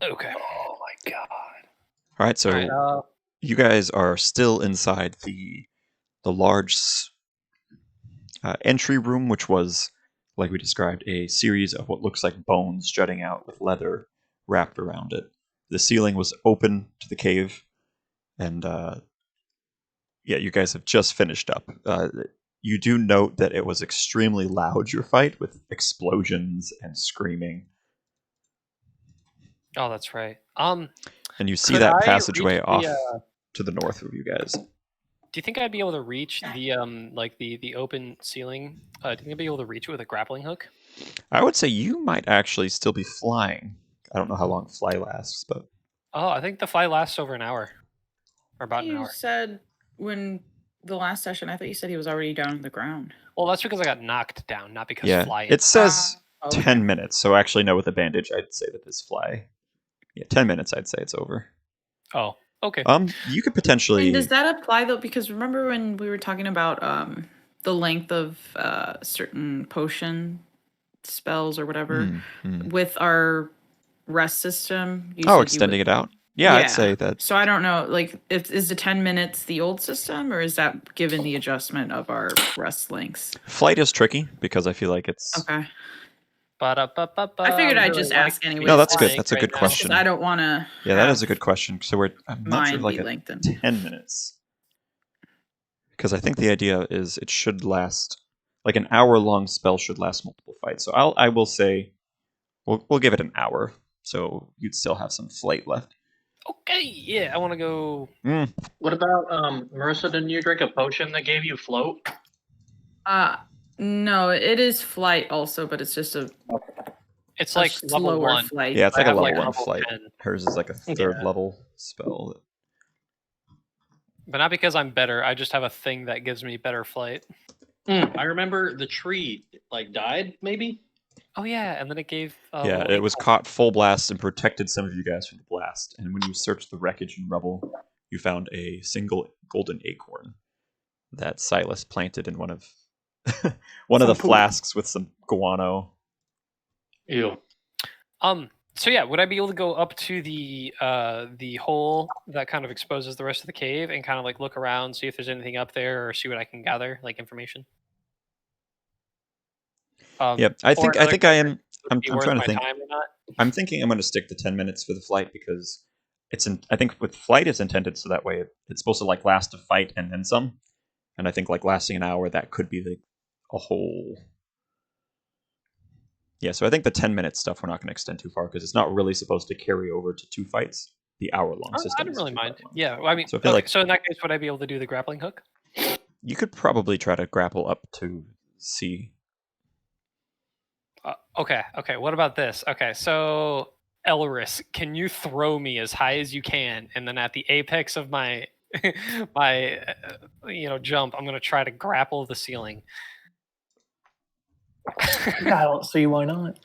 Okay. Oh my god. All right, so All right. you guys are still inside the large entry room, which was, like we described, a series of what looks like bones jutting out with leather wrapped around it. The ceiling was open to the cave, and yeah, you guys have just finished up. You do note that it was extremely loud, your fight, with explosions and screaming. Oh, that's right. And you see Could that I reach passageway the? off to the north of you guys. Do you think I'd be able to reach the like the open ceiling? Do you think I'd be able to reach it with a grappling hook? I would say you might actually still be flying. I don't know how long fly lasts, but Oh, I think the fly lasts over an hour, or about an You hour. said when the last session, I thought you said he was already down on the ground. Well, that's because I got knocked down, not because yeah, fly. it says Okay. 10 minutes. So actually, no, with a bandage, I'd say that this fly. Yeah, 10 minutes, I'd say it's over. Oh, okay. You could potentially. And does that apply though? Because remember when we were talking about the length of certain potion spells or whatever with our rest system? You said extending you would, it out. Yeah, I'd say that. So I don't know, like, is the 10 minutes the old system, or is that given the adjustment of our rest lengths? Flight is tricky because I feel like it's. Okay. I figured I'd just ask anyway. No, that's good. That's a good question. I don't want to. Yeah, that is a good question. So I'm not sure, like lengthened. 10 minutes. Because I think the idea is it should last, like an hour-long spell should last multiple fights. So I will say, we'll give it an hour. So you'd still have some flight left. Okay, yeah, I want to go. What about Marissa? Didn't you drink a potion that gave you float? No, it is flight also, but it's just It's like level 1 flight. Yeah, it's like a level like 1 level flight. 10. Hers is like a third level spell. But not because I'm better. I just have a thing that gives me better flight. I remember the tree like died, maybe. Oh yeah, and then it gave. Yeah, it was caught full blast and protected some of you guys from the blast. And when you searched the wreckage and rubble, you found a single golden acorn that Silas planted in one of the flasks with some guano. Ew. So yeah, would I be able to go up to the hole that kind of exposes the rest of the cave and kind of like look around, see if there's anything up there, or see what I can gather, like information? Yep, I think I am. I'm trying to think. Time or not? I'm thinking I'm going to stick to 10 minutes for the flight because I think with flight it's intended so that way it's supposed to like last a fight and then some. And I think like lasting an hour, that could be a whole. Yeah, so I think the 10-minute stuff we're not going to extend too far because it's not really supposed to carry over to 2 fights. The hour-long system. I don't really mind. Yeah, well, I mean, so I feel like so in that case, would I be able to do the grappling hook? You could probably try to grapple up to see. Okay. What about this? Okay, so Elris, can you throw me as high as you can, and then at the apex of my jump, I'm gonna try to grapple the ceiling. I don't see why not.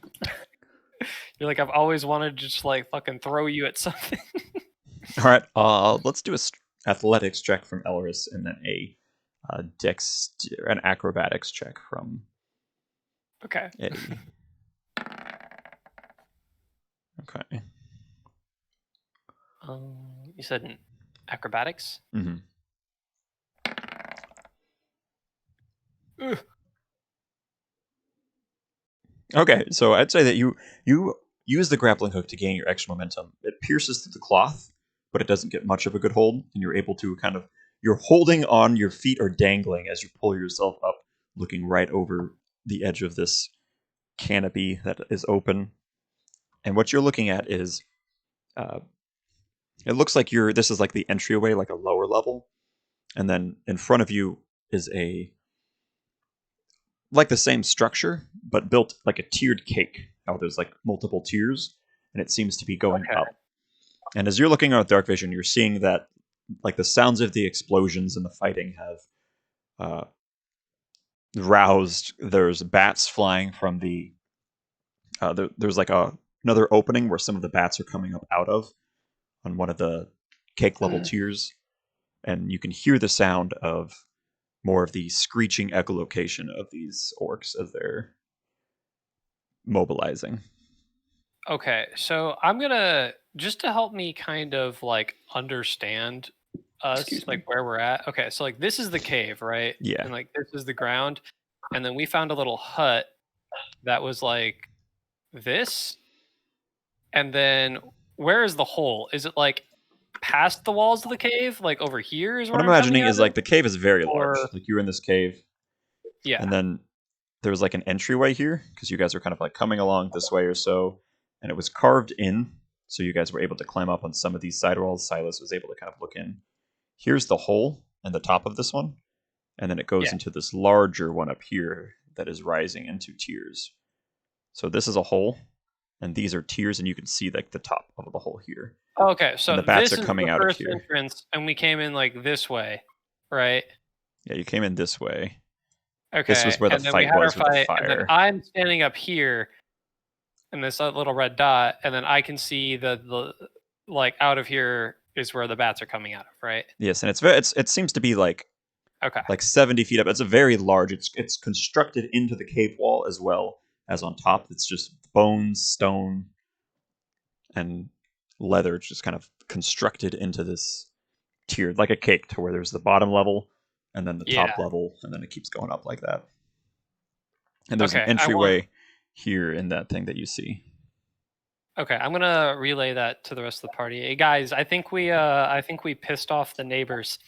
You're like, I've always wanted to just like fucking throw you at something. All right, let's do a athletics check from Elris, and then an acrobatics check from. Okay. Eddie. Okay. You said acrobatics? Mm-hmm. Okay, so I'd say that you use the grappling hook to gain your extra momentum. It pierces through the cloth, but it doesn't get much of a good hold, and you're able to you're holding on, your feet are dangling as you pull yourself up, looking right over the edge of this canopy that is open. And what you're looking at is, it looks like this is like the entryway, like a lower level, and then in front of you is like the same structure, but built like a tiered cake. How there's like multiple tiers, and it seems to be going up. And as you're looking out with dark vision, you're seeing that like the sounds of the explosions and the fighting have roused. There's bats flying from the. There's like another opening where some of the bats are coming up out of on one of the cake level tiers, and you can hear the sound of more of the screeching echolocation of these orcs as they're mobilizing. Okay, so I'm gonna just to help me kind of like understand us, Excuse me. like where we're at. Okay, so like this is the cave, right? Yeah. And like this is the ground, and then we found a little hut that was like this, and then where is the hole? Is it like past the walls of the cave, like over here? Is What where I'm coming imagining out is of? like the cave is very large. Or- Like you're in this cave, Yeah. and then there's like an entryway here because you guys are kind of like coming along this way or so, and it was carved in, so you guys were able to climb up on some of these side walls. Silas was able to kind of look in. Here's the hole in the top of this one, and then it goes Yeah. into this larger one up here that is rising into tiers. So this is a hole, and these are tiers, and you can see like the top of the hole here. Okay, so the bats this are is coming the out of first here. entrance, and we came in like this way, right? Yeah, you came in this way. Okay. This was where the and then we fight had our was with the fight, and then fire. I'm standing up here in this little red dot, and then I can see the like out of here is where the bats are coming out of, right? Yes, and it seems to be like Okay. 70 feet up. It's a very large. It's constructed into the cave wall as well as on top. It's just bones, stone, and leather. It's just kind of constructed into this tiered, like a cake, to where there's the bottom level and then the top level, and then it keeps going up like that. And there's Okay, an entryway here in that thing that you see. Okay, I'm gonna relay that to the rest of the party. Hey guys, I think we pissed off the neighbors.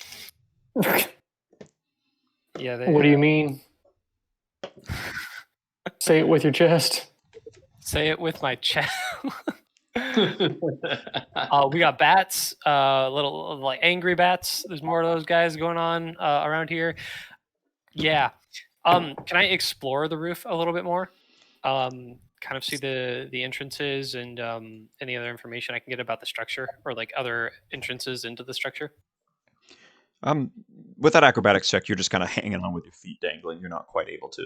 Yeah. What do you mean? Say it with your chest. Say it with my chest. We got bats, little like angry bats. There's more of those guys going on around here. Yeah. Can I explore the roof a little bit more? Kind of see the entrances and any other information I can get about the structure or like other entrances into the structure. With that acrobatics check, you're just kind of hanging on with your feet dangling. You're not quite able to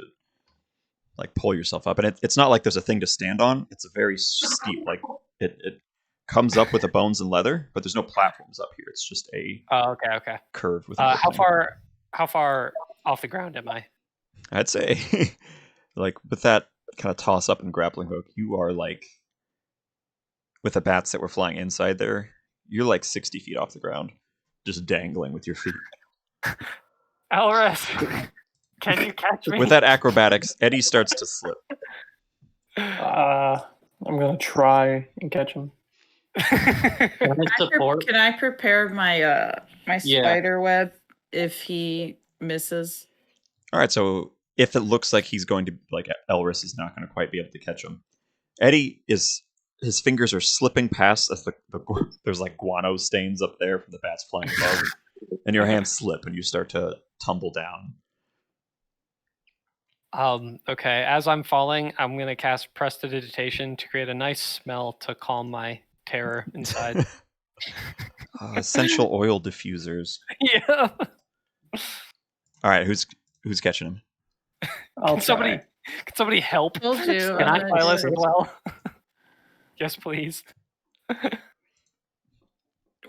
like pull yourself up, and it's not like there's a thing to stand on. It's a very steep, like it comes up with the bones and leather, but there's no platforms up here. It's just a Okay. curve with. How far off the ground am I? I'd say, like with that kind of toss up and grappling hook, you are like with the bats that were flying inside there. You're like 60 feet off the ground, just dangling with your feet. Elris, can you catch me? With that acrobatics, Eddie starts to slip. I'm gonna try and catch him. Can I prepare my my spider web if he misses? All right, so if it looks like he's going to, like, Elris is not going to quite be able to catch him. Eddie his fingers are slipping past as there's like guano stains up there from the bats flying above, and your hands slip and you start to tumble down. Okay, as I'm falling, I'm gonna cast Prestidigitation to create a nice smell to calm my terror inside. Essential oil diffusers. Yeah. All right, who's catching him? I'll Can somebody help? Will do. Can I I'm Silas gonna as well? Yes, please.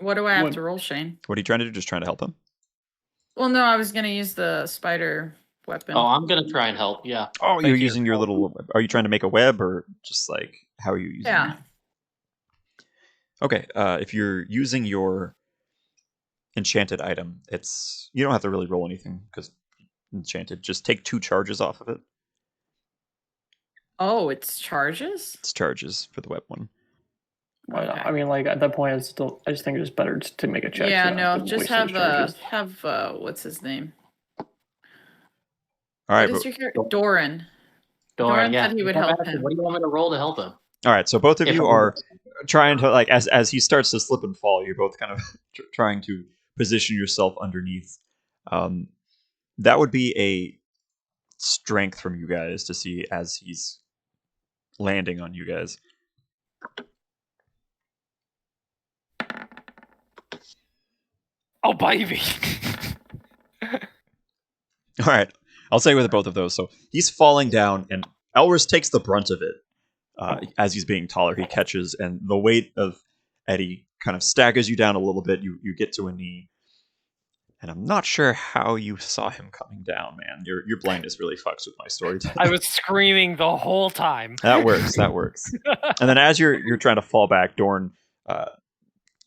What do I have to roll, Shane? What are you trying to do? Just trying to help him? Well, no, I was gonna use the spider weapon. Oh, I'm gonna try and help. Yeah. Oh, Thank you're you. using your little. Are you trying to make a web, or just like how are you using? Yeah. it? Okay. If you're using your enchanted item, you don't have to really roll anything because enchanted. Just take 2 charges off of it. Oh, it's charges? It's charges for the web one. Why not? Okay. I mean, like at that point, I just think it's better to make a check. Yeah, so I don't no, to just waste those have charges. what's his name? All right. What is your character? Doran. Doran, Doran yeah. said he would What help him. do you want me to roll to help him? All right. So both of If you it are trying to, like, as he starts to slip and fall, you're both kind of trying to position yourself underneath. That would be a strength from you guys to see as he's landing on you guys. Oh, baby. All right. I'll say with both of those. So he's falling down, and Elris takes the brunt of it. As he's being taller, he catches, and the weight of Eddie kind of staggers you down a little bit. You get to a knee, and I'm not sure how you saw him coming down, man. Your blindness really fucks with my storytelling. I was screaming the whole time. That works. And then as you're trying to fall back, Dorn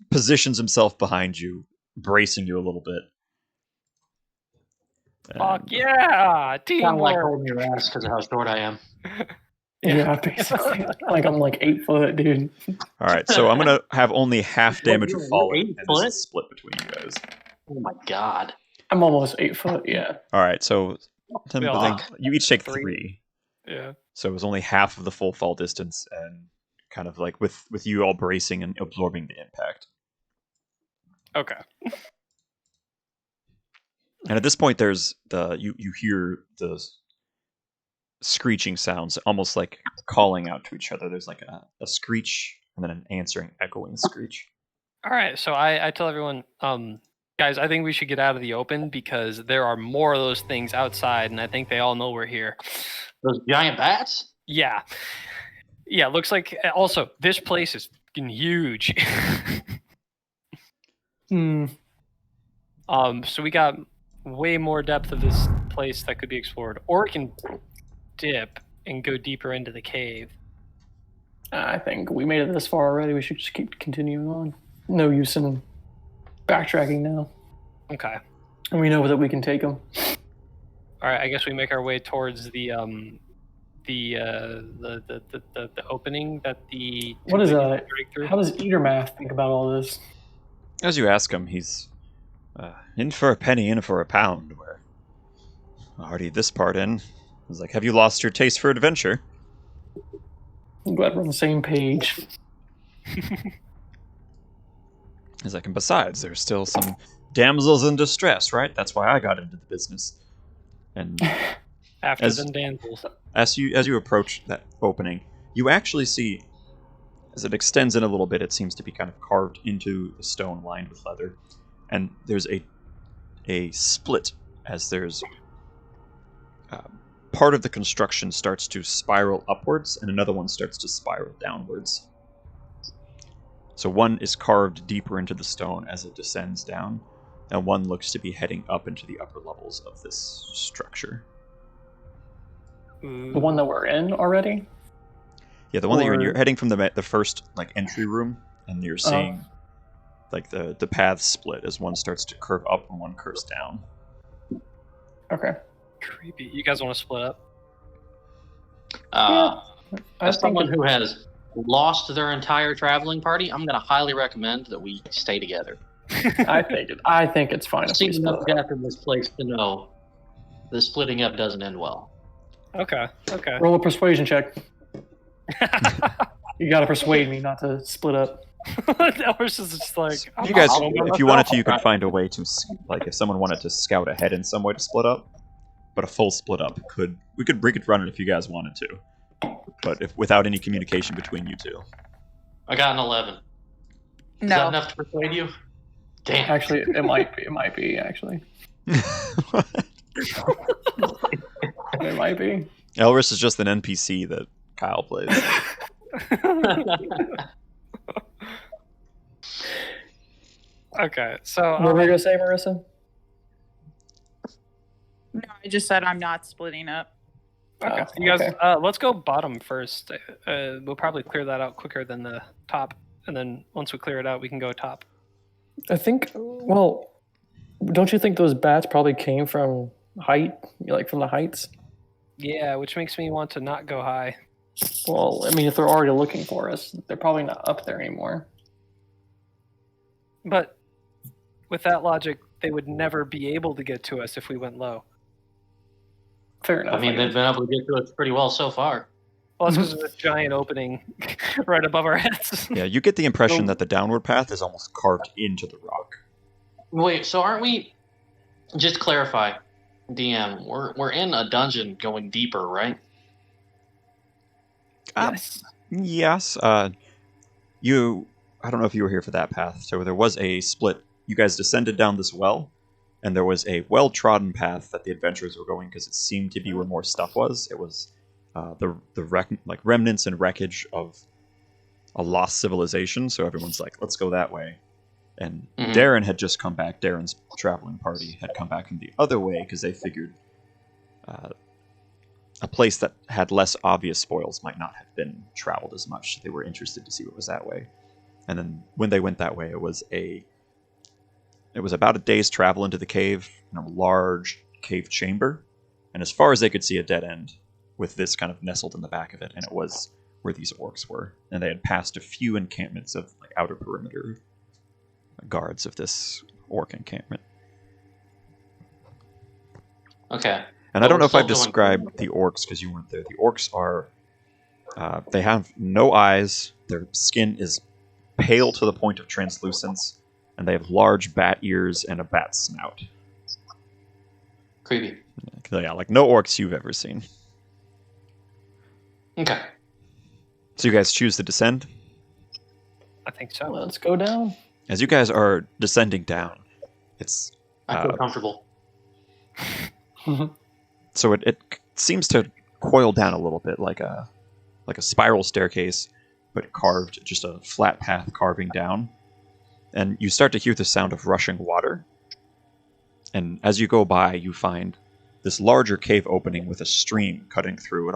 positions himself behind you, bracing you a little bit. Fuck And- yeah! Kind of like Teamwork! holding your ass because of how short I am. Yeah, basically. Like I'm like 8 foot, dude. All right, so I'm gonna have only half damage of you're falling, 8 and this foot? is split between you guys. Oh my god. I'm almost 8 foot. Yeah. All right, so We all- you each take 3. 3. Yeah. So it was only half of the full fall distance, and kind of like with you all bracing and absorbing the impact. Okay. And at this point, there's you hear the screeching sounds, almost like calling out to each other. There's like a screech and then an answering, echoing screech. All right. So I tell everyone, guys, I think we should get out of the open because there are more of those things outside, and I think they all know we're here. Those giant bats? Yeah. Yeah. Looks like. Also, this place is fucking huge. So we got way more depth of this place that could be explored, or we can dip and go deeper into the cave. I think we made it this far already. We should just keep continuing on. No use in backtracking now. Okay. And we know that we can take them. All right. I guess we make our way towards the opening that the. What is two-legged that? break through. How does Eatermath think about all this? As you ask him, he's in for a penny, in for a pound. We're already this part in. He's like, have you lost your taste for adventure? I'm glad we're on the same page. He's like, and besides, there's still some damsels in distress, right? That's why I got into the business. And After as- them damsels. as you approach that opening, you actually see, as it extends in a little bit, it seems to be kind of carved into the stone lined with leather. And there's a split as there's part of the construction starts to spiral upwards and another one starts to spiral downwards. So one is carved deeper into the stone as it descends down, and one looks to be heading up into the upper levels of this structure. The one that we're in already? Yeah, the one that you're in, Or- you're heading from the first like entry room, and you're seeing like the paths split as one starts to curve up and one curves down. Okay. Creepy. You guys want to split up? I As think someone who has lost their entire traveling party, I'm going to highly recommend that we stay together. I think it's fine I've if we seen split enough up. death in this place to know the splitting up doesn't end well. Okay. Okay. Roll a persuasion check. You gotta persuade me not to split up. Elvis is just like. You guys, I'm not- if you wanted to, you could find a way to like if someone wanted to scout ahead in some way to split up. But a full split up we could run it if you guys wanted to. But if without any communication between you two. I got an 11. Is that No. enough to persuade you? Damn. Actually, it might be actually. It might be. Elris is just an NPC that Kyle plays. Okay. So. What were you gonna say, Marissa? No, I just said I'm not splitting up. Okay. Oh, You guys, okay. let's go bottom first. We'll probably clear that out quicker than the top, and then once we clear it out, we can go top. I think. Well, don't you think those bats probably came from height, like from the heights? Yeah, which makes me want to not go high. Well, I mean, if they're already looking for us, they're probably not up there anymore. But with that logic, they would never be able to get to us if we went low. Fair enough. I mean, they've been able to get to us pretty well so far. Well, that's because there's a giant opening right above our heads. Yeah, you get the impression that the downward path is almost carved into the rock. Wait, so aren't we? Just to clarify, DM, we're in a dungeon going deeper, right? Yes. Yes. I don't know if you were here for that path. So there was a split. You guys descended down this well, and there was a well-trodden path that the adventurers were going because it seemed to be where more stuff was. It was the remnants and wreckage of a lost civilization. So everyone's like, let's go that way. And Mhm. Darren had just come back. Darren's traveling party had come back from the other way because they figured a place that had less obvious spoils might not have been traveled as much. They were interested to see what was that way. And then when they went that way, it was about a day's travel into the cave in a large cave chamber. And as far as they could see, a dead end with this kind of nestled in the back of it. And it was where these orcs were. And they had passed a few encampments of like outer perimeter guards of this orc encampment. Okay. And I don't know if I've Still going- described the orcs because you weren't there. The orcs are, they have no eyes. Their skin is pale to the point of translucence, and they have large bat ears and a bat snout. Creepy. Yeah, like no orcs you've ever seen. Okay. So you guys choose to descend. I think so. Let's go down. As you guys are descending down, it's I feel comfortable. so it seems to coil down a little bit like a spiral staircase, but carved, just a flat path carving down. And you start to hear the sound of rushing water. And as you go by, you find this larger cave opening with a stream cutting through.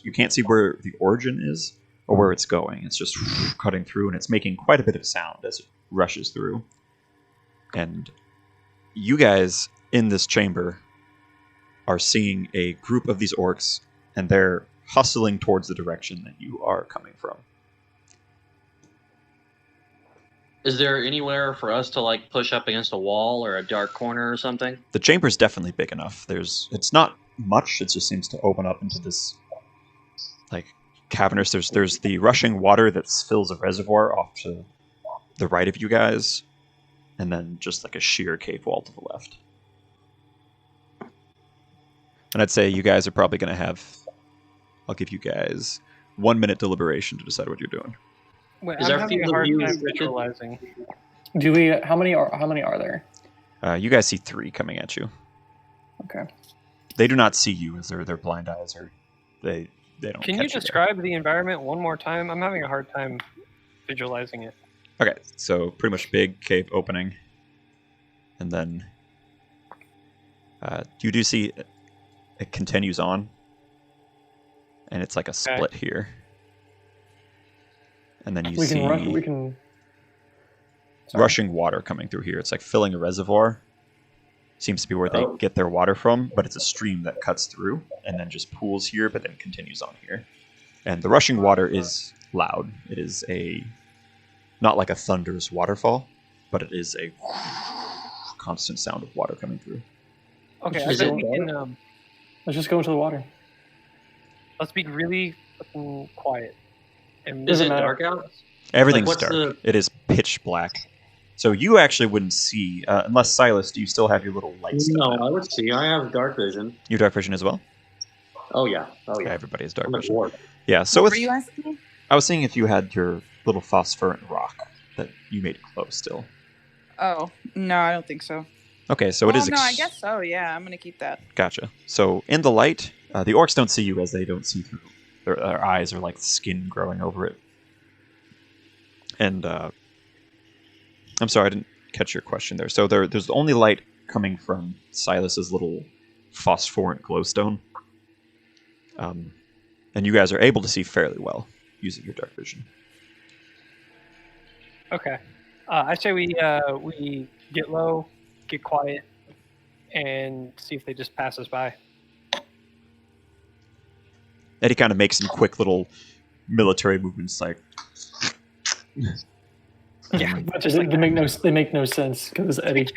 You can't see where the origin is or where it's going. It's just cutting through, and it's making quite a bit of sound as it rushes through. And you guys in this chamber are seeing a group of these orcs, and they're hustling towards the direction that you are coming from. Is there anywhere for us to like push up against a wall or a dark corner or something? The chamber's definitely big enough. It's not much. It just seems to open up into this like cavernous. There's the rushing water that fills a reservoir off to the right of you guys, and then just like a sheer cave wall to the left. And I'd say you guys are probably going to have. I'll give you guys 1 minute deliberation to decide what you're doing. Wait, Is I'm our having field a of hard view time restricted? visualizing. Do we? How many are there? You guys see 3 coming at you. Okay. They do not see you as their blind eyes are. They don't. Can catch you there. describe the environment one more time? I'm having a hard time visualizing it. Okay, so pretty much big cave opening, and then you do see it continues on, and it's like a split here, and then you We see can run. We can. Sorry. rushing water coming through here. It's like filling a reservoir. Seems to be where they get their water from, but it's a stream that cuts through and then just pools here, but then continues on here. And the rushing water is loud. It is not like a thunderous waterfall, but it is a constant sound of water coming through. Okay, I Is bet it we can. Let's just go into the water. Let's be really fucking quiet. And Is it matter. dark out? Everything's what's dark. the- It is pitch black. So you actually wouldn't see, unless Silas, do you still have your little light stuff No, out? I would see. I have dark vision. Your dark vision as well? Oh yeah. Oh Yeah, yeah. everybody has dark I'm a vision. dwarf. Yeah, so What with, were you asking me? I was seeing if you had your little phosphorescent rock that you made glow still. Oh, no, I don't think so. Okay, so it is. No, I guess so. Yeah, I'm gonna keep that. Gotcha. So in the light, the orcs don't see you as they don't see through. Their eyes are like skin growing over it. And I'm sorry, I didn't catch your question there. So there's only light coming from Silas's little phosphorant glowstone. And you guys are able to see fairly well using your dark vision. Okay. I say we get low, get quiet, and see if they just pass us by. Eddie kind of makes some quick little military movements, like Yeah, but just They, like they make no sense because Eddie.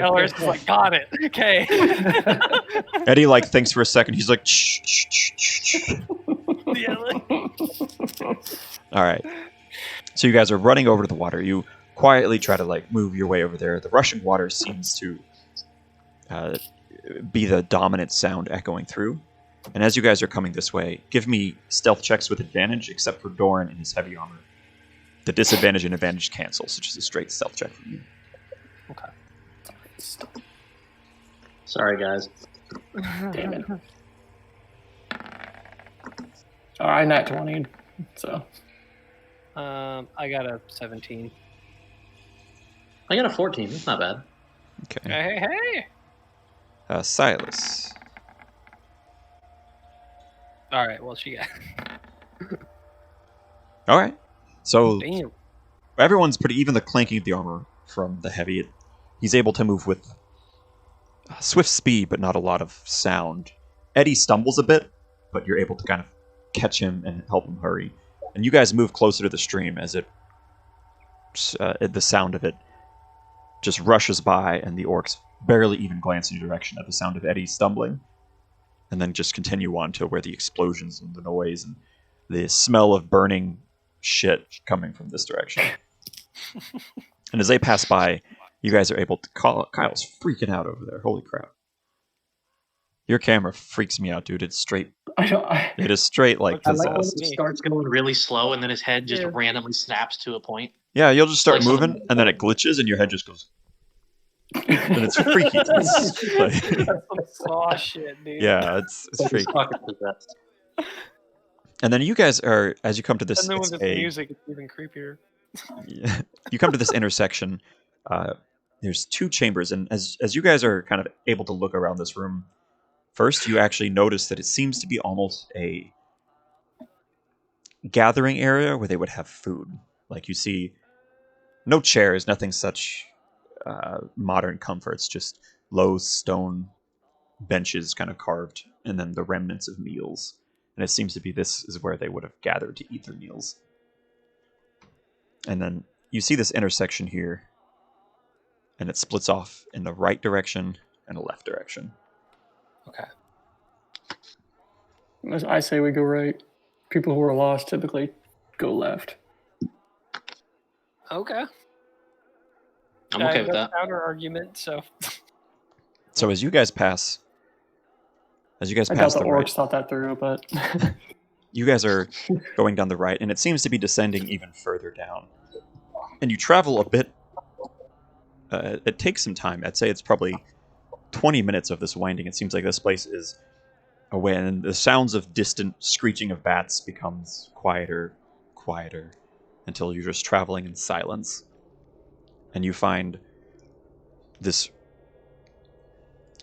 Eller's is like, got it. Okay. Eddie like thinks for a second. He's like, shh, shh, shh, shh, shh. Yeah, like- All right. So you guys are running over to the water. You quietly try to like move your way over there. The rushing water seems to be the dominant sound echoing through. And as you guys are coming this way, give me stealth checks with advantage, except for Doran and his heavy armor. The disadvantage and advantage cancel, so just a straight stealth check from you. Sorry, guys. Damn it. I nat 20, so I got a 17. I got a 14. That's not bad. Okay. Hey. Silas. All right. Well, she got. All right. So Damn. everyone's pretty, even the clanking of the armor from the heavy, he's able to move with swift speed, but not a lot of sound. Eddie stumbles a bit, but you're able to kind of catch him and help him hurry. And you guys move closer to the stream as the sound of it just rushes by, and the orcs barely even glance in your direction at the sound of Eddie stumbling, and then just continue on to where the explosions and the noise and the smell of burning shit coming from this direction. And as they pass by, you guys are able to call. Kyle's freaking out over there. Holy crap! Your camera freaks me out, dude. It's straight. It is straight like I like when possessed. it starts going really slow and then his head just randomly snaps to a point. Yeah, you'll just start Like moving, something- and then it glitches, and your head just goes. And it's freaky. It's like- That's some saw shit, dude. yeah, it's Like he's freaky. fucking possessed. And then you guys are, as you come to this, And then it's with the a- music, it's even creepier. you come to this intersection. There's two chambers, and as you guys are kind of able to look around this room, first you actually notice that it seems to be almost a gathering area where they would have food. Like you see, no chairs, nothing such modern comforts, just low stone benches kind of carved, and then the remnants of meals. And it seems to be this is where they would have gathered to eat their meals. And then you see this intersection here, and it splits off in the right direction and the left direction. Okay. I say we go right. People who are lost typically go left. Okay. I'm okay with that. Counter argument. So So as you guys pass I doubt past the the orcs right, thought that through, but you guys are going down the right, and it seems to be descending even further down. And you travel a bit. It takes some time. I'd say it's probably 20 minutes of this winding. It seems like this place is away, and the sounds of distant screeching of bats becomes quieter, until you're just traveling in silence. And you find this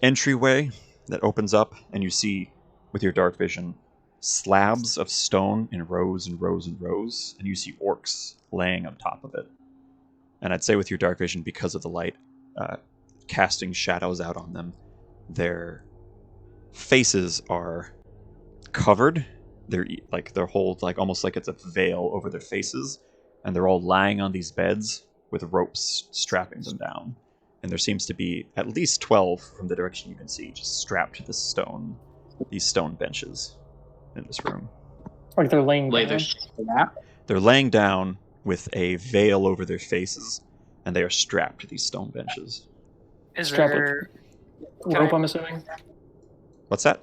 entryway that opens up, and you see, with your dark vision, slabs of stone in rows and rows and rows, and you see orcs laying on top of it. And I'd say with your dark vision, because of the light casting shadows out on them, their faces are covered. They're whole, like almost like it's a veil over their faces, and they're all lying on these beds with ropes strapping them down. And there seems to be at least 12 from the direction you can see, just strapped to these stone benches in this room. like they're laying Lay down. their snap. They're laying down with a veil over their faces, and they are strapped to these stone benches. is Strap it. there? Rope, I'm assuming. What's that?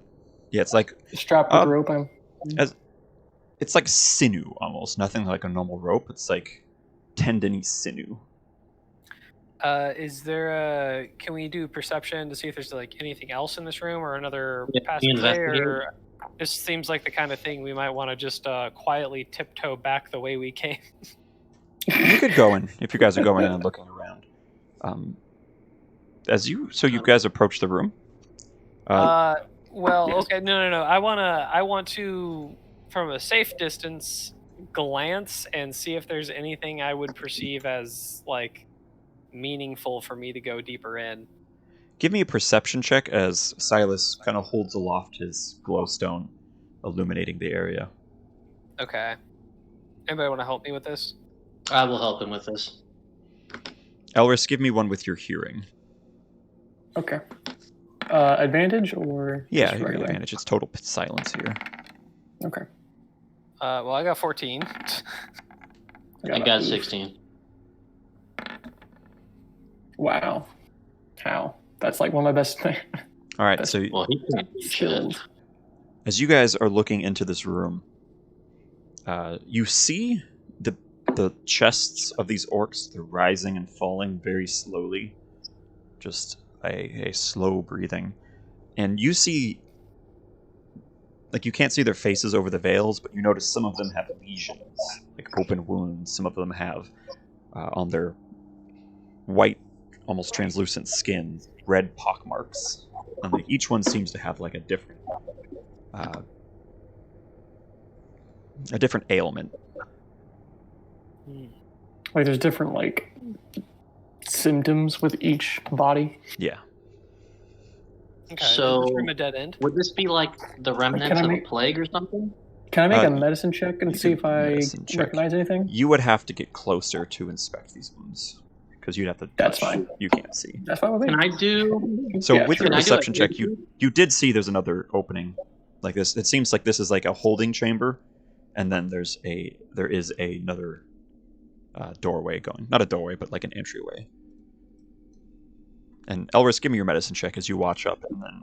Yeah, it's like Strapped with rope. it's like sinew almost. Nothing like a normal rope. It's like tendony sinew. Is there a? Can we do perception to see if there's like anything else in this room or another Yeah, passageway? investigate. Or this seems like the kind of thing we might want to just quietly tiptoe back the way we came. You could go in if you guys are going in and looking around. You guys approach the room. Well, Yes. okay, no. I want to, from a safe distance, glance and see if there's anything I would perceive as like meaningful for me to go deeper in. Give me a perception check as Silas kind of holds aloft his glowstone, illuminating the area. Okay. Anybody want to help me with this? I will help him with this. Elris, give me one with your hearing. Okay. Advantage or Yeah, just your regular? advantage. It's total silence here. Okay. Well, I got 14. I got 16. Wow. How? That's like one of my best things. All right, so Well, he can't do shit. as you guys are looking into this room, you see the chests of these orcs. They're rising and falling very slowly, just a slow breathing. And you see, like, you can't see their faces over the veils, but you notice some of them have lesions, like open wounds. Some of them have on their white, almost translucent skin, red pockmarks. And like each one seems to have like a different ailment. Like there's different like symptoms with each body. Yeah. Okay. So- is this room a dead end? Would this be like the remnants Can I of a make- plague or something? Can I make Uh, a medicine check and you see can if I medicine check. recognize anything? You would have to get closer to inspect these wounds because you'd have to. That's touch. fine. You can't see. That's fine with me. Can I do? So Yeah, with sure. your Can I do a perception check, you did see there's another opening like this. It seems like this is like a holding chamber, and then there is another doorway going. Not a doorway, but like an entryway. And Elris, give me your medicine check as you watch up and then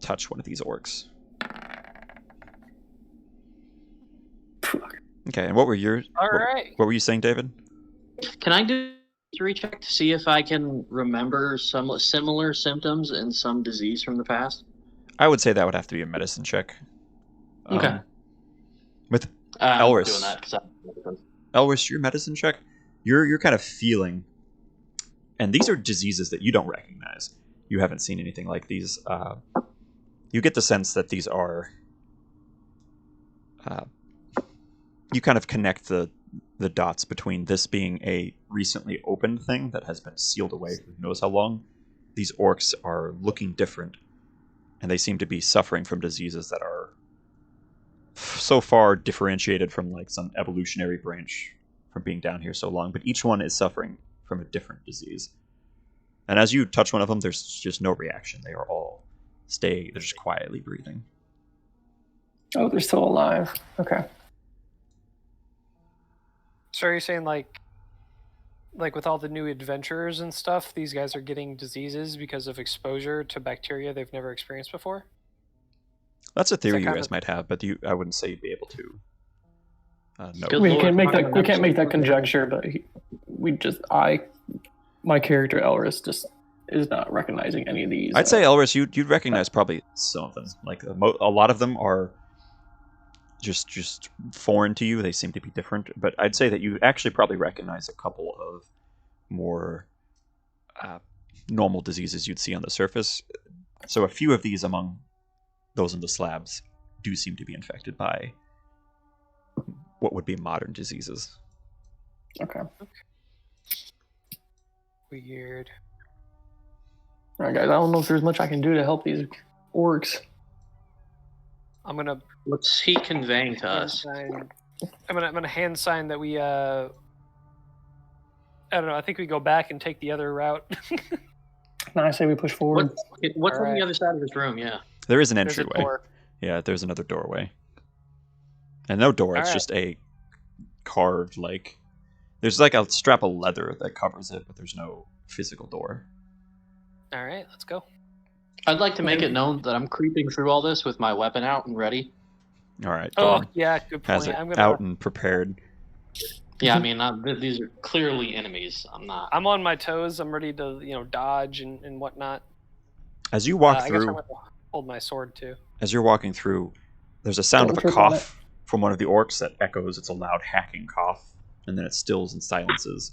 touch one of these orcs. Okay, and what were your All what, right. what were you saying, David? Can I do a history check to see if I can remember some similar symptoms in some disease from the past? I would say that would have to be a medicine check. Okay. With I'm Elris. doing that 'cause Elris, your medicine check, you're kind of feeling, and these are diseases that you don't recognize. You haven't seen anything like these. You get the sense that these are. You kind of connect the dots between this being a recently opened thing that has been sealed away for who knows how long. These orcs are looking different, and they seem to be suffering from diseases that are so far differentiated from like some evolutionary branch from being down here so long, but each one is suffering from a different disease. And as you touch one of them, there's just no reaction. They are all they're just quietly breathing. Oh, they're still alive. Okay. So are you saying like with all the new adventurers and stuff, these guys are getting diseases because of exposure to bacteria they've never experienced before? That's a theory you kind guys of- might have, but I wouldn't say you'd be able to. No. Good We Lord, can't make I'm that. We can't make that absolutely- conjecture, but my character Elris just is not recognizing any of these. I'd say Elris, you'd recognize probably some of them. Like a lot of them are just foreign to you. They seem to be different, but I'd say that you actually probably recognize a couple of more normal diseases you'd see on the surface. So a few of these among those in the slabs do seem to be infected by what would be modern diseases. Okay. Weird. All right, guys. I don't know if there's much I can do to help these orcs. I'm gonna What's he conveying to hand us? sign. I'm gonna hand sign that we I don't know. I think we go back and take the other route. Now I say we push forward. What's on Alright. the other side of this room? Yeah. There is an There's a entryway. door. Yeah, there's another doorway. And no door, it's Alright. just a carved, like... There's like a strap of leather that covers it, but there's no physical door. All right, let's go. I'd like to make it known that I'm creeping through all this with my weapon out and ready. Alright, Oh Dawn yeah, good has point. it I'm gonna. out and prepared. Yeah, I mean, these are clearly enemies. I'm not. I'm on my toes. I'm ready to dodge and whatnot. As you walk I guess I'm through, gonna hold my sword too. as you're walking through, there's a sound Don't of a trip on cough from one of the orcs that echoes. It's a loud hacking cough, and then it stills and silences.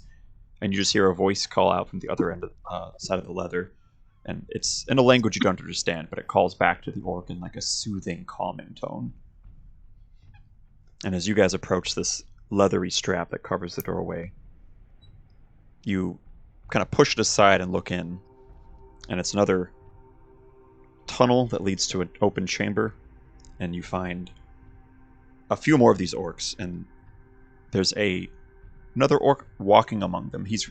And you just hear a voice call out from the other end of side of the leather. And it's in a language you don't understand, but it calls back to the orc in like a soothing, calming tone. And as you guys approach this leathery strap that covers the doorway, you kind of push it aside and look in. And it's another tunnel that leads to an open chamber. And you find a few more of these orcs. And there's another orc walking among them. He's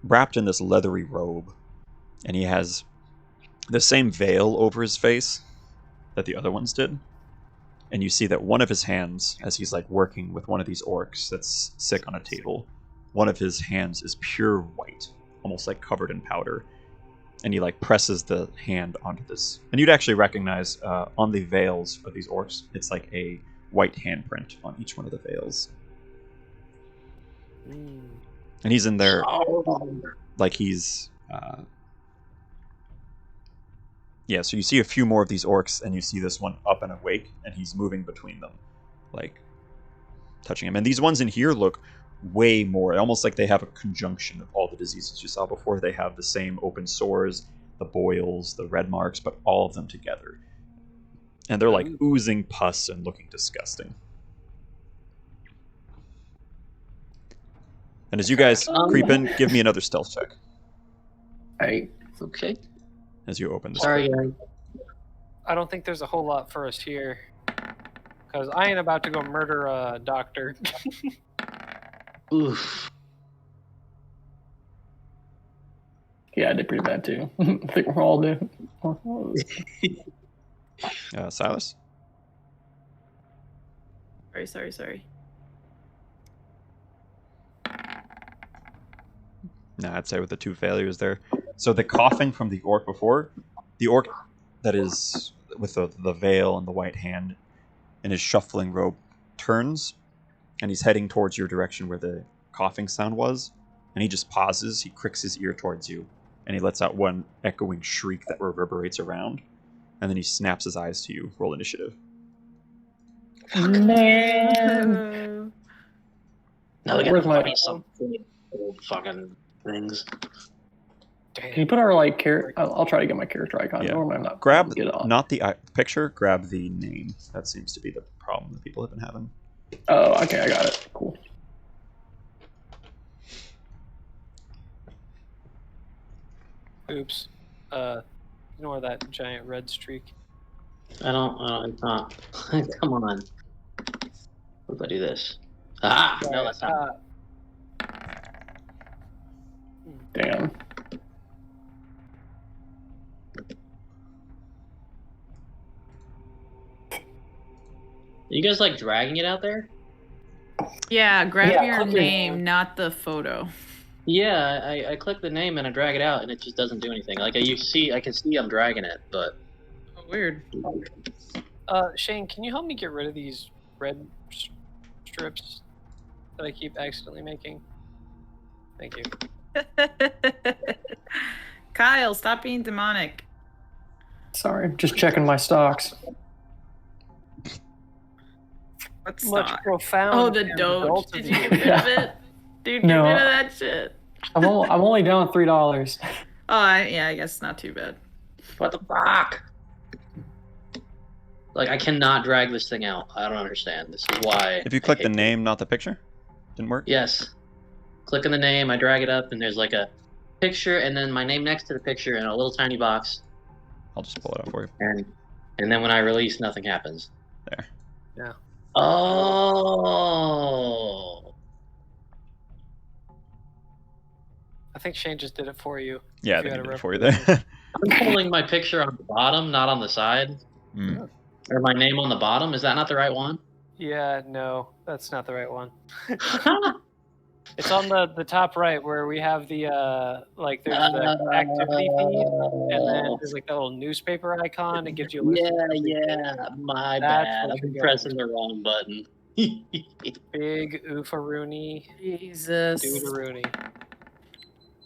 wrapped in this leathery robe. And he has the same veil over his face that the other ones did. And you see that one of his hands, as he's like working with one of these orcs that's sick on a table, one of his hands is pure white, almost like covered in powder. And he like presses the hand onto this. And you'd actually recognize on the veils of these orcs, it's like a white handprint on each one of the veils. Mm. And he's in there Oh, like he's yeah, so you see a few more of these orcs, and you see this one up and awake, and he's moving between them, like touching him. And these ones in here look way more, almost like they have a conjunction of all the diseases you saw before. They have the same open sores, the boils, the red marks, but all of them together. And they're like oozing pus and looking disgusting. And as you guys Um, creep in, give me another stealth check Hey, Okay. as you open this. Sorry, guys. I don't think there's a whole lot for us here. Because I ain't about to go murder a doctor. Oof. yeah, I did pretty bad too. I think we're all doing. Silas? Sorry. Nah, I'd say with the 2 failures there. So the coughing from the orc before, the orc that is with the veil and the white hand in his shuffling robe turns, and he's heading towards your direction where the coughing sound was, and he just pauses, he cricks his ear towards you, and he lets out one echoing shriek that reverberates around, and then he snaps his eyes to you. Roll initiative. Man. No, we Where's gotta my- find some old fucking things. Can you Damn. put our like character? I'll try to get my character icon. Yeah. Normally I'm not. Grab, Get on. not the picture, grab the name. That seems to be the problem that people have been having. Oh, okay, I got it. Cool. Oops. Ignore that giant red streak. I don't, it's not. Come on. What if I do this? Ah, no, that's not. Damn. You guys like dragging it out there? Yeah, grab Yeah, your click your name, name. not the photo. Yeah, I click the name and I drag it out and it just doesn't do anything. Like I can see I'm dragging it, but Oh, weird. Shane, can you help me get rid of these red strips that I keep accidentally making? Thank you. Kyle, stop being demonic. Sorry, just checking my stocks. What's Much not? profound. Oh, the and Doge. adult Did of you get rid of it? Dude, get No. rid of that shit. I'm only down $3. Oh, I guess not too bad. what the fuck? Like I cannot drag this thing out. I don't understand. This is why. If you I click the hate it. name, not the picture, didn't work? Yes. Click on the name, I drag it up, and there's like a picture, and then my name next to the picture in a little tiny box, I'll just pull it out for you. and then when I release, nothing happens. There. Yeah. Oh. I think Shane just did it for you. Yeah, I If you think had I a did it for you there. I'm pulling my picture on the bottom, not on the side. Mm. Or my name on the bottom. Is that not the right one? Yeah, no, that's not the right one. It's on the top right where we have the like there's the activity feed, and then there's like that little newspaper icon. It gives you a list of Yeah, my That's bad. what I've been you're pressing the wrong button. big oofaroony Jesus. doodaroony.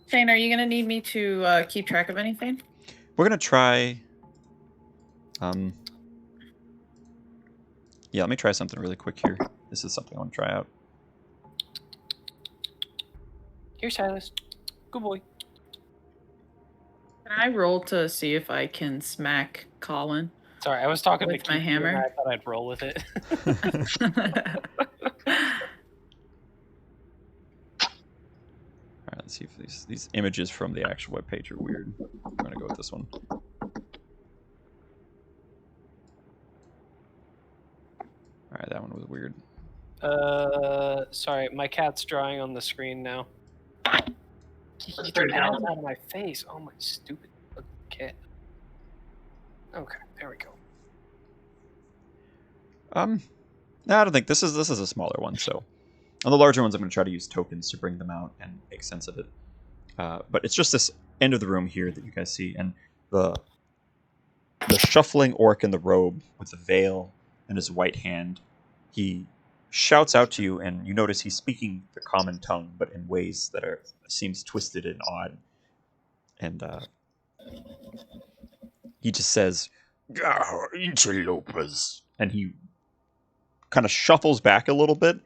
Shane, are you gonna need me to keep track of anything? We're gonna try. Yeah, let me try something really quick here. This is something I want to try out. Here, Silas. Good boy. Can I roll to see if I can smack Colin? Sorry, I was talking With to my Keith, hammer? and I thought I'd roll with it. All right, let's see if these images from the actual webpage are weird. I'm gonna go with this one. All right, that one was weird. Sorry, my cat's drawing on the screen now. Get turn your it mouth down. out of my face. Oh, my stupid little cat. Okay, there we go. No, I don't think this is a smaller one. So on the larger ones, I'm gonna try to use tokens to bring them out and make sense of it. But it's just this end of the room here that you guys see, and the shuffling orc in the robe with the veil and his white hand. He shouts out to you, and you notice he's speaking the common tongue, but in ways that seems twisted and odd. And he just says, "Interlopers," and he kind of shuffles back a little bit,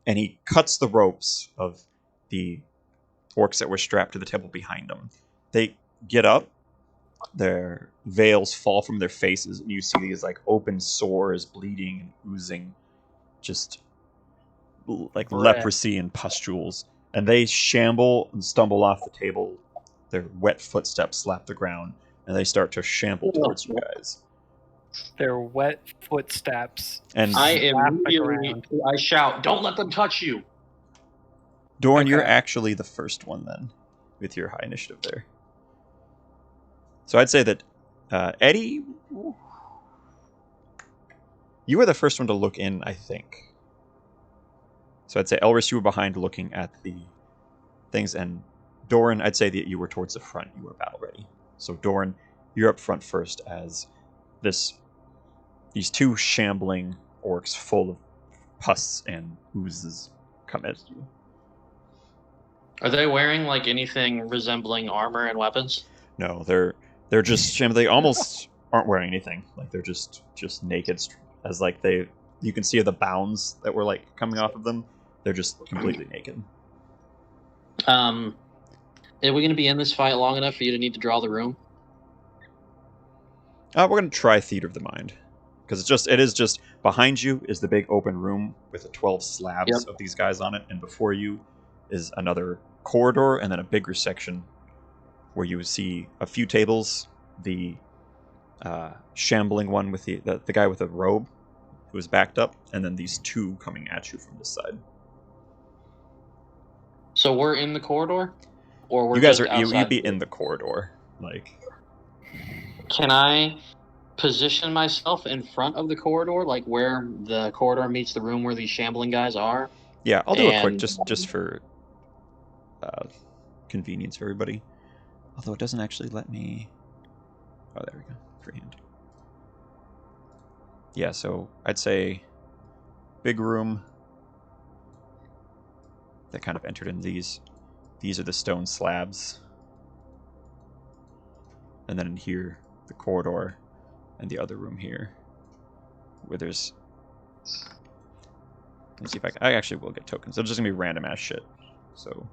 and he cuts the ropes of the orcs that were strapped to the table behind him. They get up, their veils fall from their faces, and you see these like open sores, bleeding and oozing, just like Breath. leprosy and pustules and they shamble and stumble off the table. Their wet footsteps slap the ground, and they start to shamble towards you guys. Their wet footsteps. And I slap the immediately ground. I shout, "Don't let them touch you!" Doran, you're Okay. actually the first one then, with your high initiative there. So I'd say that Eddie, you were the first one to look in, I think. So I'd say Elris, you were behind looking at the things, and Doran, I'd say that you were towards the front. You were battle ready. So Doran, you're up front first as these two shambling orcs full of pus and oozes come at you. Are they wearing like anything resembling armor and weapons? No, they're just shambling. They almost aren't wearing anything. Like they're just naked, as like you can see the bounds that were like coming off of them. They're just completely naked. Are we going to be in this fight long enough for you to need to draw the room? We're gonna try Theater of the Mind, because it is just behind you is the big open room with the 12 slabs of these guys on it, and before you is another corridor and then a bigger section where you see a few tables, the shambling one with the guy with a robe who is backed up, and then these two coming at you from this side. So we're in the corridor, or we're You guys just are you'd outside? be in the corridor, like. Can I position myself in front of the corridor, like where the corridor meets the room where these shambling guys are? Yeah, I'll do a quick And- just for convenience for everybody. Although it doesn't actually let me. Oh, there we go. Freehand. Yeah, so I'd say big room that kind of entered in these. These are the stone slabs. And then in here, the corridor, and the other room here, where there's. Let's see if I actually will get tokens. It's just gonna be random ass shit. So.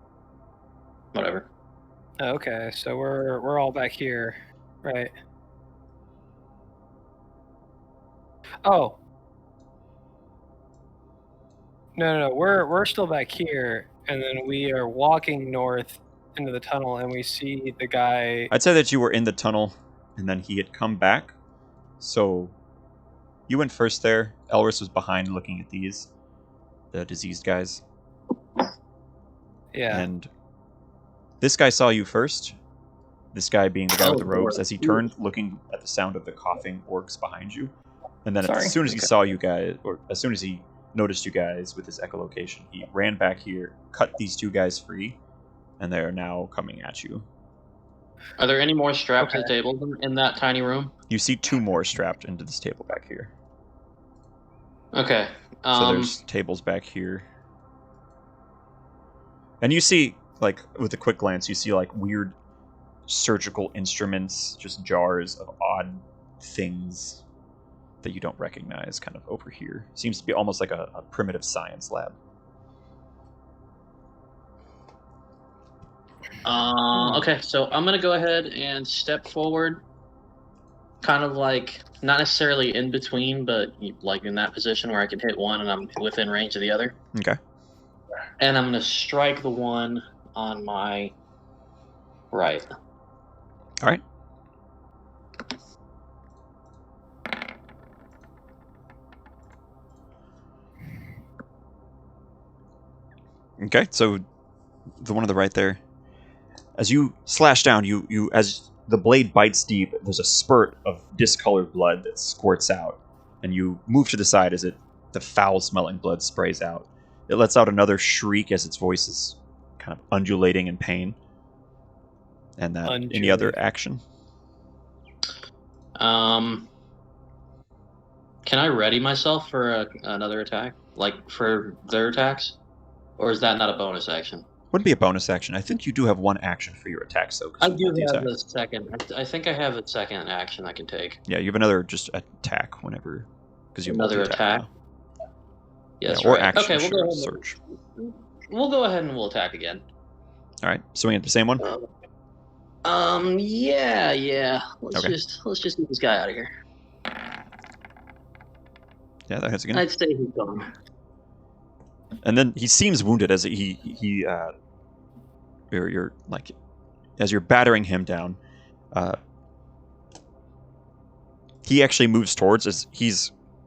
Whatever. Okay, so we're all back here, right? Oh. No, we're still back here, and then we are walking north into the tunnel, and we see the guy. I'd say that you were in the tunnel, and then he had come back. So you went first there. Elris was behind looking at the diseased guys. Yeah. And this guy saw you first. This guy being the guy with the robes, as he turned, looking at the sound of the coughing orcs behind you. And then Sorry. as soon as he Okay. saw you guys, or as soon as he noticed you guys with his echolocation, he ran back here, cut these two guys free, and they are now coming at you. Are there any more strapped to the table in that tiny room? You see two more strapped into this table back here. Okay. So there's tables back here. And you see, like, with a quick glance, you see, like, weird surgical instruments, just jars of odd things that you don't recognize kind of over here. Seems to be almost like a primitive science lab. Okay, so I'm gonna go ahead and step forward, kind of like not necessarily in between, but like in that position where I can hit one and I'm within range of the other. Okay. And I'm gonna strike the one on my right. All right. Okay, so the one on the right there. As you slash down, you as the blade bites deep, there's a spurt of discolored blood that squirts out, and you move to the side as the foul-smelling blood sprays out. It lets out another shriek as its voice is kind of undulating in pain. And that any other action? Can I ready myself for another attack, like for their attacks, or is that not a bonus action? Wouldn't be a bonus action. I think you do have one action for your attacks, though. 'cause I you do have the have attack. the second. I think I have a second action I can take. Yeah, you have another just attack whenever, because you have Another multi-attack attack? now. Yes, Yeah, or right. action Okay, we'll go ahead. search. We'll go ahead and we'll attack again. All right, swing at the same one. Yeah. Let's Okay. just get this guy out of here. Yeah, that hits again. I'd say he's gone. And then he seems wounded as he you're like, as you're battering him down, he actually moves towards as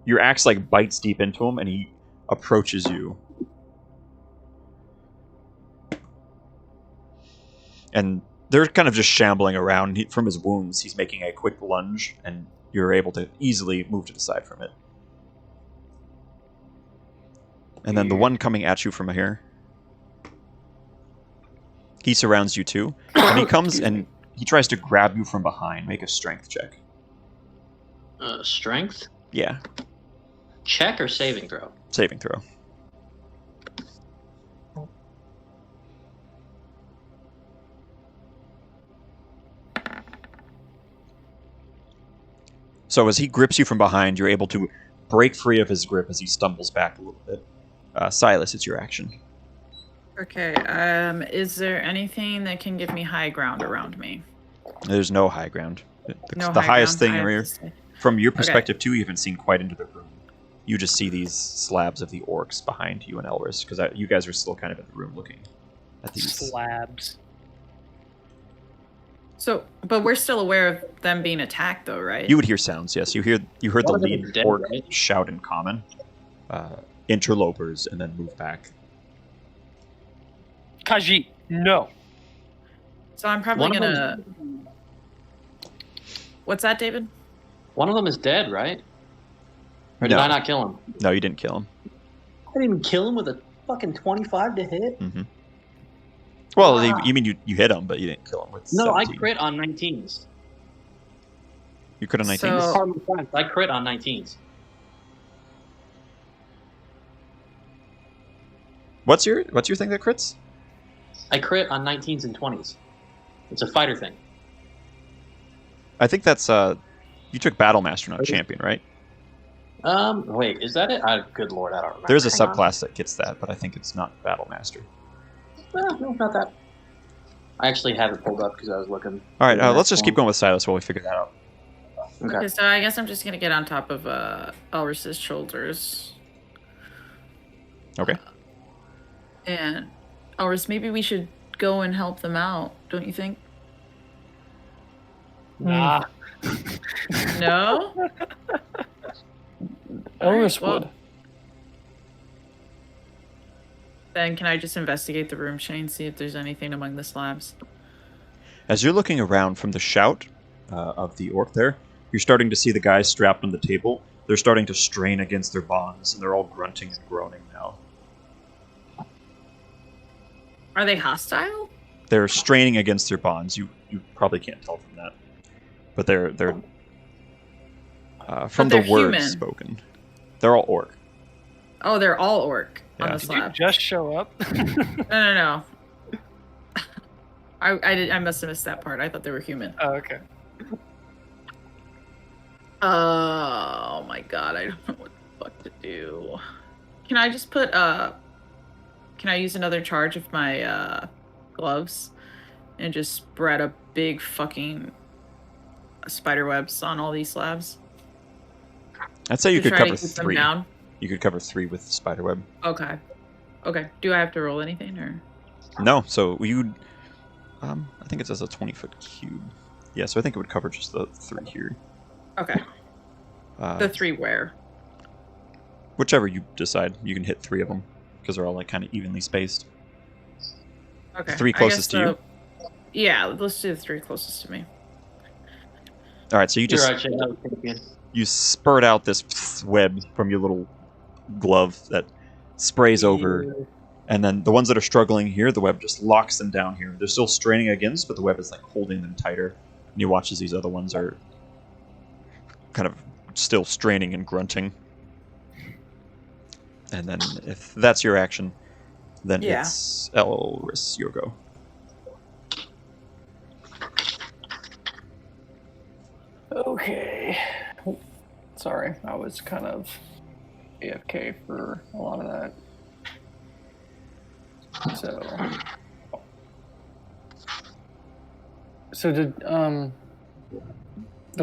your axe like bites deep into him, and he approaches you. And they're kind of just shambling around. From his wounds, he's making a quick lunge, and you're able to easily move to the side from it. And then the one coming at you from here, he surrounds you too, and he comes and he tries to grab you from behind. Make a strength check. Strength? Yeah, Check or saving throw? saving throw. So as he grips you from behind, you're able to break free of his grip as he stumbles back a little bit. Silas, it's your action. Okay. Is there anything that can give me high ground around me? There's no high ground. No The high highest ground, thing I have here, to say. from your perspective too, you haven't seen quite into the room. You just see these slabs of the orcs behind you and Elris, because you guys are still kind of in the room looking at these. Slabs. So, but we're still aware of them being attacked, though, right? You would hear sounds, yes. You heard the One of them lead is dead, orc right? shout in common, interlopers, and then move back. Khajiit, no. So I'm probably One of gonna. What's that, David? One of them is dead, right? Or did No. I not kill him? No, you didn't kill him. I didn't even kill him with a fucking 25 to hit? Mm-hmm. Well, Wow. you mean you hit him, but you didn't kill him with No, 17. I crit on 19s. You crit on 19? So- Part of my friends, I crit on 19s. What's your thing that crits? I crit on 19s and 20s. It's a fighter thing. I think that's you took Battle Master, not Champion, right? Wait, is that it? Good lord, I don't remember. There's a Hang on. subclass that gets that, but I think it's not Battle Master. No, not that. I actually have it pulled up because I was looking. All right, Yeah, let's just that's keep going with Silas while we figure that out. Okay. Okay, so I guess I'm just gonna get on top of Elris's shoulders. Okay. And Elris, maybe we should go and help them out, don't you think? Nah. No? Elris well- would. Then can I just investigate the room, Shane, see if there's anything among the slabs? As you're looking around from the shout of the orc there, you're starting to see the guys strapped on the table. They're starting to strain against their bonds, and they're all grunting and groaning now. Are they hostile? They're straining against their bonds. You probably can't tell from that, but they're from But the they're words human. spoken. They're all orc. Oh, they're all orc on Yeah. the Did you slab. just show up? No. I must have missed that part. I thought they were human. Oh, okay. Oh my god, I don't know what the fuck to do. Can I just put can I use another charge of my gloves and just spread a big fucking spider webs on all these slabs? I'd say you to could try cover to keep them 3. down? You could cover 3 with spiderweb. Okay. Okay. Do I have to roll anything or No, so you. I think it says a 20-foot cube. Yeah, so I think it would cover just the 3 here. okay. Uh, The 3 where? Whichever you decide, you can hit 3 of them because they're all like kind of evenly spaced. Okay. 3 I closest guess to you. Yeah, let's do the 3 closest to me. All right, so you You're just right, Shane, that was pretty good. you spurt out this web from your little glove that sprays over, and then the ones that are struggling here, the web just locks them down here. They're still straining against, but the web is like holding them tighter. And you watch as these other ones are kind of still straining and grunting. And then if that's your action, then Yeah. it's Elris, your go. Okay. Sorry, I was kind of AFK for a lot of that. So did the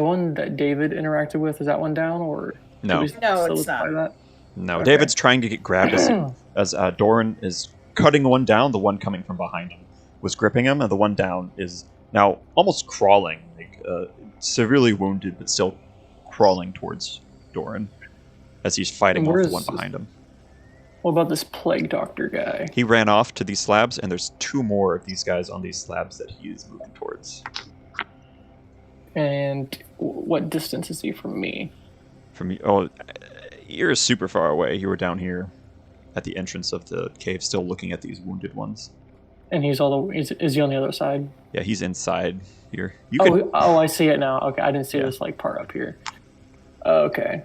one that David interacted with, is that one down, or No. did we No, it's solidify not. that? No, Okay. David's trying to get grabbed as Doran is cutting one down, the one coming from behind him was gripping him, and the one down is now almost crawling, like severely wounded, but still crawling towards Doran as he's fighting off the one behind him. What about this plague doctor guy? He ran off to these slabs, and there's 2 more of these guys on these slabs that he is moving towards. And what distance is he from me? From me? Oh, you're super far away. You were down here at the entrance of the cave, still looking at these wounded ones. And he's all the is he on the other side? Yeah, he's inside here. You Oh, I see it now. Okay, I didn't see this like part up here. Okay.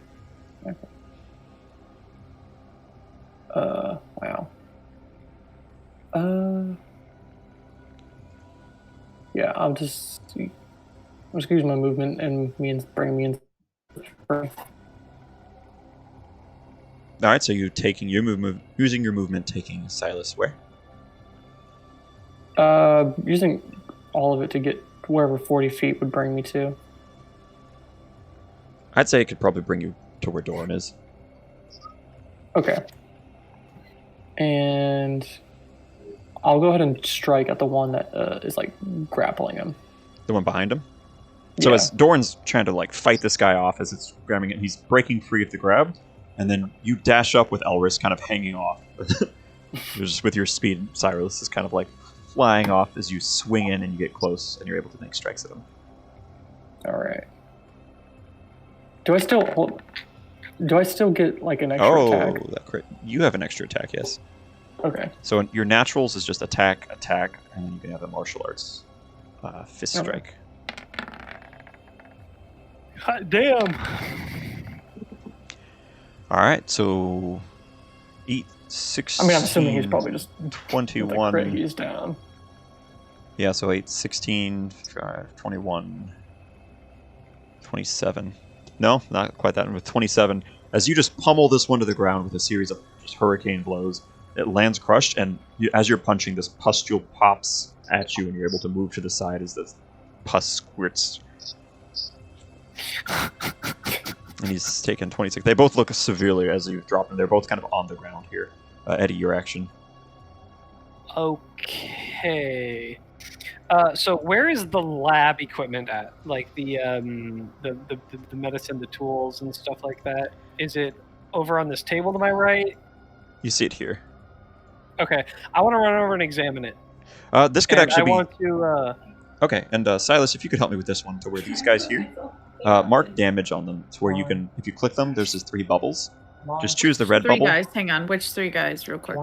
Wow. Yeah, I'll just use my movement and bring me in. All right, so you're taking your movement, using your movement, taking Silas where? Using all of it to get wherever 40 feet would bring me to. I'd say it could probably bring you to where Doran is. Okay. And I'll go ahead and strike at the one that is like grappling him. The one behind him? So as Doran's trying to like fight this guy off as it's grabbing it, he's breaking free of the grab, and then you dash up with Elris kind of hanging off. Just with your speed, Silas is kind of like flying off as you swing in and you get close and you're able to make strikes at him. All right. Do I still get like an extra attack? Oh, that crit. You have an extra attack, yes. Okay. So your naturals is just attack, and then you can have a martial arts fist strike. God damn. All right, so 8, 16. I mean, I'm assuming he's probably just 21. He's down. Yeah, so 8, 16, 21, 27. No, not quite that. With 27, as you just pummel this one to the ground with a series of just hurricane blows, it lands crushed, and as you're punching, this pustule pops at you, and you're able to move to the side as the pus squirts. And he's taken 26. They both look severely as you drop them. They're both kind of on the ground here. Eddie, your action. Okay. So where is the lab equipment at? Like the medicine, the tools, and stuff like that. Is it over on this table to my right? You see it here. Okay, I want to run over and examine it. This could actually be. I want to. Okay, and Silas, if you could help me with this one, to where these guys here, mark damage on them, to where you can, if you click them, there's these 3 bubbles. Just choose the red 3 bubble. guys, hang on. Which 3 guys, real quick?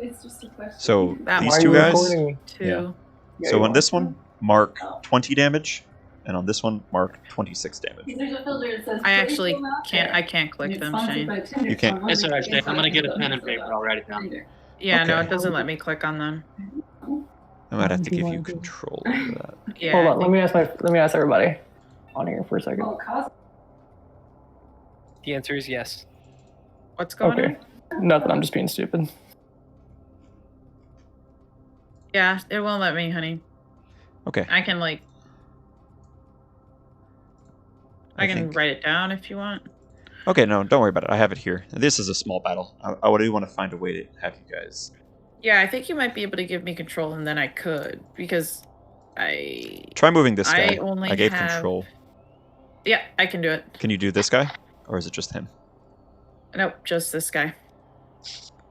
It's just a question. So That these one. 2 guys. 2. Yeah, So on this one, mark 20 damage, and on this one, mark 26 damage. I actually can't click them, Shane. You can't. It's alright, Shane. I'm gonna get a pen and paper. I'll write it down. Yeah, no, Okay. it doesn't let me click on them. I might have to give you control over that. Yeah. Hold I on. Let me ask everybody on here for a second. The answer is yes. What's going Okay. on? Nothing. I'm just being stupid. Yeah, it won't let me, honey. Okay. I can like. I can think- write it down if you want. Okay, no, don't worry about it. I have it here. This is a small battle. I do want to find a way to have you guys. Yeah, I think you might be able to give me control, and then I could because I. Try moving this guy. I only I gave have- control. Yeah, I can do it. Can you do this guy? Or is it just him? Nope, just this guy.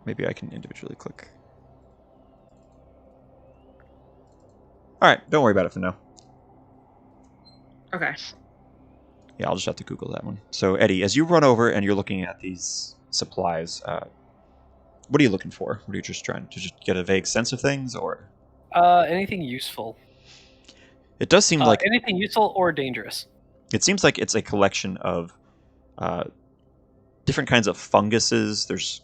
Maybe I can individually click. Alright, don't worry about it for now. Okay. Yeah, I'll just have to Google that one. So, Eddie, as you run over and you're looking at these supplies, what are you looking for? What are you just trying to just get a vague sense of things, or? Anything useful? It does seem like anything useful or dangerous. it seems like it's a collection of different kinds of funguses. There's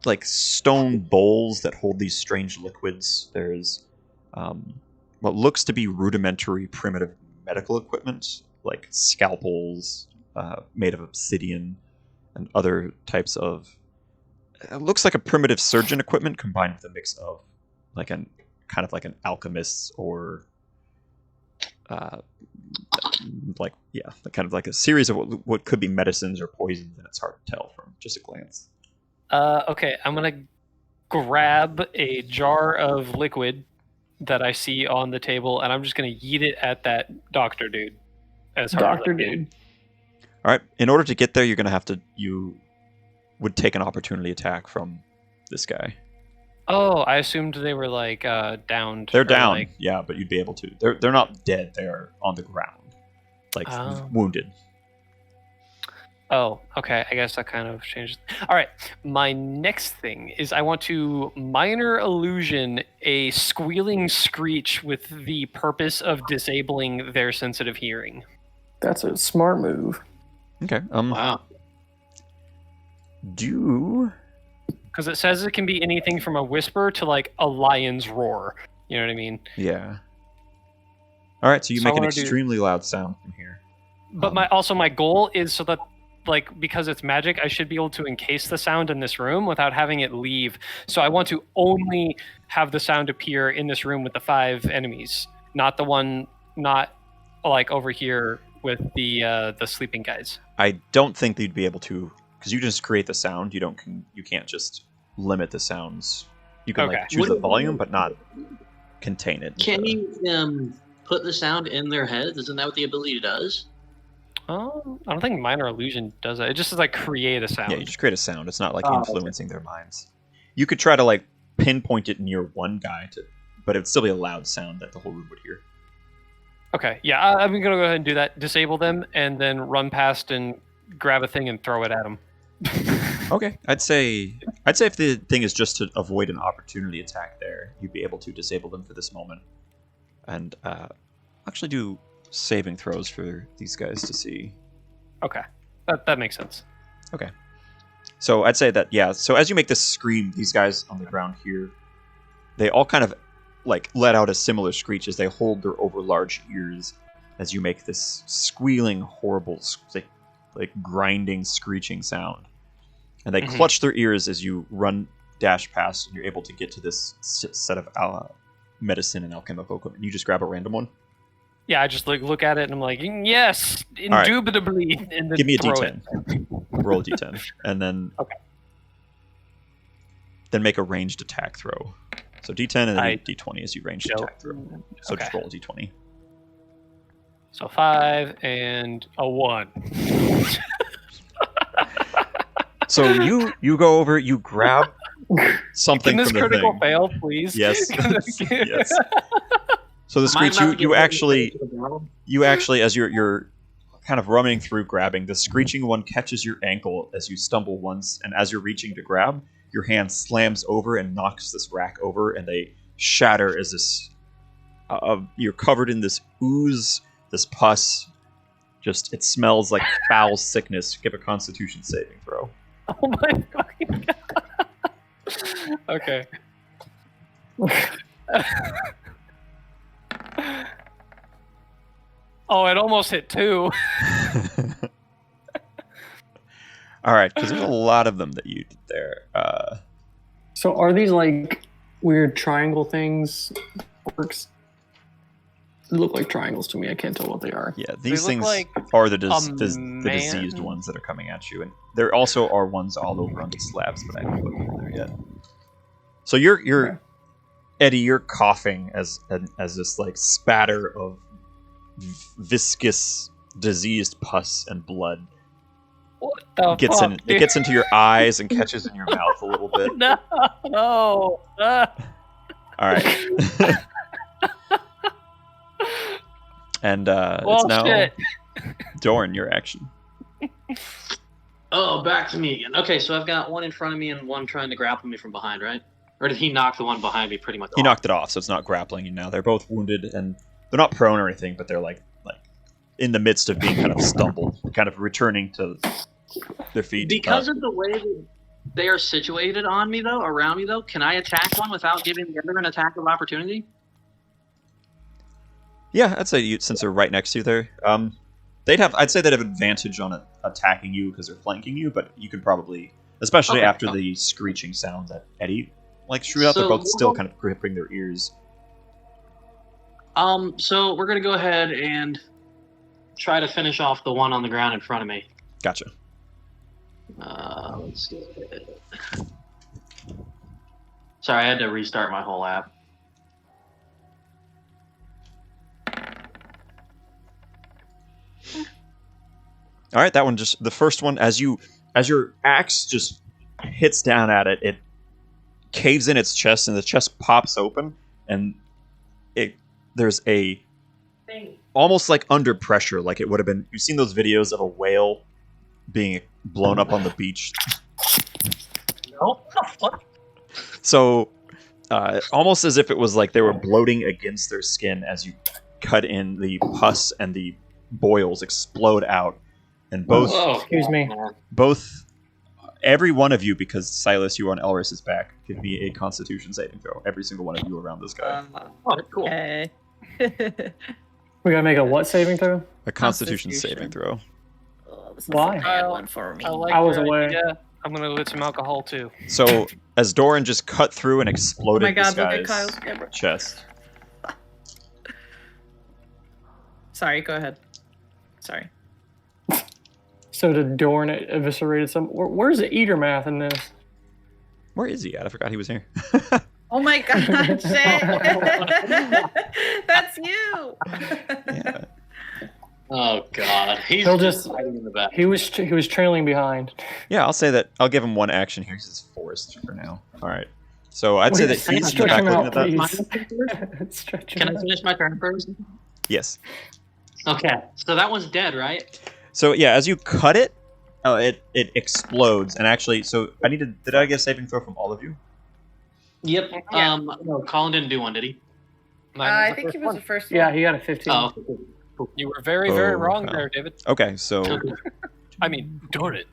like stone bowls that hold these strange liquids. There's what looks to be rudimentary primitive medical equipment, like scalpels made of obsidian and other types of... It looks like a primitive surgeon equipment combined with a mix of like an kind of like an alchemist or like kind of like a series of what could be medicines or poisons, and it's hard to tell from just a glance. Okay, I'm gonna grab a jar of liquid that I see on the table, and I'm just gonna yeet it at that doctor dude. As hard as I Doctor can. dude. All right. In order to get there, you're gonna have to. You would take an opportunity attack from this guy. Oh, I assumed they were like downed. They're or, down, like- yeah, but you'd be able to. They're not dead. They're on the ground, like Oh. wounded. Oh, okay. I guess that kind of changes. All right. My next thing is I want to minor illusion a squealing screech with the purpose of disabling their sensitive hearing. That's a smart move. Okay. Wow. Do Because it says it can be anything from a whisper to like a lion's roar. You know what I mean? yeah. All right. So you So I make an wanna do- extremely loud sound from here. But my goal is so that like because it's magic, I should be able to encase the sound in this room without having it leave. So I want to only have the sound appear in this room with the 5 enemies, not like over here with the sleeping guys. I don't think they'd be able to, because you just create the sound. You can't just limit the sounds. You can Okay. like choose the volume, but not contain it. Can you put the sound in their heads? Isn't that what the ability does? Oh, I don't think minor illusion does that. It just is like create a sound. Yeah, you just create a sound. It's not like Oh, influencing their minds. You could try to like pinpoint it near one guy but it'd still be a loud sound that the whole room would hear. Okay, yeah, I'm gonna go ahead and do that. Disable them, and then run past and grab a thing and throw it at them. Okay, I'd say if the thing is just to avoid an opportunity attack there, you'd be able to disable them for this moment, and actually do saving throws for these guys to see. Okay, that makes sense. Okay, so I'd say that yeah. So as you make this scream, these guys on the ground here, they all kind of like let out a similar screech as they hold their overlarge ears as you make this squealing, horrible, like grinding, screeching sound. And they clutch their ears as you dash past, and you're able to get to this set of medicine and alchemical equipment. You just grab a random one. Yeah, I just look at it and I'm like, yes, right. indubitably. And then Give me a throw D10. it. Roll a D10, and then Okay. Then make a ranged attack throw. So D10 and then I D20 as you ranged don't- attack throw. So just okay. roll a D20. So 5 and a 1. So you go over, you grab something Can this from the critical thing. fail, please? Yes. Yes. So the Am I screech, about to you get actually, as you're kind of running through grabbing, the screeching one catches your ankle as you stumble once, and as you're reaching to grab, your hand slams over and knocks this rack over, and they shatter as this. You're covered in this ooze, this pus. Just it smells like foul sickness. Give a Constitution saving throw. Oh my fucking god. Okay. Oh, it almost hit 2. All right, because there's a lot of them that you did there. So are these like weird triangle things? Works. They look like triangles to me. I can't tell what they are. Yeah, They these look things like are the man. diseased ones that are coming at you, and there also are ones all over on these slabs, but I haven't put them in there yet. So you're Okay. Eddie, you're coughing as this like spatter of viscous, diseased pus and blood What the gets fuck, in. dude? It gets into your eyes and catches in your mouth a little bit. No. All right. And it's Well, now shit. Dorn, your action. Oh, back to me again. Okay, so I've got one in front of me and one trying to grapple me from behind, right? Or did he knock the one behind me pretty much He off? knocked it off, so it's not grappling you now. They're both wounded, and they're not prone or anything, but they're like in the midst of being kind of stumbled, kind of returning to their feet. Because of the way that they are situated on me, though, around me, though, can I attack one without giving the other an attack of opportunity? Yeah, I'd say since they're right next to you there, I'd say they'd have advantage on attacking you because they're flanking you, but you could probably, especially Okay. after the screeching sound that Eddie shoot out, they're So both still kind of gripping their ears. So we're gonna go ahead and try to finish off the one on the ground in front of me. Gotcha. Let's get it. Sorry, I had to restart my whole app. All right, that one just the first one as your axe just hits down at it, it caves in its chest and the chest pops open and there's a almost like under pressure, like it would have been. You've seen those videos of a whale being blown up on the beach. No, what? So almost as if it was like they were bloating against their skin as you cut in, the pus and the boils explode out. And both, Excuse me. every one of you, because Silas, you are on Elris's back, give me a Constitution saving throw. Every single one of you around this guy. Oh, cool. Okay. We gotta make a what saving throw? A Constitution Constitution. saving throw. Oh, this is Why? a bad one for me. I like I was your away. idea. I'm gonna go get some alcohol too. So as Doran just cut through and Oh exploded my god, this look at guy's Kyle's camera. chest. Sorry, go ahead. Sorry. So did Dorn eviscerated some? Where's the eater math in this? Where is he at? I forgot he was here. Oh my god, Shay! That's you! Yeah. Oh god, he's He'll just just- hiding in the back. He was trailing behind. Yeah, I'll say that. I'll give him one action here. He's forest for now. All right. So I'd say that Wait, he's stretch back him looking out, at that. please. Stretch him Can I out. finish my turn first? Yes. Okay, so that one's dead, right? So yeah, as you cut it, it explodes. And actually, so I needed. Did I get a saving throw from all of you? Yep. Yeah. No, Colin didn't do one, did he? Mine was I the think first he was one. the first one. Yeah, he got a 15. Oh, okay, cool. You were very, very Oh, wrong wow. there, David. Okay, so Okay. I mean, Doran.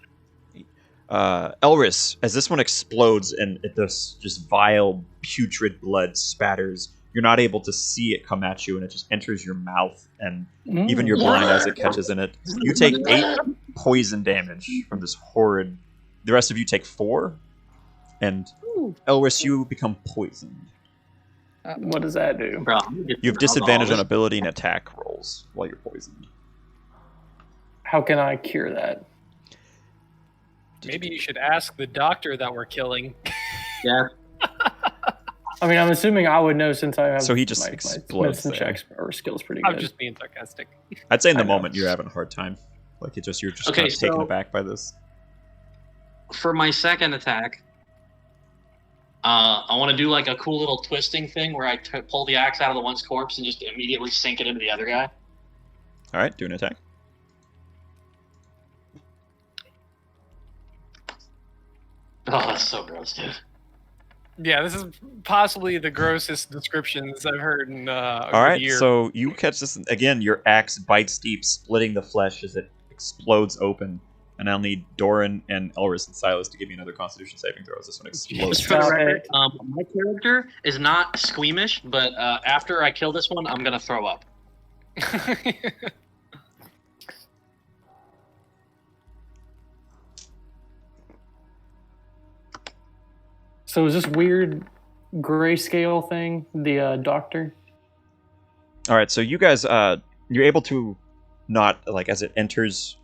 Elris, as this one explodes and this just vile, putrid blood spatters, you're not able to see it come at you, and it just enters your mouth, and even your blind as it catches in it. You take 8 poison damage from this horrid. The rest of you take 4, and Elris, you become poisoned. What does that do? Bro, I'm gonna get You have some disadvantage on alcohol. ability and attack rolls while you're poisoned. How can I cure that? Maybe you should ask the doctor that we're killing. Yeah. I mean, I'm assuming I would know since I have. So he just my explodes medicine there. checks or skills pretty I'm good. just being sarcastic. I'd say in the I know. moment you're having a hard time. Like you're just Okay, kind of taken so- aback by this. For my second attack, I want to do like a cool little twisting thing where I pull the axe out of the one's corpse and just immediately sink it into the other guy. All right, do an attack. Oh, that's so gross, dude. Yeah, this is possibly the grossest descriptions I've heard in All a right, year. so you catch this again. Your axe bites deep, splitting the flesh as it explodes open. And I'll need Doran and Elris and Silas to give me another Constitution saving throw as this one explodes. Just for the Stop record, it. my character is not squeamish, but after I kill this one, I'm gonna throw up. So is this weird grayscale thing the doctor? All right, so you guys, you're able to not like as it enters,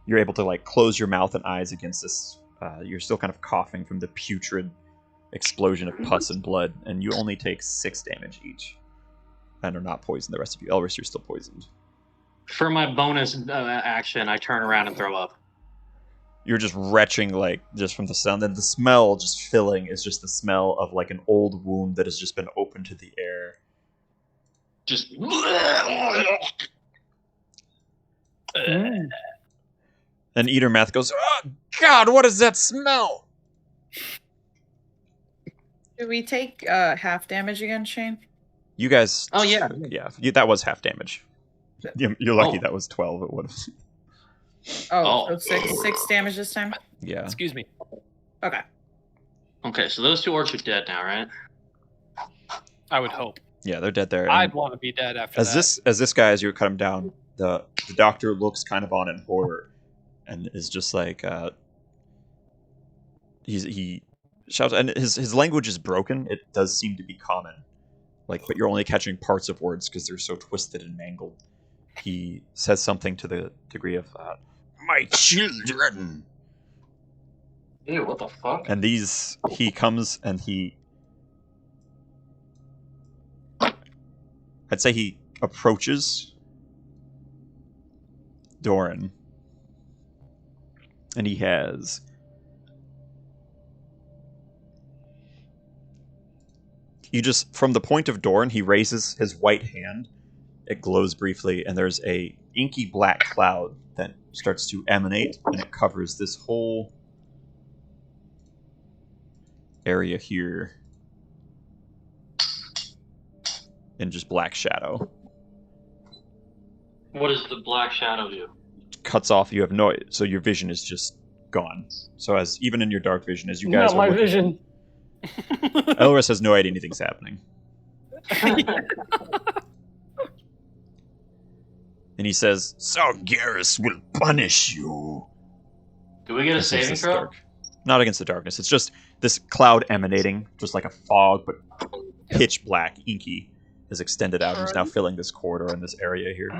you're able to like close your mouth and eyes against this. You're still kind of coughing from the putrid explosion of pus and blood, and you only take 6 damage each, and are not poisoned. The rest of you, Elris, you're still poisoned. For my bonus action, I turn around and throw up. You're just retching, like, just from the sound, and the smell just filling is just the smell of like an old wound that has just been opened to the air. Just. Mm. And Eater Math goes, "Oh God, what is that smell?" Do we take half damage again, Shane? You guys, Oh, yeah. that was half damage. You're lucky Oh. that was 12. It would have. Oh, Oh. so six damage this time? Yeah. Excuse me. Okay. Okay, so those 2 orcs are dead now, right? I would hope. Yeah, they're dead there. I'd And want to be dead after as that. this guy, as you cut him down, the doctor looks kind of on in horror, and is just like, he shouts, and his language is broken. It does seem to be common, like, but you're only catching parts of words because they're so twisted and mangled. He says something to the degree of, "My children." Ew, what the fuck? And he comes and he I'd say he approaches Doran, and he has from the point of Doran, he raises his white hand. It glows briefly, and there's a inky black cloud that starts to emanate, and it covers this whole area here in just black shadow. What does the black shadow do? Cuts off. You have no, so your vision is just gone. So as even in your dark vision, as you guys Not are my looking, vision. Elris has no idea anything's happening. And he says, "So Garrus will punish you." Do we get a Against saving this throw? dark- Not against the darkness. It's just this cloud emanating, just like a fog, but pitch black, inky, is extended out and is now filling this corridor in this area here.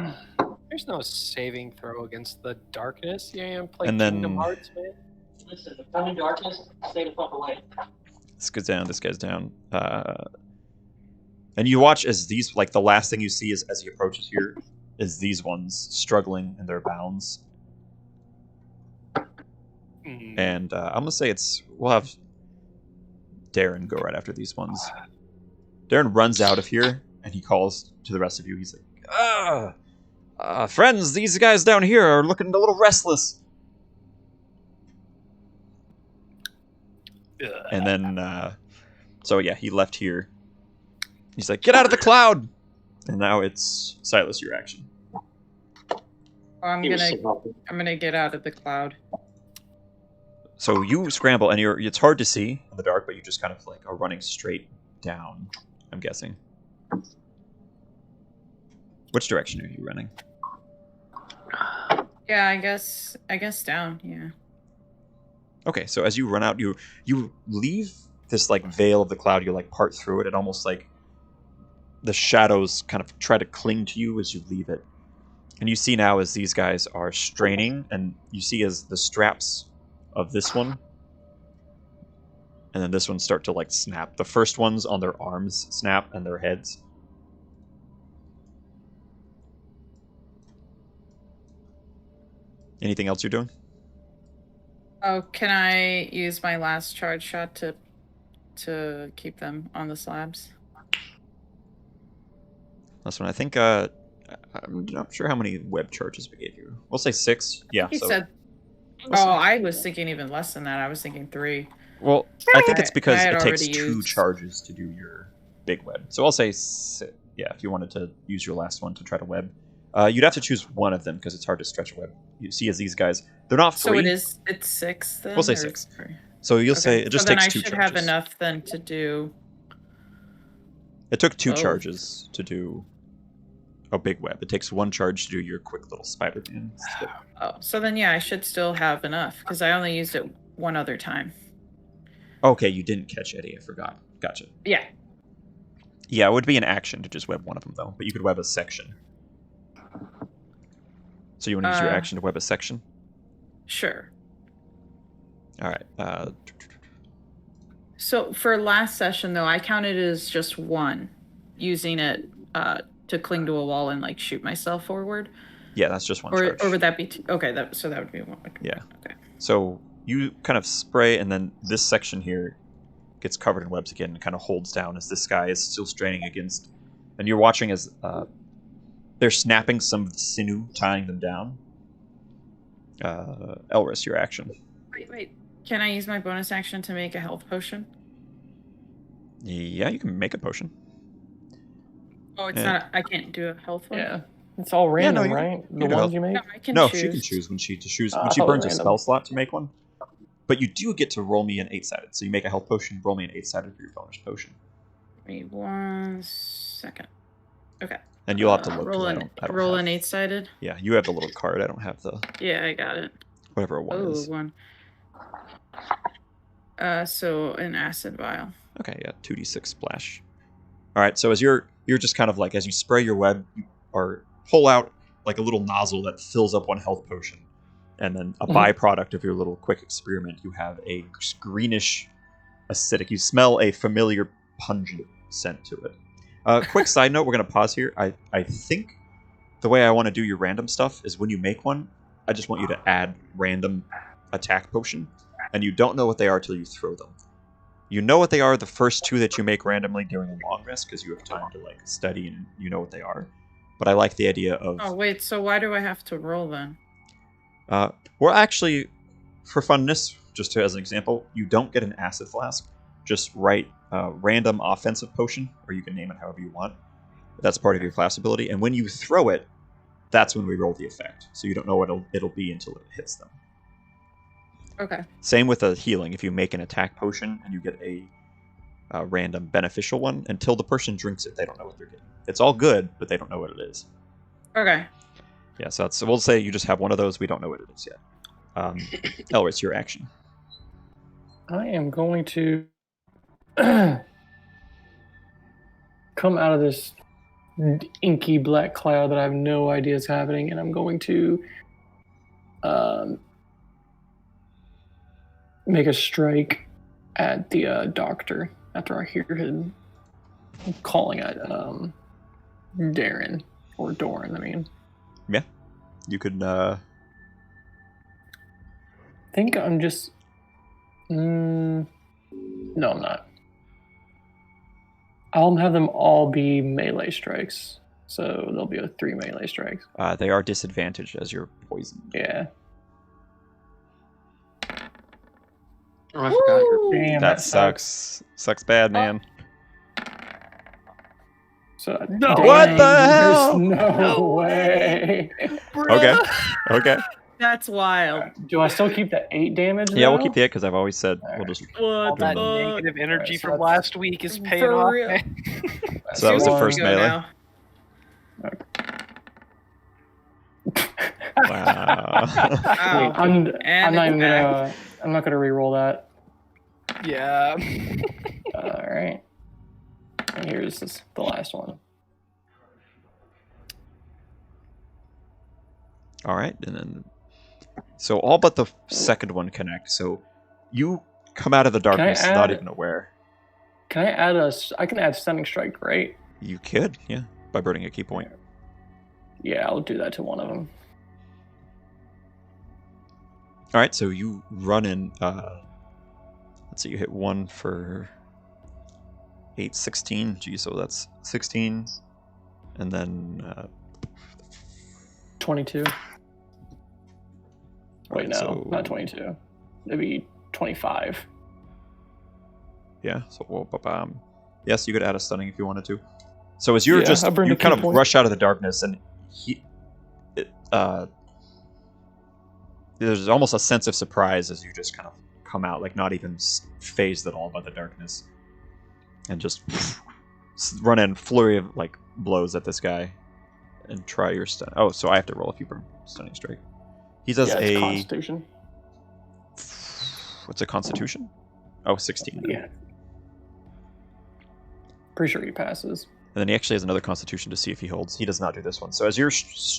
There's no saving throw against the darkness. You ain't playing And then- Kingdom Hearts, man. Listen, if I'm in darkness, stay the fuck away. This guy's down. This guy's down. And you watch as these, like the last thing you see is as he approaches here, is these ones struggling in their bounds. Mm. And I'm gonna say we'll have Darren go right after these ones. Darren runs out of here and he calls to the rest of you. He's like, friends, these guys down here are looking a little restless. And then, so yeah, he left here. He's like, get out of the cloud! And now it's Silas, your action. I'm gonna get out of the cloud. So you scramble, and it's hard to see in the dark, but you just kind of like are running straight down, I'm guessing. Which direction are you running? Yeah, I guess down. Yeah. Okay, so as you run out, you leave this like veil of the cloud. You like part through it, and almost like the shadows kind of try to cling to you as you leave it. And you see now as these guys are straining, and you see as the straps of this one and then this one start to like snap. The first ones on their arms snap and their heads. Anything else you're doing? Oh, can I use my last charge shot to keep them on the slabs? Last one. I think I'm not sure how many web charges we gave you. We'll say 6. Yeah. He So, said. Oh, I was thinking even less than that. I was thinking 3. well, I think it's because I had it takes already 2 used- charges to do your big web. So I'll say yeah, if you wanted to use your last one to try to web. You'd have to choose one of them because it's hard to stretch a web. You see as these guys, they're not free. So it's 6 then? We'll say or 6. 3? So you'll Okay. say it just so takes then 2 I should charges. have enough then to do. It took 2 Oh. charges to do a big web. It takes 1 charge to do your quick little Spider-Man. skip. Oh, so then yeah, I should still have enough because I only used it one other time. Okay, you didn't catch Eddie. I forgot. Gotcha. Yeah. Yeah, it would be an action to just web one of them, though. But you could web a section. So you want to use your action to web a section? Sure. All right. So for last session though, I counted it as just 1, using it to cling to a wall and like shoot myself forward. Yeah, that's just 1 Or charge. would that be okay? So that would be 1. Yeah. Okay. So you kind of spray, and then this section here gets covered in webs again and kind of holds down as this guy is still straining against. And you're watching as they're snapping some of the sinew, tying them down. Elris, your action. Wait. Can I use my bonus action to make a health potion? Yeah, you can make a potion. Oh, it's Yeah. not. I can't do a health one. Yeah. It's all random, no, right? you The know. ones you make? No, I can No, choose. she can choose when she I burns thought a random. spell slot to make one. But you do get to roll me an 8-sided. So you make a health potion, roll me an 8-sided for your bonus potion. Give me 1 second. Okay. And you'll have to look. 'cause Roll I an don't roll have- an 8-sided. Yeah, you have the little card. I don't have the Yeah, I got it. whatever one Oh, is. 1. So an acid vial. Okay, yeah, 2d6 splash. All right, so as you're just kind of like as you spray your web, you pull out like a little nozzle that fills up 1 health potion, and then a byproduct of your little quick experiment, you have a greenish acidic. You smell a familiar pungent scent to it. Quick side note, we're going to pause here. I think the way I want to do your random stuff is when you make one, I just want you to add random attack potion, and you don't know what they are till you throw them. You know what they are the first 2 that you make randomly during a long rest because you have time to like study and you know what they are. But I like the idea of... Oh, wait, so why do I have to roll then? Well, actually, for funness, just as an example, you don't get an acid flask. Just write random offensive potion, or you can name it however you want. That's part of your class ability. And when you throw it, that's when we roll the effect. So you don't know what it'll be until it hits them. Okay. Same with a healing. If you make an attack potion and you get a random beneficial one, until the person drinks it, they don't know what they're getting. It's all good, but they don't know what it is. Okay. Yeah, so we'll say you just have one of those. We don't know what it is yet. Elris, your action. I am going to come out of this inky black cloud that I have no idea is happening, and I'm going to make a strike at the doctor after I hear him calling at Darren or Doran. I mean, Yeah, you could. I think I'm just. No, I'm not. I'll have them all be melee strikes, so there'll be 3 melee strikes. They are disadvantaged as you're poisoned. Yeah. Oh, I forgot. Damn, That sucks. Sucks bad, man. So, No. What the there's hell? No way. Okay. Okay. That's wild. Do I still keep the 8 damage? Yeah, we'll though? keep the hit because I've always said we'll just. All What that the negative energy Alright, so from that's- last week is paying For off. real. man. So that was the One. first Go melee. now. Wow. Ow. I'm And not it's even gonna. I'm not gonna re-roll that. Yeah. All right. And here's the last one. All right, and then so all but the second one connect. So you come out of the darkness, not add- even aware. Can I add I can add stunning strike, right? You could, yeah, by burning a key point. Yeah, I'll do that to one of them. All right, so you run in. Let's see, you hit 1 for 8, 16. Gee, so that's 16, and then 22. Wait, no, so- not 22. It'd be 25. yeah. So yes, you could add a stunning if you wanted to. So as you're Yeah, I burned you a key kind of point. rush out of the darkness, and there's almost a sense of surprise as you just kind of come out, like not even phased at all by the darkness, and just run in flurry of like blows at this guy, and try your stun. Oh, so I have to roll if you burn stunning strike. He does Yeah, it's a Constitution. what's a Constitution? Oh, 16. Yeah. Pretty sure he passes. And then he actually has another Constitution to see if he holds. He does not do this one. So as you're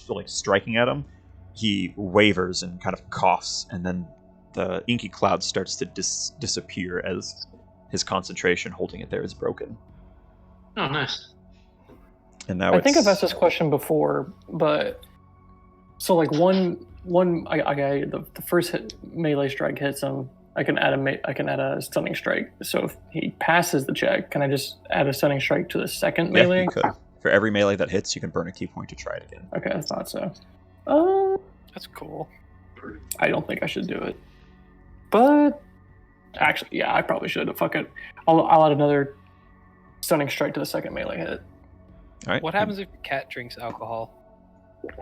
like striking at him, he wavers and kind of coughs, and then the inky cloud starts to disappear as his concentration holding it there is broken. Oh, nice. And now I think I've asked this question before, but so like the first melee strike hits him. I can add a stunning strike. So if he passes the check, can I just add a stunning strike to the second Yeah, melee? you could. For every melee that hits, you can burn a key point to try it again. Okay, I thought so. That's cool. I don't think I should do it, but actually, yeah, I probably should. Fuck it. I'll add another stunning strike to the second melee hit. All right. What happens if your cat drinks alcohol?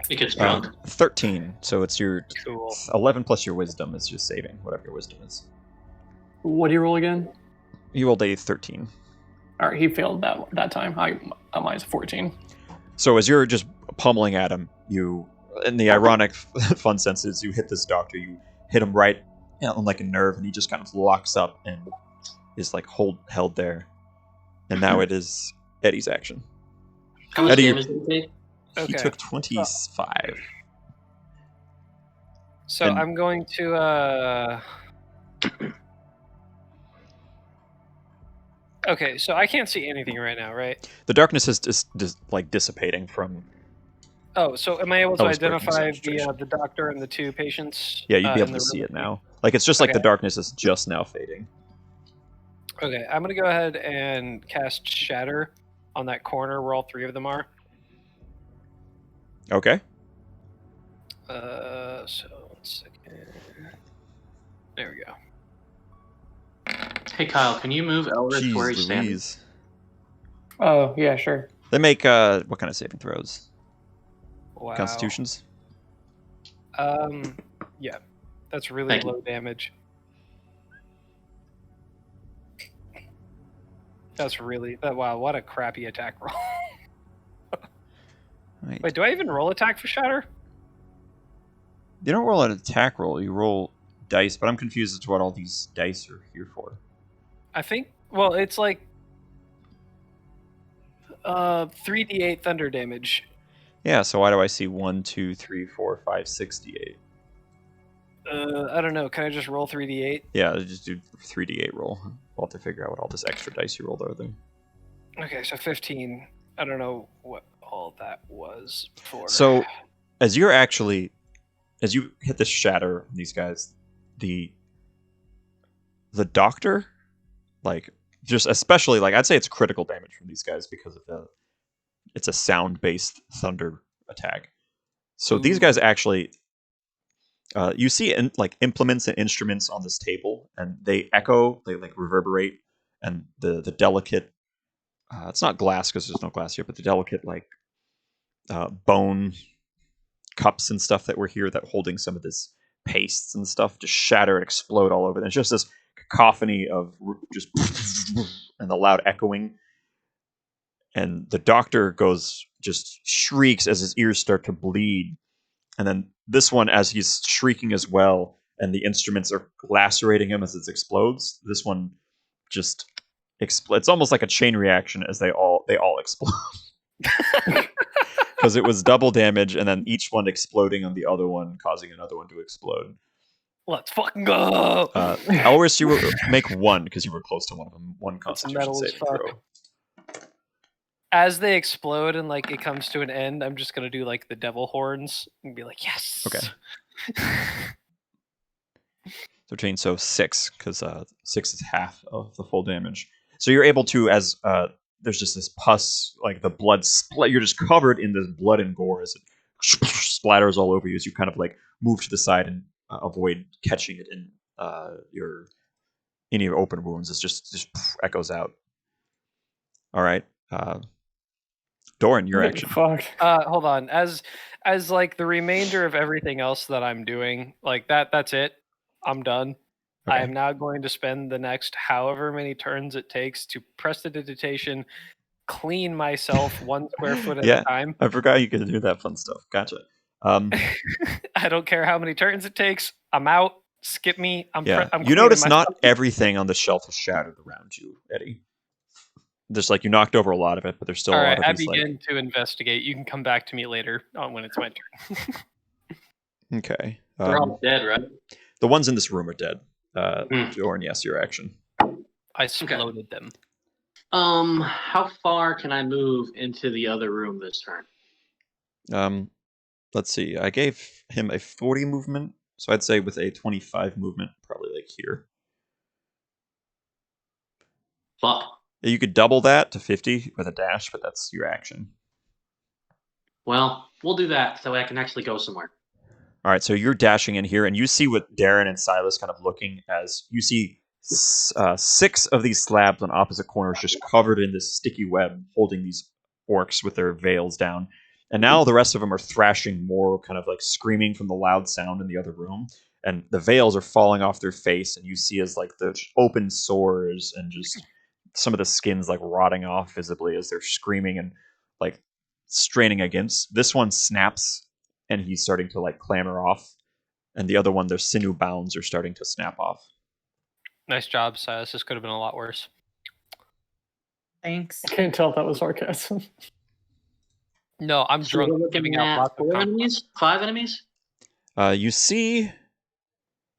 He gets drunk. 13. So it's your Cool. 11 plus your wisdom is just saving, whatever your wisdom is. What do you roll again? You rolled a 13. All right, he failed that time. Mine's 14. So as you're just pummeling at him, you, in the ironic fun sense, is you hit this doctor, you hit him right on like a nerve, and he just kind of locks up and is like held there. And now it is Eddie's action. How much Eddie- damage did he take? He Okay. took 25. So And- I'm going to Okay, so I can't see anything right now, right? The darkness is just like dissipating from. Oh, so am I able to Ellis breaking identify concentration. the doctor and the two patients? Yeah, you'd be in able to the see room it with me? now. Like it's just like the Okay. darkness is just now fading. Okay, I'm gonna go ahead and cast Shatter on that corner where all three of them are. Okay. So 1 second. There we go. Hey Kyle, can you move Elris to where Jeez he's standing? Louise. Oh yeah, sure. They make what kind of saving throws? Wow. Constitutions. Yeah, that's really Thank you. low damage. That's really wow. What a crappy attack roll. Right. Wait, do I even roll attack for Shatter? You don't roll an attack roll. You roll dice, but I'm confused as to what all these dice are here for. I think. Well, it's like 3d8 thunder damage. Yeah. So why do I see 1, 2, 3, 4, 5, 6 d8? I don't know. Can I just roll 3d8? Yeah, just do 3d8 roll. We'll have to figure out what all this extra dice you rolled are there. Okay, so 15. I don't know what all that was for. So, as you hit the shatter, these guys, the doctor, like, just especially, like, I'd say it's critical damage from these guys because of it's a sound-based thunder attack. So these guys actually, you see like implements and instruments on this table, and they echo, they like reverberate, and the delicate, it's not glass because there's no glass here, but the delicate like bone cups and stuff that were here that holding some of this pastes and stuff just shatter and explode all over. And it's just this cacophony of just and the loud echoing. And the doctor just shrieks as his ears start to bleed. And then this one, as he's shrieking as well, and the instruments are lacerating him as it explodes, this one just explodes. It's almost like a chain reaction as they all explode. Because it was double damage, and then each one exploding on the other one, causing another one to explode. Let's fucking go! Elris, you make 1 because you were close to one of them. 1 Constitution metal as saving fuck. throw. As they explode and like it comes to an end, I'm just gonna do like the devil horns and be like, yes. Okay. So change 6 because 6 is half of the full damage. So you're able to, as there's just this pus, like the blood you're just covered in this blood and gore as it splatters all over you as you kind of like move to the side and avoid catching it in any of your open wounds. It just echoes out. All right. Doran, your action. Fuck. Hold on. As like the remainder of everything else that I'm doing, like that's it. I'm done. Okay. I am now going to spend the next however many turns it takes to prestidigitation, clean myself 1 square foot at Yeah. a time. I forgot you could do that fun stuff. Gotcha. I don't care how many turns it takes. I'm out. Skip me. I'm you cleaning notice not myself. everything on the shelf is shattered around you, Eddie. Just like you knocked over a lot of it, but there's still All a right, lot of I these. begin to investigate. You can come back to me later when it's my turn. Okay. They're all dead, right? The ones in this room are dead. Doran, yes, your action. I exploded them. How far can I move into the other room this turn? Let's see. I gave him a 40 movement, so I'd say with a 25 movement, probably like here. Fuck. You could double that to 50 with a dash, but that's your action. Well, we'll do that so I can actually go somewhere. All right, so you're dashing in here, and you see what Darren and Silas kind of looking as you see 6 of these slabs on opposite corners just covered in this sticky web, holding these orcs with their veils down. And now the rest of them are thrashing more, kind of like screaming from the loud sound in the other room. And the veils are falling off their face, and you see as like the open sores and just some of the skin's like rotting off visibly as they're screaming and like straining against. This one snaps, and he's starting to like clamber off. And the other one, their sinew bounds are starting to snap off. Nice job, Silas. This could have been a lot worse. Thanks. I can't tell if that was sarcasm. No, I'm So we're drunk looking giving out at lots of 4 compliments. enemies? 5 enemies? You see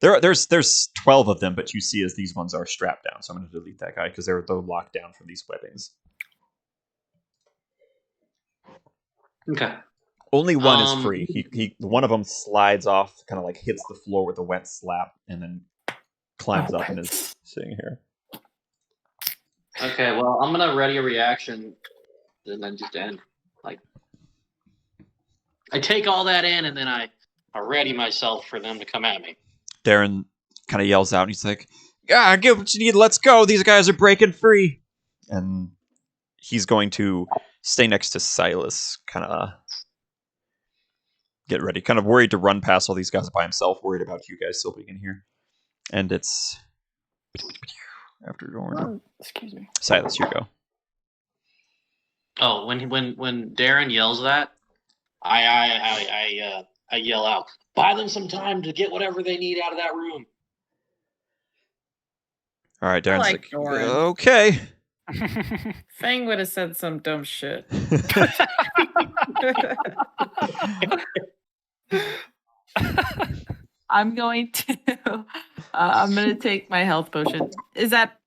There's 12 of them, but you see as these ones are strapped down. So I'm going to delete that guy because they're locked down from these webbings. Okay. Only one is free. He one of them slides off, kind of like hits the floor with a wet slap, and then climbs up and is sitting here. Okay, well, I'm gonna ready a reaction, and then just end. Like, I take all that in, and then I ready myself for them to come at me. Darren kind of yells out, and he's like, get what you need, let's go, these guys are breaking free. And he's going to stay next to Silas, kind of get ready, kind of worried to run past all these guys by himself, worried about you guys still being in here. And it's... after Dorn. Excuse me. Silas, you go. Oh, when Darren yells that, I yell out, buy them some time to get whatever they need out of that room. All right, Darren's like Doran. Okay. Fang would have said some dumb shit. I'm going to take my health potion. Is that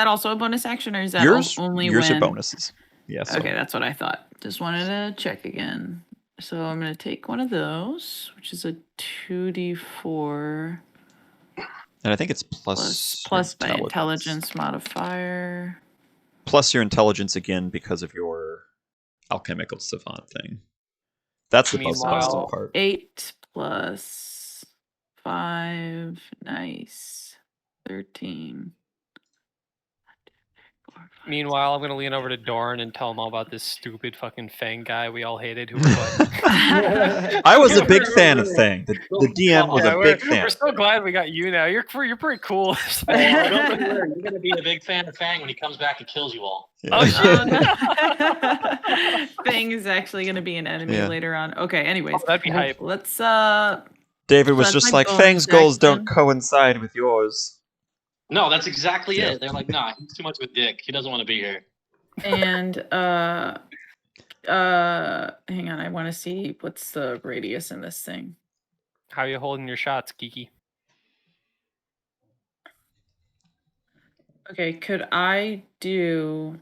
also a bonus action, or is that yours only yours when... are bonuses? Yes. Yeah, so. Okay, that's what I thought. Just wanted to check again. So I'm going to take one of those, which is a 2d4. And I think it's plus my intelligence modifier. Plus your intelligence again because of your alchemical savant thing. That's the most positive part. 8 plus 5. Nice. 13. Meanwhile, I'm going to lean over to Dorn and tell him all about this stupid fucking Fang guy we all hated who was like... I was a big fan of Fang. The DM was a big fan. We're so glad we got you now. You're pretty cool. You're going to be a big fan of Fang when he comes back and kills you all. Yeah. Oh, shit. Fang is actually going to be an enemy later on. Okay, anyways. Oh, that'd be hype. Let's... David was just like, Fang's goals don't coincide with yours. No, that's exactly it. They're like, nah, he's too much of a dick. He doesn't want to be here. And hang on, I want to see what's the radius in this thing. How you holding your shots, Kiki? Okay, could I do...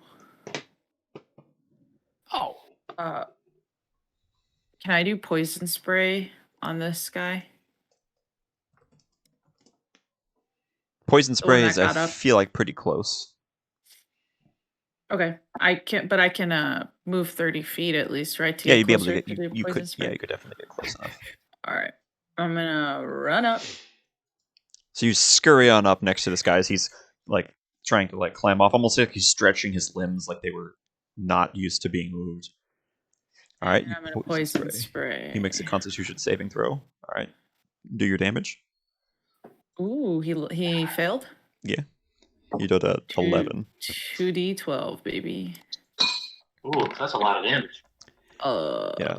Oh. Can I do poison spray on this guy? Poison spray is, I feel like, pretty close. Okay, I can move 30 feet at least, right? Yeah, you'd be able to get. You could. Spray? Yeah, you could definitely get close enough. All right, I'm gonna run up. So you scurry on up next to this guy as he's like trying to like climb off, almost like he's stretching his limbs like they were not used to being moved. All right, I'm gonna poison spray. He makes a Constitution saving throw. All right, do your damage. Ooh, he failed? Yeah. You did a 11. 2d12, baby. Ooh, that's a lot of damage. Yeah.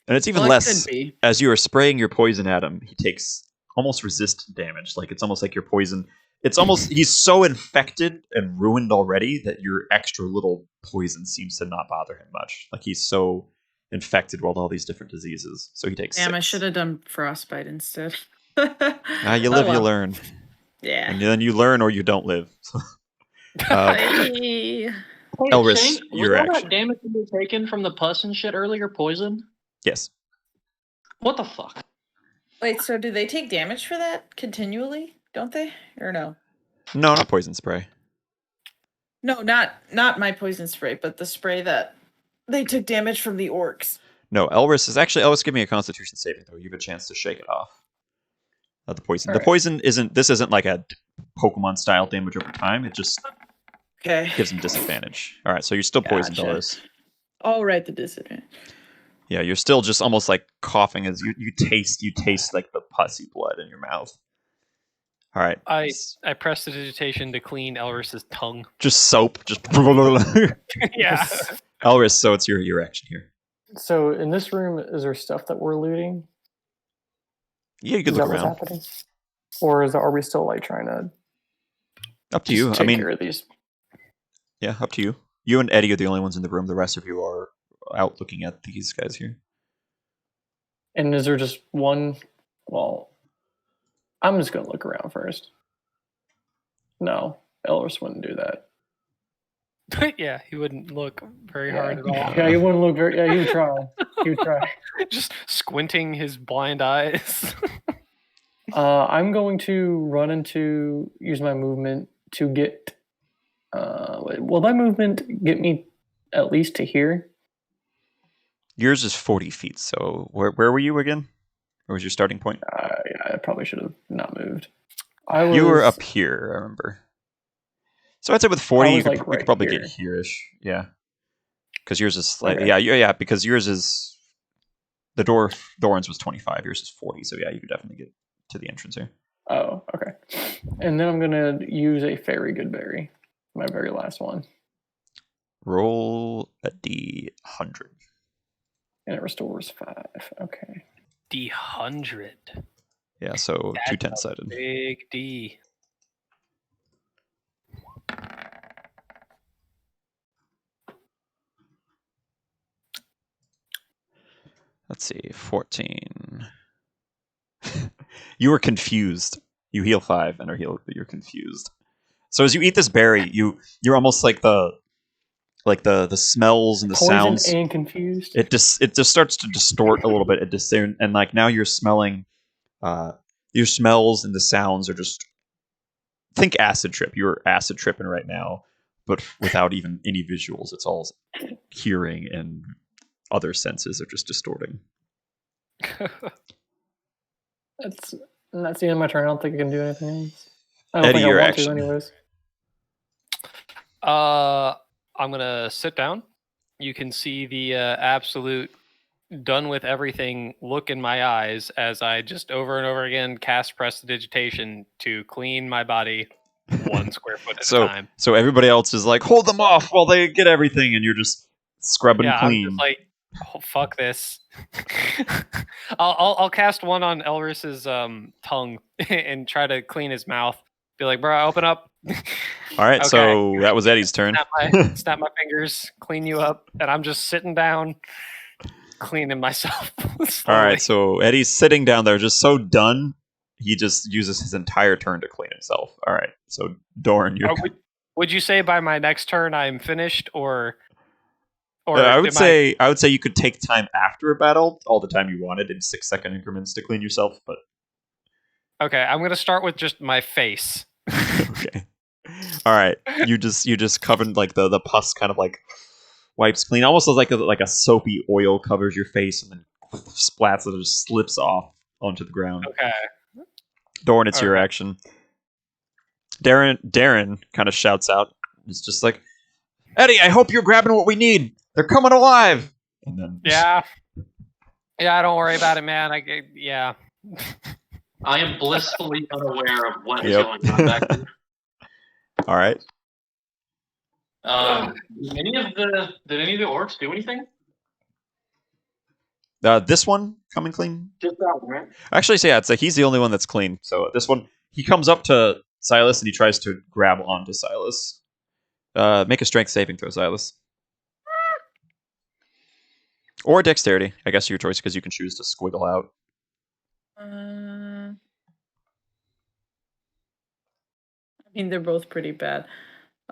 And it's even less. As you are spraying your poison at him, he takes almost resistant damage. Like, it's almost like your poison... It's almost... He's so infected and ruined already that your extra little poison seems to not bother him much. Like, he's so infected with all these different diseases. So he takes 6. I should have done frostbite instead. You live, you learn. Yeah. And then you learn or you don't live. Elris, your action. That damage you were taken from the pus and shit earlier poison? Yes. What the fuck? Wait, so do they take damage for that continually? Don't they? Or no? No, not poison spray. No, not my poison spray, but the spray that they took damage from the orcs. No, Elris, give me a Constitution saving throw. You have a chance to shake it off. The poison. The poison isn't like a Pokemon style damage over time. It just gives him disadvantage. All right, so you're still poisoned, Elris. All right, the disadvantage. Yeah, you're still just almost like coughing as you taste like the pussy blood in your mouth. All right. I prestidigitation to clean Elris's tongue. Just soap. Just yeah. Elris, so it's your action here. So in this room, is there stuff that we're looting? Yeah, you can look around. Happening? Or are we still like trying to? Up to you. Take care of these. Yeah, up to you. You and Eddie are the only ones in the room. The rest of you are out looking at these guys here. And is there just one? Well, I'm just gonna look around first. No, Elris wouldn't do that. Yeah, he wouldn't look very hard at all. Yeah, he wouldn't look very. Yeah, he would try. He would try. Just squinting his blind eyes. I'm going to use my movement to get. Will my movement get me at least to here? Yours is 40 feet. So where were you again? Where was your starting point? Yeah, I probably should have not moved. You were up here, I remember. So I'd say with 40, you could, right probably here. get here-ish. Yeah. Because yours is slightly... Okay. Yeah, because yours is... The Doran's was 25. Yours is 40. So yeah, you could definitely get to the entrance here. Oh, okay. And then I'm going to use a Fairy Goodberry. My very last one. Roll a D100. And it restores 5. Okay. D100. Yeah, so That's 2 10-sided. Big D. Let's see, 14. You were confused. You heal 5 and you're confused. So as you eat this berry, you're almost like the smells and the Poison sounds. and confused. It just starts to distort a little bit. And like now you're smelling, your smells and the sounds are just. Think acid trip. You're acid tripping right now, but without even any visuals. It's all hearing and other senses are just distorting. That's the end of my turn. I don't think I can do anything else. I Eddie, don't think I your want action. to, anyways. I'm gonna sit down. You can see the absolute done with everything look in my eyes as I just over and over again cast prestidigitation to clean my body 1 square foot at a time. So everybody else is like, hold them off while they get everything, and you're just scrubbing Yeah, clean. I'm just like, oh, fuck this. I'll cast one on Elris's tongue and try to clean his mouth. Be like, bro, open up. All right, Okay. so that was Eddie's turn. Snap my fingers, clean you up, and I'm just sitting down, cleaning myself. All slowly. right, so Eddie's sitting down there, just so done. He just uses his entire turn to clean himself. All right, so Doran, you're. Would you say by my next turn I'm finished, or I would say you could take time after a battle, all the time you wanted, in 6-second increments to clean yourself. But okay, I'm gonna start with just my face. okay, all right. You just covered like the pus kind of like wipes clean, almost like a soapy oil covers your face and then splats it, just slips off onto the ground. Okay. Doran, it's your Okay. action. Darren kind of shouts out. It's just like, Eddie, I hope you're grabbing what we need. They're coming alive. And then Yeah. Yeah, don't worry about it, man. Yeah. I am blissfully unaware of what is Yep. going on back there. All right. Did any of the orcs do anything? This one coming clean. Just that one, right? Actually, so yeah, it's like he's the only one that's clean. So this one, he comes up to Silas and he tries to grab onto Silas. Make a strength saving throw, Silas. Or dexterity. I guess your choice because you can choose to squiggle out. I mean, they're both pretty bad.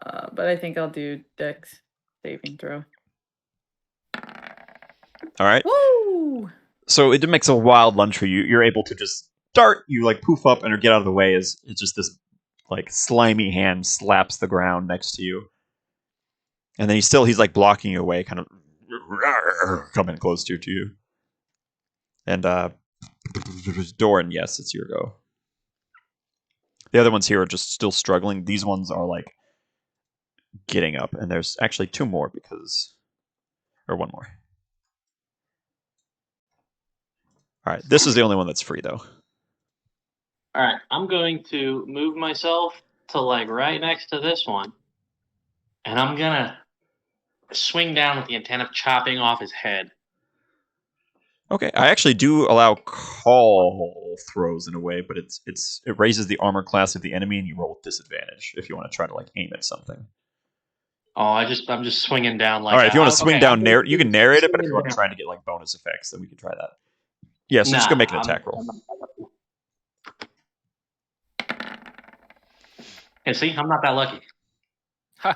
But I think I'll do Dex saving throw. All right. Woo! So it makes a wild lunge for you. You're able to just dart. You like poof up and get out of the way as it's just this like slimy hand slaps the ground next to you. And then he's like blocking you away, kind of coming closer to you. And Doran, yes, it's your go. The other ones here are just still struggling. These ones are like getting up, and there's actually 2 more or 1 more. All right, this is the only one that's free though. All right, I'm going to move myself to like right next to this one, and I'm gonna swing down with the intent of chopping off his head. Okay, I actually do allow call throws in a way, but it raises the armor class of the enemy, and you roll with disadvantage if you want to try to like aim at something. Oh, I'm just swinging down like. All right, if you want to swing down, I'm you can narrate it, but if you swinging want to down. try to get like bonus effects, then we can try that. Yeah, so just go Nah, make an attack roll. And see, I'm not that lucky. All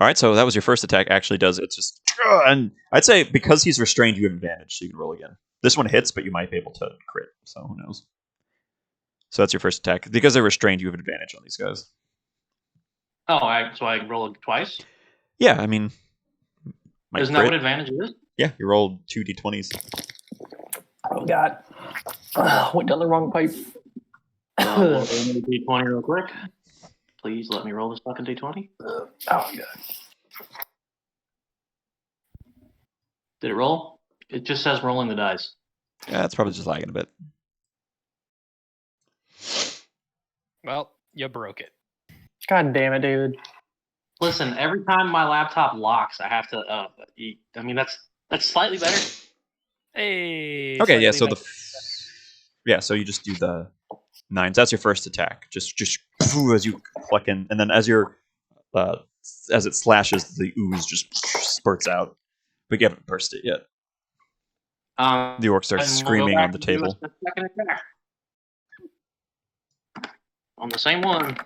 right, so that was your first attack. Actually, does it just? And I'd say because he's restrained, you have advantage, so you can roll again. This one hits, but you might be able to crit. So who knows? So that's your first attack. Because they're restrained, you have advantage on these guys. Oh, so I roll it twice? Yeah, I mean, Isn't that what advantage is? Yeah, you rolled 2 d20s. Oh God! Went down the wrong pipe. Roll a d20 real quick. Please let me roll this fucking d20. Oh God! Did it roll? It just says rolling the dice. Yeah, it's probably just lagging a bit. Well, you broke it. God damn it, David. Listen, every time my laptop locks, I have to. I mean, that's slightly better. Hey. Okay, yeah. slightly So so you just do the 9s. That's your first attack. Just as you pluck in, and then as it slashes, the ooze just spurts out. But you haven't burst it yet. The orc starts screaming on the table. Second attack. On the same one.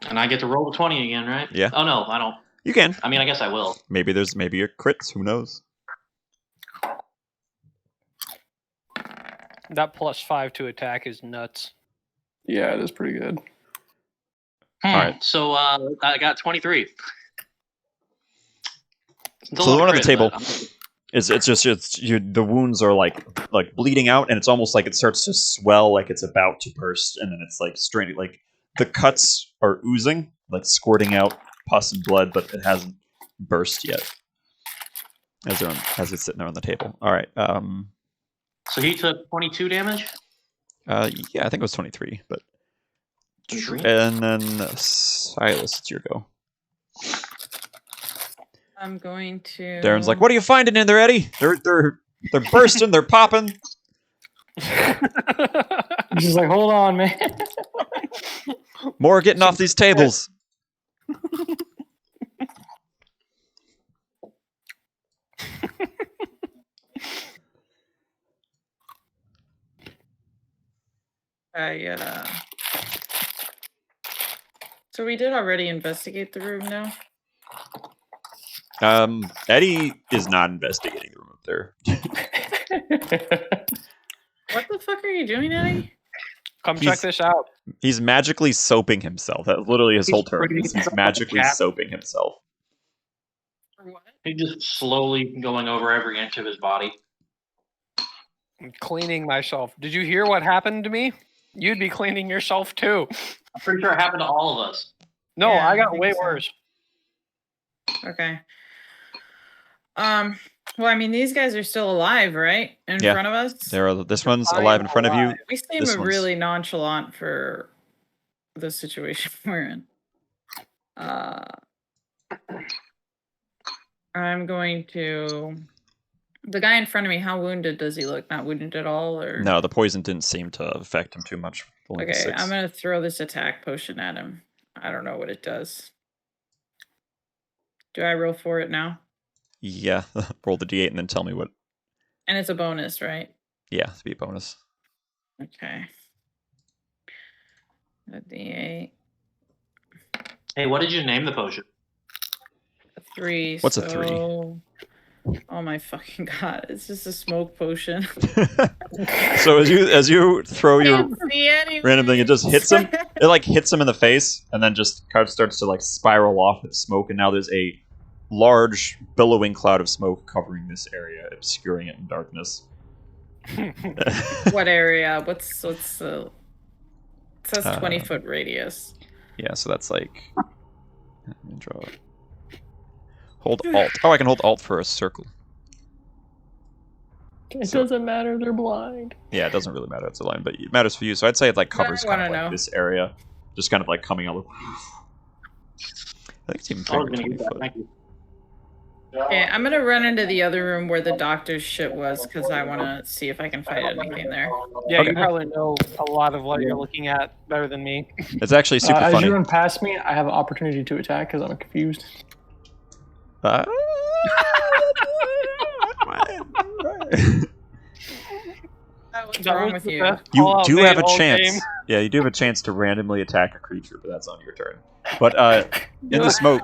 And I get to roll the 20 again, right? Yeah. Oh, no, I don't. You can. I mean, I guess I will. Maybe a crits. Who knows? That +5 to attack is nuts. Yeah, it is pretty good. All right. So I got 23. So the one on the table the wounds are like bleeding out, and it's almost like it starts to swell, like it's about to burst, and then it's like straining, like the cuts are oozing, like squirting out pus and blood, but it hasn't burst yet. As it's sitting there on the table. All right. So he took 22 damage? Yeah, I think it was 23, but 23? and then Silas, it's your go. I'm going to. Darren's like, "What are you finding in there, Eddie? They're bursting, they're popping." She's like, hold on, man. More getting off these tables. So we did already investigate the room now? Eddie is not investigating the room up there. What the fuck are you doing, Eddie? Come check this out. He's magically soaping himself. That's literally his whole turn. He's magically soaping himself. What? He's just slowly going over every inch of his body. I'm cleaning myself. Did you hear what happened to me? You'd be cleaning yourself too. I'm pretty sure it happened to all of us. No, Yeah, I I got think way so. worse. Okay. Well, I mean, these guys are still alive, right? In Yeah. front of us? This one's alive in front of you. We seem This one's- really nonchalant for the situation we're in. I'm going to. The guy in front of me, how wounded does he look? Not wounded at all, or No, the poison didn't seem to affect him too much. Only Okay, 6. I'm gonna throw this attack potion at him. I don't know what it does. Do I roll for it now? Yeah, roll the d8 and then tell me what. And it's a bonus, right? Yeah, to be a bonus. Okay. A D8. Hey, what did you name the potion? A 3. What's a 3? Oh my fucking god! It's just a smoke potion. So as you throw your Can't see anything. random thing, it just hits him. It like hits him in the face, and then just kind of starts to like spiral off with smoke. And now there's a large billowing cloud of smoke covering this area, obscuring it in darkness. What area? What's the? It says 20-foot radius. Yeah, so that's like. Let me draw it. Hold Alt. Oh, I can hold Alt for a circle. It doesn't matter, they're blind. Yeah, it doesn't really matter. It's a line, but it matters for you. So I'd say it like covers kind of like this area, just kind of like coming out. I think it's even I was 20 gonna use that. foot. Thank you. Okay, I'm gonna run into the other room where the doctor's shit was because I want to see if I can find anything there. Yeah, Okay. you probably know a lot of what you're looking at better than me. It's actually super As funny. you run past me, I have an opportunity to attack because I'm confused. What's wrong with you? You do have a chance. Yeah, you do have a chance to randomly attack a creature, but that's on your turn. But in the smoke,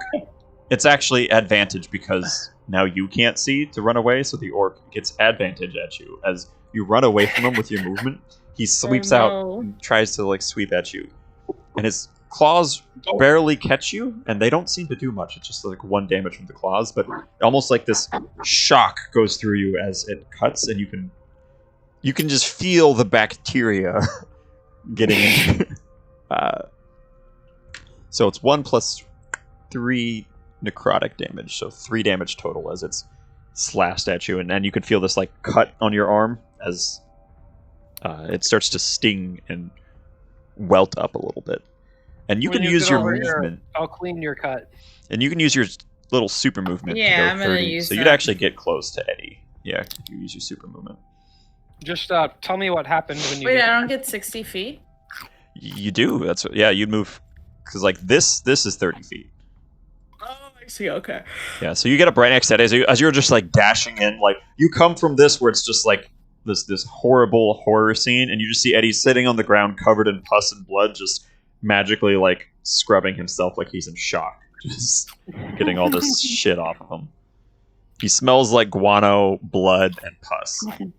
it's actually advantage because now you can't see to run away, so the orc gets advantage at you. As you run away from him with your movement, he sweeps out and tries to like sweep at you. And his claws barely catch you, and they don't seem to do much. It's just like 1 damage from the claws, but almost like this shock goes through you as it cuts, and you can just feel the bacteria getting in. So it's 1 plus 3 necrotic damage, so 3 damage total as it's slashed at you, and then you can feel this like cut on your arm as it starts to sting and welt up a little bit. And you can use your movement. I'll clean your cut. And you can use your little super movement to go 30. So you'd actually get close to Eddie. Yeah, if you use your super movement. Just tell me what happened when you. Wait, I don't get 60 feet. You do. That's what, yeah. You move because like this is 30 feet. Oh, I see. Okay. Yeah. So you get up right next to Eddie as you're just like dashing in. Like you come from this where it's just like this horrible horror scene, and you just see Eddie sitting on the ground covered in pus and blood, just magically like scrubbing himself like he's in shock, just getting all this shit off of him. He smells like guano, blood, and pus. And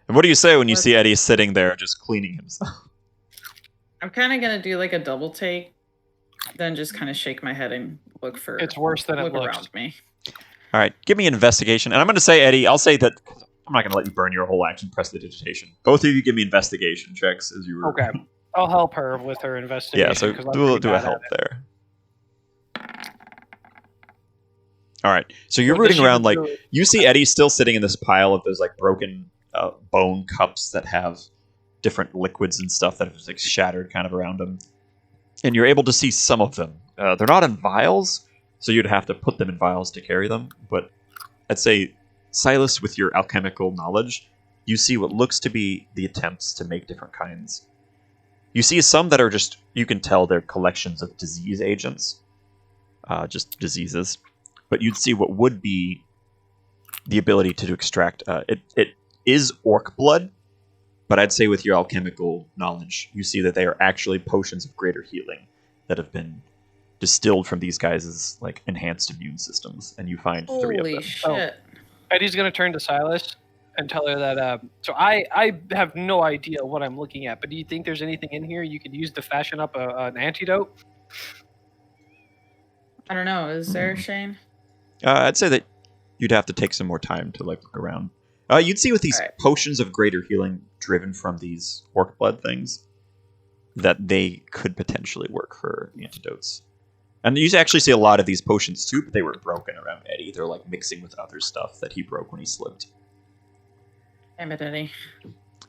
what do you say when you see Eddie sitting there just cleaning himself? I'm kind of gonna do like a double take, then just kind of shake my head and look for. It's worse than it looks. Around me. All right, give me an investigation, and I'm going to say, Eddie, I'll say that I'm not going to let you burn your whole action. Press the digitation. Both of you give me investigation checks as you were. Okay, I'll help her with her investigation. Yeah, so do a help there. All right, so you're rooting around like you see Eddie still sitting in this pile of those like broken bone cups that have different liquids and stuff that is like shattered kind of around him, and you're able to see some of them. They're not in vials, so you'd have to put them in vials to carry them. But I'd say, Silas, with your alchemical knowledge, you see what looks to be the attempts to make different kinds. You see some that are just, you can tell they're collections of disease agents, just diseases. But you'd see what would be the ability to extract. It is orc blood, but I'd say with your alchemical knowledge, you see that they are actually potions of greater healing that have been distilled from these guys' like enhanced immune systems, and you find 3 of them. Holy shit! Eddie's gonna turn to Silas and tell her that. So I have no idea what I'm looking at, but do you think there's anything in here you could use to fashion up an antidote? I don't know. Is there, Shane? I'd say that you'd have to take some more time to like look around. You'd see with these potions of greater healing driven from these orc blood things that they could potentially work for antidotes. And you actually see a lot of these potions too, but they were broken around Eddie. They're like mixing with other stuff that he broke when he slipped. Damn it, Eddie.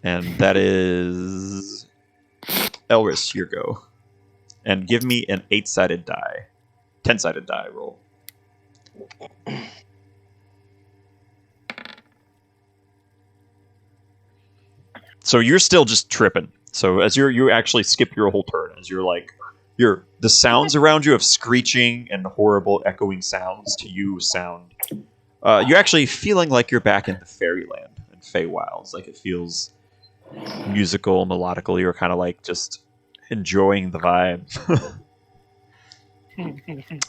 And that is Elris, your go. And give me an 8-sided die. 10-sided die roll. So you're still just tripping. So as you actually skip your whole turn, as you're like, the sounds around you of screeching and horrible echoing sounds to you sound. You're actually feeling like you're back in the fairyland and Feywilds. Like it feels musical, melodical. You're kind of like just enjoying the vibe.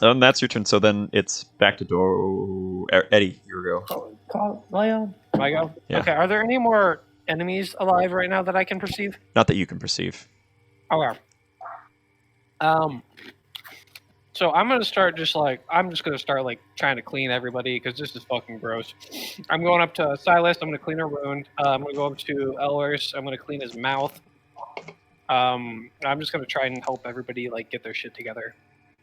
And that's your turn. So then it's back to Eddie. Your go. Leo. I go. Yeah. Okay. Are there any more enemies alive right now that I can perceive? Not that you can perceive. Okay. So I'm gonna start trying to clean everybody because this is fucking gross. I'm going up to Silas. I'm gonna clean her wound. I'm gonna go up to Elris. I'm gonna clean his mouth. I'm just gonna try and help everybody like get their shit together.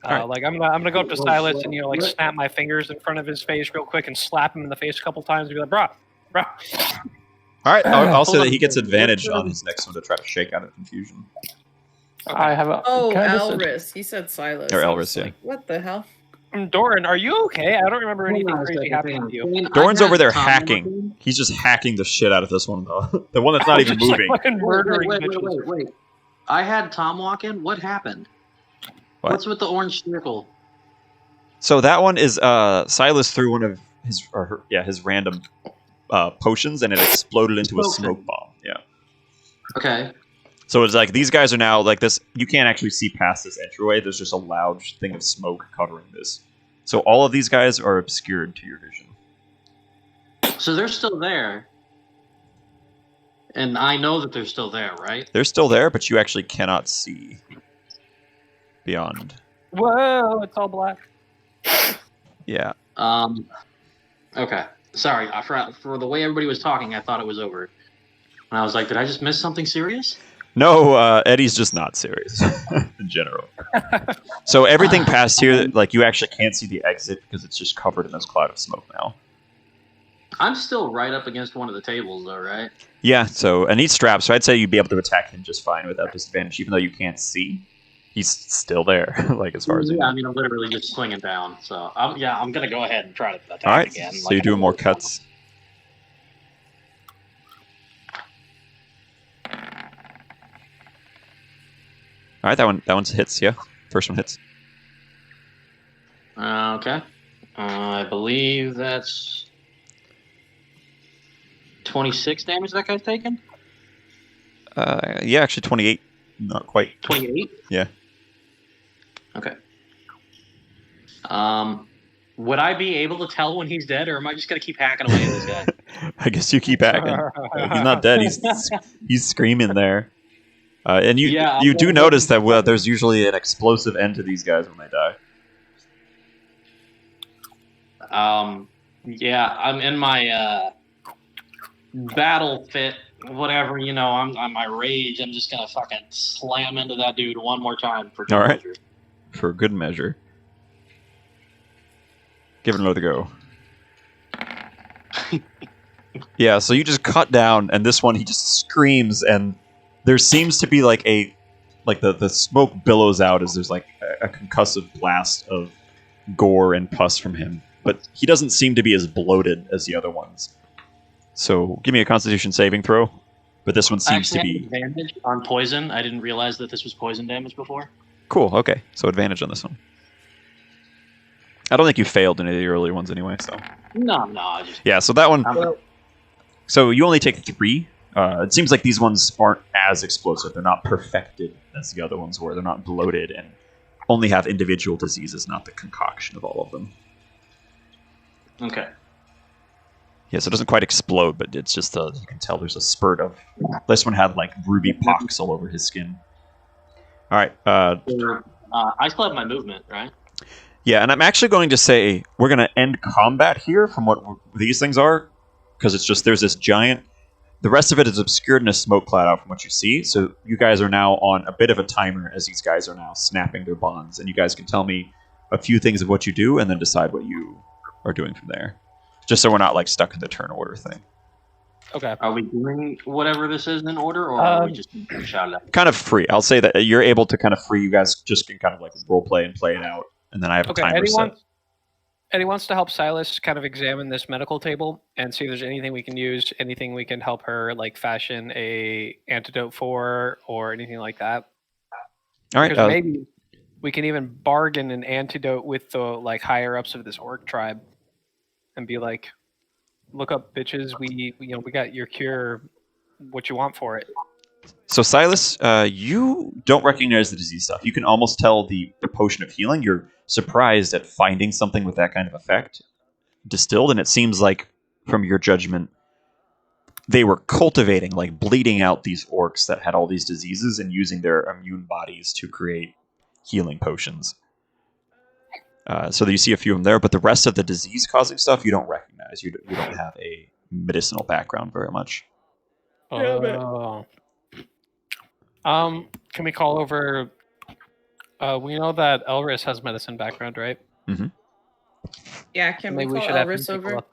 Right. Like I'm gonna go up to Silas and like snap my fingers in front of his face real quick and slap him in the face a couple times and be like, "Bruh." All right. I'll say that he gets advantage on his next one to try to shake out of confusion. I have a. Elris. He said Silas. Or Elris, yeah. Like, what the hell? Doran, are you okay? I don't remember anything crazy happening to you. Doran's over there hacking. He's just hacking the shit out of this one, though. The one that's not even moving. Like fucking murdering wait. I had Tom walk in. What happened? What's with the orange circle? So that one is Silas threw one of his random potions, and it exploded into a Smoke smoke bomb. Yeah. Okay. So it's like these guys are now like this. You can't actually see past this entryway. There's just a loud thing of smoke covering this. So all of these guys are obscured to your vision. So they're still there. And I know that they're still there, right? They're still there, but you actually cannot see beyond. Whoa, it's all black. Yeah. Okay. Sorry, for the way everybody was talking, I thought it was over. And I was like, did I just miss something serious? No, Eddie's just not serious in general. So everything past here, like you actually can't see the exit because it's just covered in this cloud of smoke now. I'm still right up against one of the tables, though, right? Yeah, so, and he's strapped, so I'd say you'd be able to attack him just fine without disadvantage, even though you can't see. He's still there, like, as far as you know. I mean, I'm literally just swinging down, so, I'm going to go ahead and try to attack Alright, again. so you're doing more cuts. Alright, that one hits, yeah. First one hits. Okay. I believe that's 26 damage that guy's taken? Yeah, actually 28. Not quite. 28? Yeah. Okay. Would I be able to tell when he's dead, or am I just going to keep hacking away at this guy? I guess you keep hacking. He's not dead, he's screaming there. And you do notice that there's usually an explosive end to these guys when they die. Yeah, I'm in my battle fit, whatever, I'm my rage. I'm just gonna fucking slam into that dude one more time for good measure. For good measure. Give it another go. Yeah, so you just cut down, and this one he just screams, and there seems to be like the smoke billows out as there's like a concussive blast of gore and pus from him. But he doesn't seem to be as bloated as the other ones. So give me a Constitution saving throw. But this one seems to be advantage on poison. I didn't realize that this was poison damage before. Cool. Okay, so advantage on this one. I don't think you failed any of the earlier ones anyway. So no. Yeah. So that one. So you only take 3. It seems like these ones aren't as explosive. They're not perfected as the other ones were. They're not bloated and only have individual diseases, not the concoction of all of them. Okay. Yeah, so it doesn't quite explode, but it's just you can tell there's a spurt of. This one had like ruby pox all over his skin. All right. I still have my movement, right? Yeah, and I'm actually going to say we're going to end combat here from what these things are, because it's just there's this giant. The rest of it is obscured in a smoke cloud out from what you see. So you guys are now on a bit of a timer as these guys are now snapping their bonds, and you guys can tell me a few things of what you do, and then decide what you are doing from there. Just so we're not like stuck in the turn order thing. Okay. Are we doing whatever this is in order, or are we just shout it out? Kind of free. I'll say that you're able to kind of free. You guys just can kind of like role play and play it out, and then I have a timer set. Eddie wants to help Silas kind of examine this medical table and see if there's anything we can use, anything we can help her like fashion a antidote for, or anything like that. All right. Because maybe we can even bargain an antidote with the like higher ups of this orc tribe, and be like, "Look up, bitches. We got your cure. What you want for it?" So Silas, you don't recognize the disease stuff. You can almost tell the potion of healing. You're surprised at finding something with that kind of effect distilled, and it seems like, from your judgment, they were cultivating, like bleeding out these orcs that had all these diseases and using their immune bodies to create healing potions. So you see a few of them there, but the rest of the disease-causing stuff you don't recognize. You don't have a medicinal background very much. Oh. Can we call over? We know that Elris has medicine background, right? Mm-hmm. Yeah, can we Maybe call should have Elris him over? people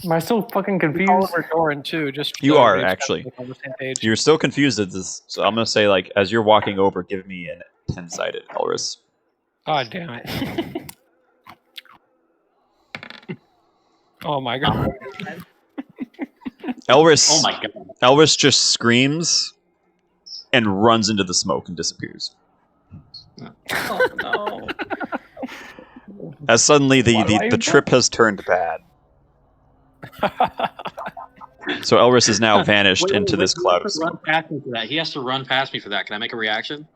Am I still fucking Call confused? over Doran too. Just You so are, everybody's actually. kind of on the same page. You're still confused at this, so I'm going to say, like, as you're walking over, give me a 10-sided, Elris. God damn it! Oh my god! Elris, Oh my god. Elris just screams and runs into the smoke and disappears. Oh no. As suddenly Why do I the even trip has turned bad. So Elris is now vanished Wait, into this he cloud of has to smoke. run past me for that. He has to run past me for that. Can I make a reaction?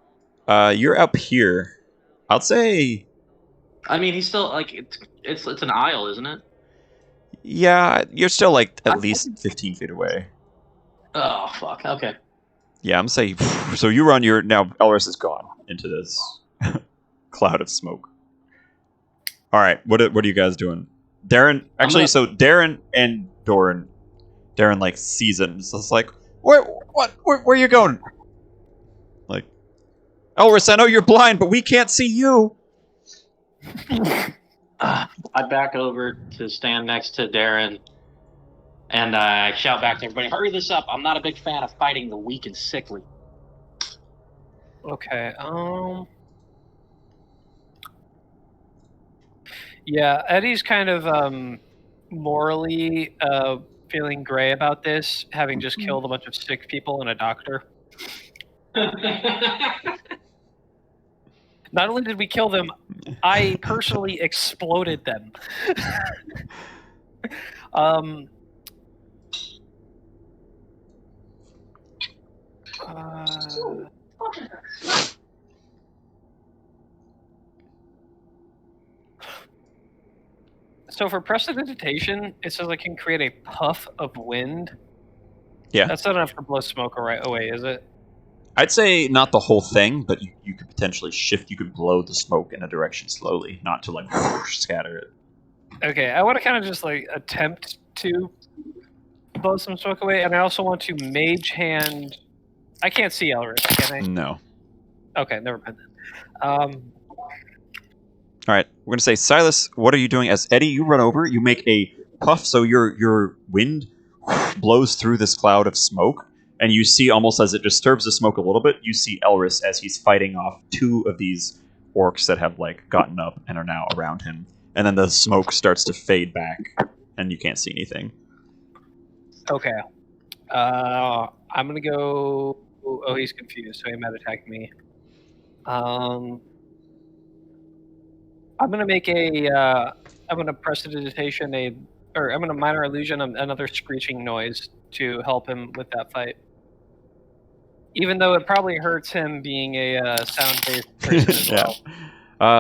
You're up here. I'd say, I mean, he's still like it's an aisle, isn't it? yeah, you're still like at least 15 feet away. Oh fuck. Okay. Yeah, I'm saying. So you run. Now Elris is gone into this cloud of smoke. All right, what are you guys doing? Darren, actually, so Darren and Doran, Darren like sees it and is just like, where are you going? Like, Elris, I know you're blind, but we can't see you. I back over to stand next to Darren, and I shout back to everybody, "Hurry this up! I'm not a big fan of fighting the weak and sickly." Okay. Yeah, Eddie's kind of morally feeling gray about this, having just killed a bunch of sick people and a doctor. Not only did we kill them, I personally exploded them. So for prestidigitation, it says I can create a puff of wind. Yeah. That's not enough to blow smoke away, is it? I'd say not the whole thing, but you could potentially shift. You could blow the smoke in a direction slowly, not to like scatter it. Okay, I want to kind of just like attempt to blow some smoke away, and I also want to mage hand. I can't see Elris, can I? No. Okay, never mind. All right, we're gonna say, Silas, what are you doing? As Eddie, you run over. You make a puff, so your wind blows through this cloud of smoke, and you see, almost as it disturbs the smoke a little bit, you see Elris as he's fighting off two of these orcs that have like gotten up and are now around him, and then the smoke starts to fade back, and you can't see anything. Okay. I'm gonna go. Oh, he's confused, so he might attack me. I'm gonna make a. I'm gonna prestidigitation I'm gonna minor illusion another screeching noise to help him with that fight. Even though it probably hurts him being a sound-based person as well.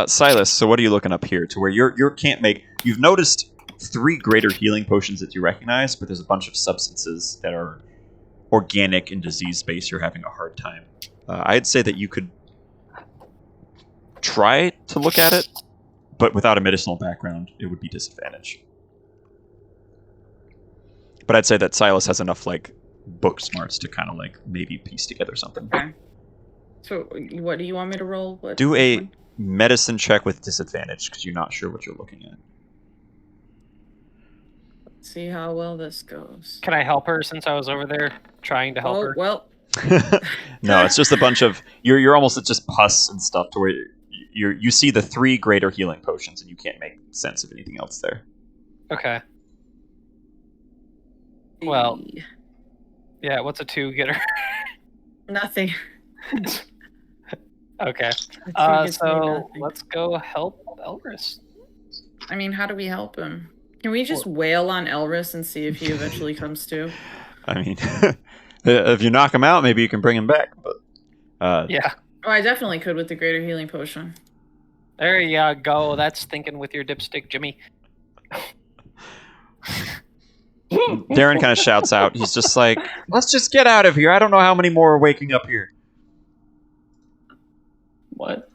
Silas, so what are you looking up here to where you can't make? You've noticed 3 greater healing potions that you recognize, but there's a bunch of substances that are organic and disease-based. You're having a hard time. I'd say that you could try to look at it, but without a medicinal background, it would be disadvantage. But I'd say that Silas has enough like book smarts to kind of like maybe piece together something. Okay. So, what do you want me to roll? Do a medicine check with disadvantage because you're not sure what you're looking at. See how well this goes. Can I help her since I was over there trying to help her? Well. No, it's just a bunch of you're almost at just pus and stuff to where you see the 3 greater healing potions and you can't make sense of anything else there. Okay. Well, yeah. What's a 2 get her? Nothing. Okay. A 2 gets me So nothing. let's go help Elris. I mean, how do we help him? Can we just wail on Elris and see if he eventually comes to? I mean, if you knock him out, maybe you can bring him back. But Yeah. Oh, I definitely could with the greater healing potion. There you go. That's thinking with your dipstick, Jimmy. Darren kind of shouts out. He's just like, "Let's just get out of here. I don't know how many more are waking up here." What?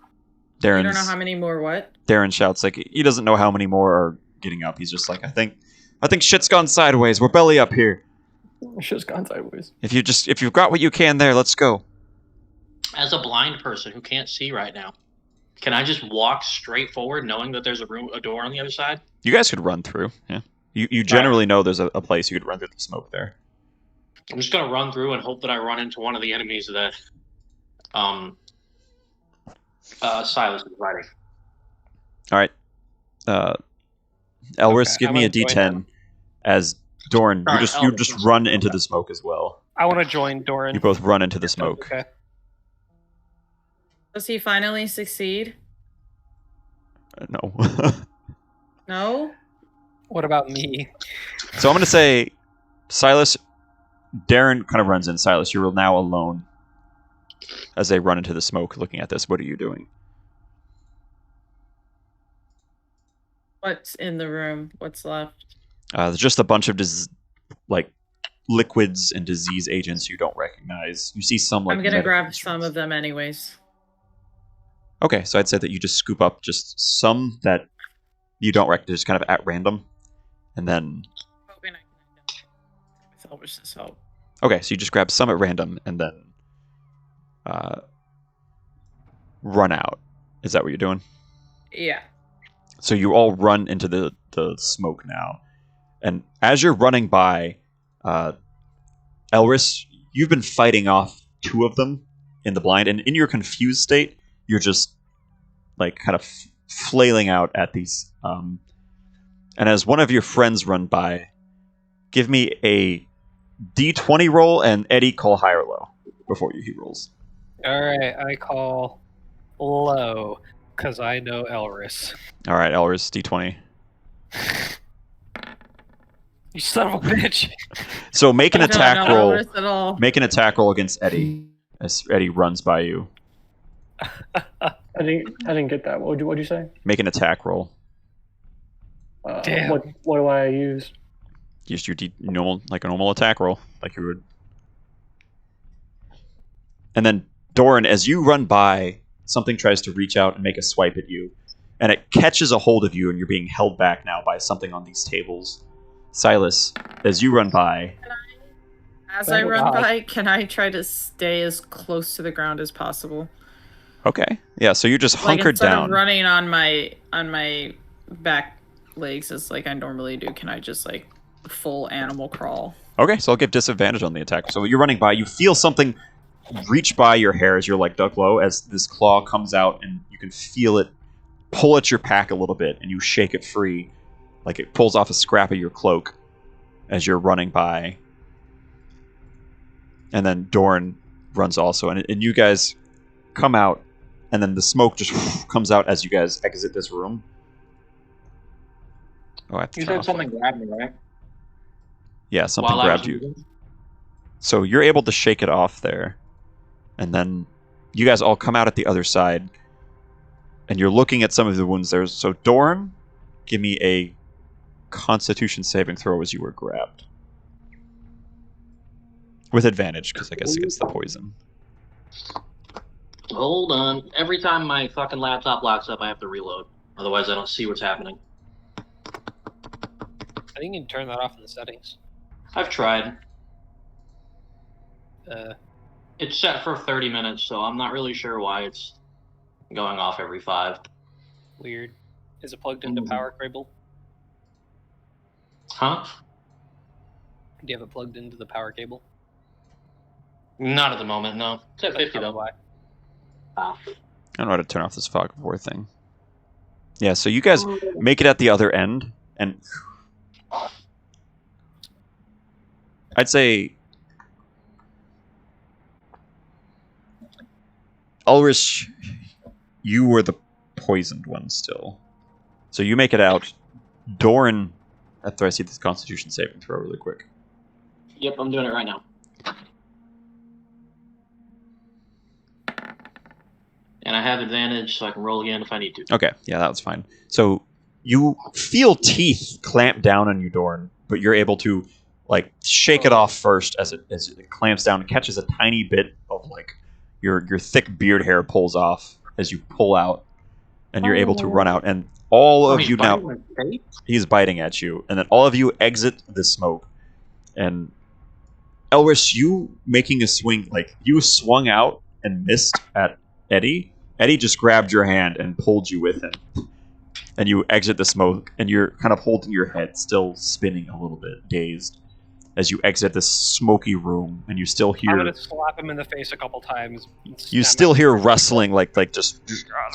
You don't know how many more what? Darren shouts like he doesn't know how many more are getting up. He's just like, I think shit's gone sideways. We're belly up here. Shit's gone sideways. If you've got what you can there, let's go. As a blind person who can't see right now, can I just walk straight forward knowing that there's a door on the other side? You guys could run through. Yeah. You generally know there's a place you could run through the smoke there. I'm just gonna run through and hope that I run into one of the enemies that Silas is fighting. All right. Elris, Okay, give I'm me a gonna join D10 them. as Dorn. All right, You Elris, just run into the smoke as well. I want to join Doran. You both run into the smoke. Okay. Does he finally succeed? No. No? What about me? So I'm going to say, Silas, Darren kind of runs in. Silas, you're now alone as they run into the smoke looking at this. What are you doing? What's in the room? What's left? There's just a bunch of liquids and disease agents you don't recognize. You see some like I'm gonna medical grab instruments. some of them anyways. Okay, so I'd say that you just scoop up just some that you don't recognize, just kind of at random, and then. Hoping I can with Elvis's help. Okay, so you just grab some at random and then run out. Is that what you're doing? Yeah. So you all run into the smoke now. And as you're running by, Elris, you've been fighting off 2 of them in the blind. And in your confused state, you're just like kind of flailing out at these. And as one of your friends run by, give me a D20 roll, and Eddie, call high or low before he rolls. All right, I call low because I know Elris. All right, Elris, D20. You son of a bitch! So make an I don't attack know roll. Elvis at all. Make an attack roll against Eddie as Eddie runs by you. I didn't get that. What'd you say? Make an attack roll. Damn. What do I use? Just your normal, like a normal attack roll, like you would. And then Doran, as you run by, something tries to reach out and make a swipe at you, and it catches a hold of you, and you're being held back now by something on these tables. Silas, as you run by, As I run by, can I try to stay as close to the ground as possible? okay, yeah, so you're just Like hunkered instead down. of running on my back legs as like I normally do, can I just like full animal crawl? Okay, so I'll give disadvantage on the attack. So you're running by, you feel something reach by your hair as you're like duck low, as this claw comes out, and you can feel it pull at your pack a little bit, and you shake it free, like it pulls off a scrap of your cloak as you're running by. And then Doran runs also, and you guys come out, and then the smoke just comes out as you guys exit this room. Oh, I have to You turn said off something grabbed me, right? Yeah, something While I was grabbed you. moving? So you're able to shake it off there. And then you guys all come out at the other side. And you're looking at some of the wounds there. So Doran, give me a Constitution saving throw as you were grabbed. With advantage, because I guess against the poison. Hold on. Every time my fucking laptop locks up, I have to reload. Otherwise, I don't see what's happening. I think you can turn that off in the settings. I've tried. Uh, It's set for 30 minutes, so I'm not really sure why it's going off every 5. Weird. Is it plugged into power cable? Huh? Do you have it plugged into the power cable? Not at the moment, no. It's at That's 50 probably though. why. Ah. I don't know how to turn off this fog of war thing. Yeah, so you guys make it at the other end, and I'd say Ulrich, you were the poisoned one still. So you make it out. Doran, after I see this Constitution saving throw really quick. Yep, I'm doing it right now. And I have advantage, so I can roll again if I need to. Okay, yeah, that was fine. So you feel teeth clamp down on you, Doran, but you're able to like shake it off first as it clamps down and catches a tiny bit of like your thick beard hair pulls off as you pull out, and you're able to run out. And all of you now, he's biting at you, and then all of you exit the smoke. And Elris, you making a swing, like you swung out and missed at Eddie. Eddie just grabbed your hand and pulled you with him. And you exit the smoke, and you're kind of holding your head, still spinning a little bit, dazed, as you exit this smoky room, and you still hear... I'm gonna slap him in the face a couple times. You still hear rustling, like just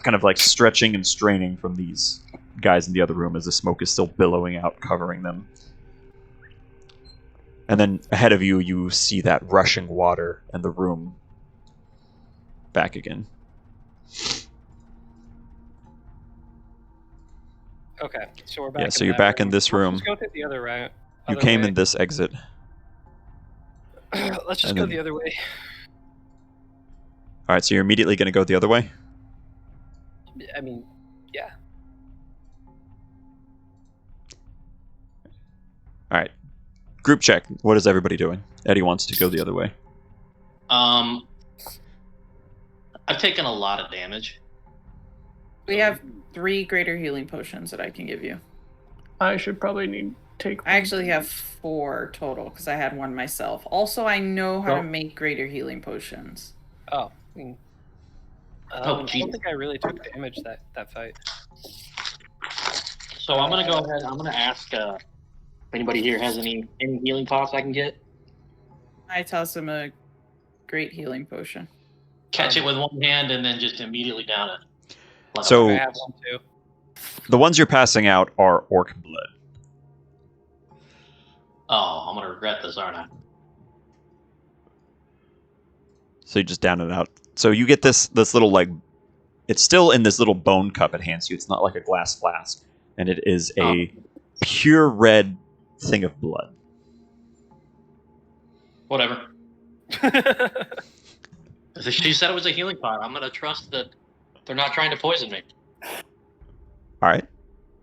kind of like stretching and straining from these guys in the other room as the smoke is still billowing out, covering them. And then ahead of you, you see that rushing water and the room back again. Okay, so we're back. Yeah, so in you're that back in room. this room. Let's go to the other route. You Other came way. in this exit. Let's just And go then- the other way. All right, so you're immediately going to go the other way? I mean, yeah. All right. Group check. What is everybody doing? Eddie wants to go the other way. I've taken a lot of damage. We have 3 greater healing potions that I can give you. I should probably need take. I actually have 4 total because I had one myself. Also, I know how to Oh. make greater healing potions. Oh. I Oh, don't Jesus. think I really took damage that fight. So I'm gonna go ahead. I'm gonna ask if anybody here has any healing pots I can get. I toss him a great healing potion. Catch it with one hand and then just immediately down it. Like So- I have one too. The ones you're passing out are orc blood. oh, I'm gonna regret this, aren't I? So you just down it out. So you get this little, like, it's still in this little bone cup it hands you. It's not like a glass flask. And it is a pure red thing of blood. Whatever. She said it was a healing pot. I'm gonna trust that they're not trying to poison me. All right.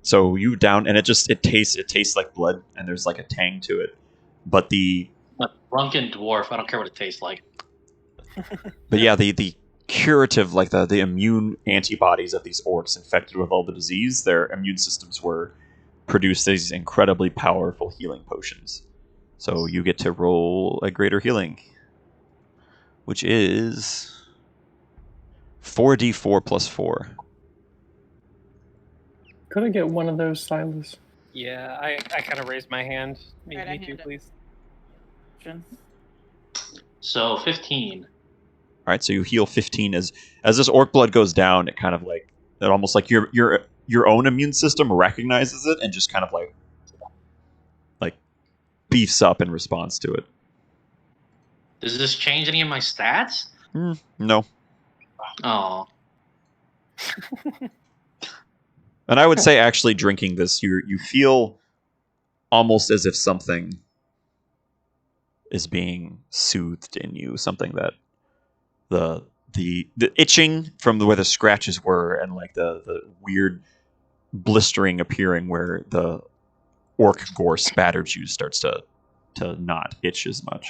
So you down, and it tastes like blood, and there's like a tang to it. But I'm a drunken dwarf. I don't care what it tastes like. the curative, like the immune antibodies of these orcs infected with all the disease, their immune systems were produced these incredibly powerful healing potions. So you get to roll a greater healing, which is 4d4 plus 4. Could I get one of those, Silas? Yeah, I kind of raised my hand. Me, Right, I me too, hand it. please. So 15. All right, so you heal 15 as this orc blood goes down. It kind of like it almost like your own immune system recognizes it and just kind of like beefs up in response to it. Does this change any of my stats? No, Oh, and I would say actually drinking this, you feel almost as if something is being soothed in you. Something that the itching from where the scratches were and like the weird blistering appearing where the orc gore spattered you starts to not itch as much.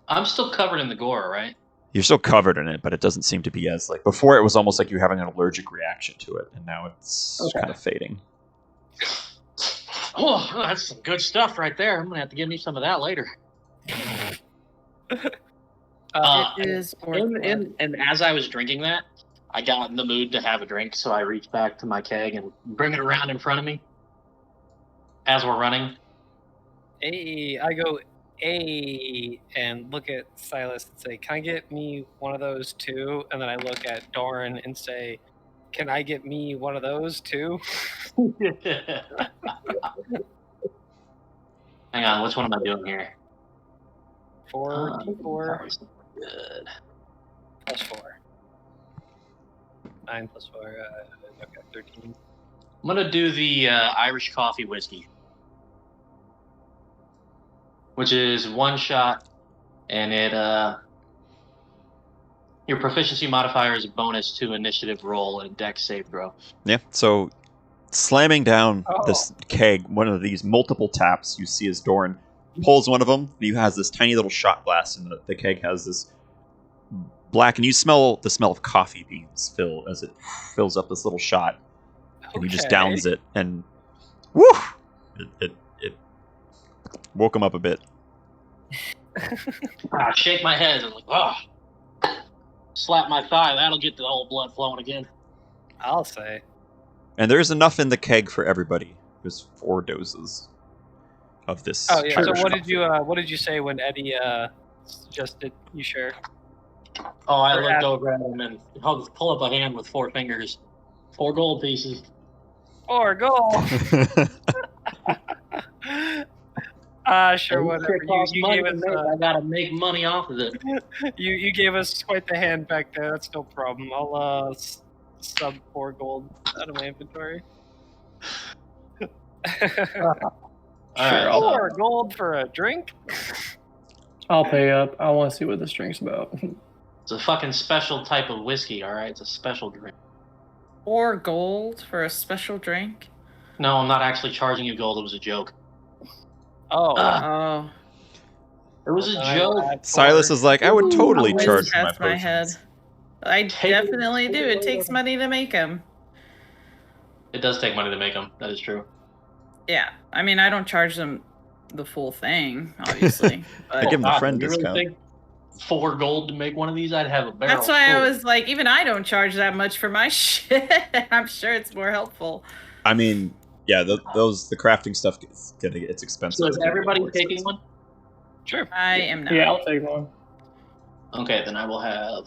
I'm still covered in the gore, right? You're still covered in it, but it doesn't seem to be as like before. It was almost like you're having an allergic reaction to it, and now it's Okay. kind of fading. Oh, that's some good stuff right there. I'm gonna have to give me some of that later. It is orc blood. And as I was drinking that, I got in the mood to have a drink, so I reached back to my keg and bring it around in front of me as we're running. Hey, I go, hey, and look at Silas and say, can I get me one of those too? And then I look at Doran and say, can I get me one of those too? Hang on, which one am I doing here? 4d4 Good. plus 4. 9 plus 4, okay, 13. I'm gonna do the Irish coffee whiskey, which is one shot, and it your proficiency modifier is a bonus to initiative roll and dex save throw. Yeah. So slamming down Oh. this keg, one of these multiple taps, you see as Doran pulls one of them. He has this tiny little shot glass, and the keg has this black, and you smell the smell of coffee beans fill as it fills up this little shot, and he just Okay. downs it, and woo! It woke him up a bit. I shake my head and like, oh, slap my thigh. That'll get the whole blood flowing again. I'll say. And there's enough in the keg for everybody. There's 4 doses of this. Oh yeah. So Irish what did you say when Eddie suggested you share? Oh, I Or looked add- over at him and I'll pull up a hand with 4 fingers. 4 gold pieces. Or go. coffee. Sure, whatever. It costs You money gave to us make. I gotta make money off of it. you gave us quite the hand back there. That's no problem. I'll sub 4 gold out of my inventory. All Sure, right, I'll- so- 4 gold for a drink? I'll pay up. I want to see what this drink's about. It's a fucking special type of whiskey, all right? It's a special drink. 4 gold for a special drink. No, I'm not actually charging you gold. It was a joke. Oh. Oh, It was a I joke. had Silas 4. is like, I would totally whiz charge for my past my head. potions. I Take- definitely do. It takes money to make them. It does take money to make them. That is true. Yeah, I mean, I don't charge them the full thing, obviously. I But give him a God, friend you really discount. think 4 gold to make one of these? I'd have a barrel. that's why I full. was like, even I don't charge that much for my shit. I'm sure it's more helpful. I mean, yeah, the crafting stuff it's expensive. So is It's gonna get everybody more taking expensive. one? Sure. I am not. Yeah, I'll take one. Okay, then I will have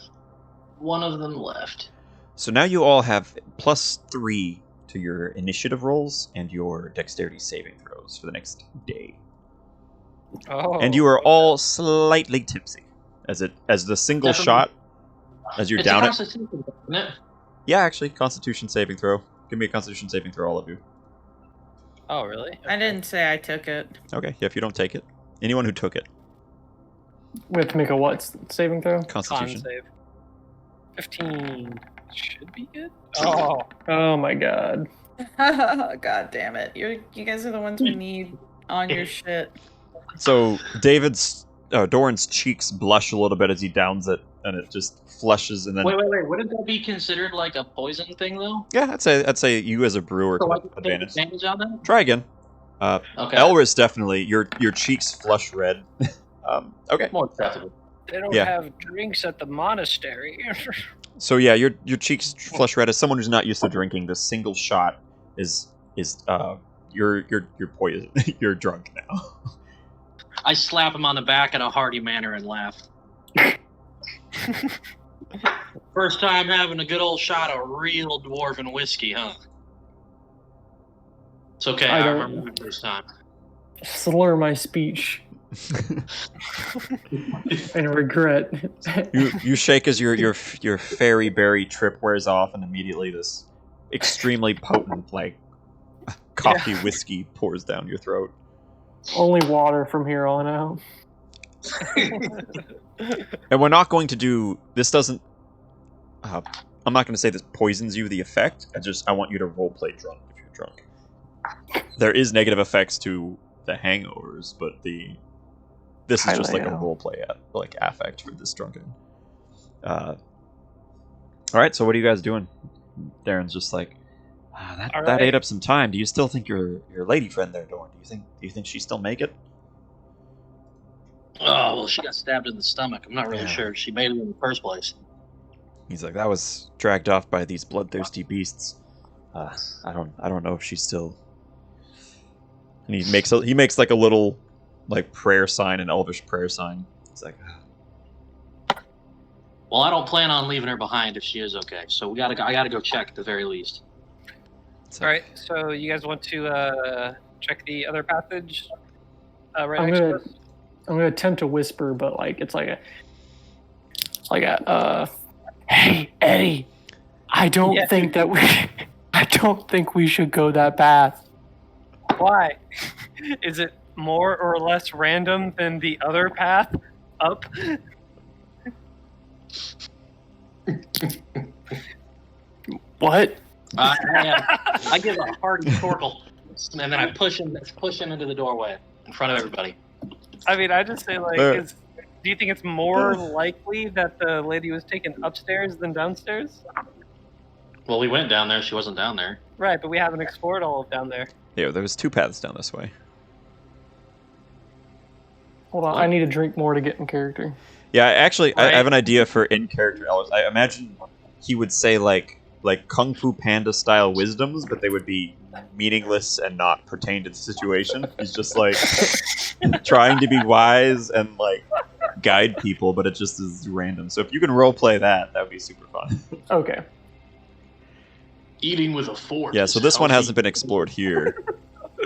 one of them left. So now you all have +3 to your initiative rolls and your dexterity saving throws for the next day. Oh. And you are all slightly tipsy as the single Definitely. shot as you're It's down a it. constitution, isn't it? Yeah, actually, Constitution saving throw. Give me a Constitution saving throw, all of you. Oh, really? I didn't say I took it. Okay, yeah, if you don't take it, anyone who took it, We have to make a what saving throw? Con Constitution. save. 15 should be good. Oh. Oh my god. God damn it! You guys are the ones we need on your shit. So Doran's cheeks blush a little bit as he downs it, and it just flushes, and then Wait. Wouldn't that be considered like a poison thing, though? yeah, I'd say you as a brewer So I can can have take advantage. advantage on that? Try again. Okay. Elris definitely your cheeks flush red. Okay. More acceptable. They don't Yeah. have drinks at the monastery. So yeah, your cheeks flush red. As someone who's not used to drinking, this single shot is you're poisoned. You're drunk now. I slap him on the back in a hearty manner and laugh. First time having a good old shot of real dwarven whiskey, huh? It's okay, I I don't- remember the first time. Slur my speech and regret. you shake as your fairy berry trip wears off, and immediately this extremely potent coffee whiskey pours down your throat. Only water from here on out. And we're not going to do this. Doesn't I'm not going to say this poisons you. The effect. I want you to roleplay drunk if you're drunk. There is negative effects to the hangovers, but this is just like a roleplay affect for this drunken. All right. So what are you guys doing? Darren's just like, that right. ate up some time. Do you still think your lady friend there, Doran? Do you think she still make it? Oh, well, she got stabbed in the stomach. I'm not really Yeah. sure she made it in the first place. He's like, that was dragged off by these bloodthirsty beasts. I don't know if she's still. And he makes like a little prayer sign, an elvish prayer sign. It's like, Well, I don't plan on leaving her behind if she is okay. So I gotta go check at the very least. it's All like, right. So you guys want to check the other passage? Right I'm next gonna- to us? I'm gonna attempt to whisper, but it's like a hey Eddie, I don't Yeah. think that I don't think we should go that path. Why? Is it more or less random than the other path up? What? I give a hearty torkel, and then I push him into the doorway in front of everybody. I mean, I just say There. do you think it's more likely that the lady was taken upstairs than downstairs? Well, we went down there. She wasn't down there. Right, but we haven't explored all of down there. yeah, there was 2 paths down this way. Hold on, I need to drink more to get in character. Yeah, actually, I Right. have an idea for in character Elvis. I imagine he would say like Kung Fu Panda style wisdoms, but they would be meaningless and not pertain to the situation. He's just trying to be wise and guide people, but it just is random. So if you can roleplay that would be super fun. Okay. Eating with a fork. Yeah, is so this one healthy. hasn't been explored here.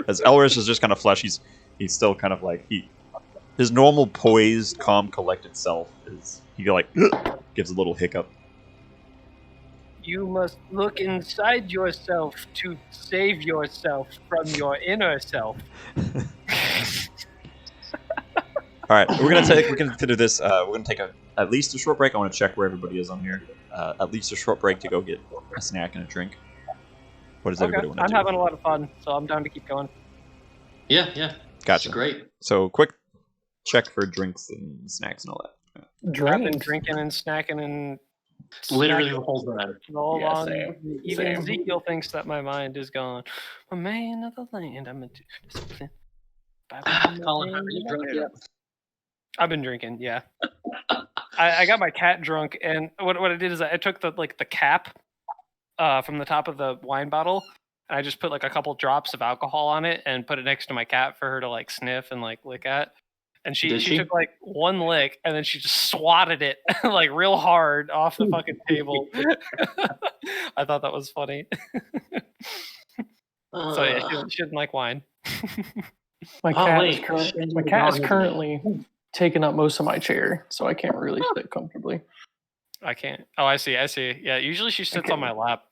As Elrish is just kind of flesh, he's still kind of his normal poised, calm, collected self is he gives a little hiccup. You must look inside yourself to save yourself from your inner self. All right, we're gonna do this. We're gonna take at least a short break. I want to check where everybody is on here. At least a short break to go get a snack and a drink. What does everybody want to I'm do? having a lot of fun, so I'm down to keep going. Yeah. Gotcha. It's great. So quick check for drinks and snacks and all that. I've been drinking and snacking and Literally snacking the whole time. all Yeah, along. same. Even Same. Ezekiel thinks that my mind is gone. A man of the land. I'm a Colin, have you drunk yet? I've been drinking, yeah. I got my cat drunk, and what I did is I took the cap from the top of the wine bottle, and I just put like a couple drops of alcohol on it and put it next to my cat for her to like sniff and like lick at. And she took like one lick and then she just swatted it like real hard off the fucking table. I thought that was funny. So yeah, she didn't like wine. My cat is currently taking up most of my chair, so I can't really sit comfortably. I can't. Oh, I see. Yeah, usually she sits on my lap.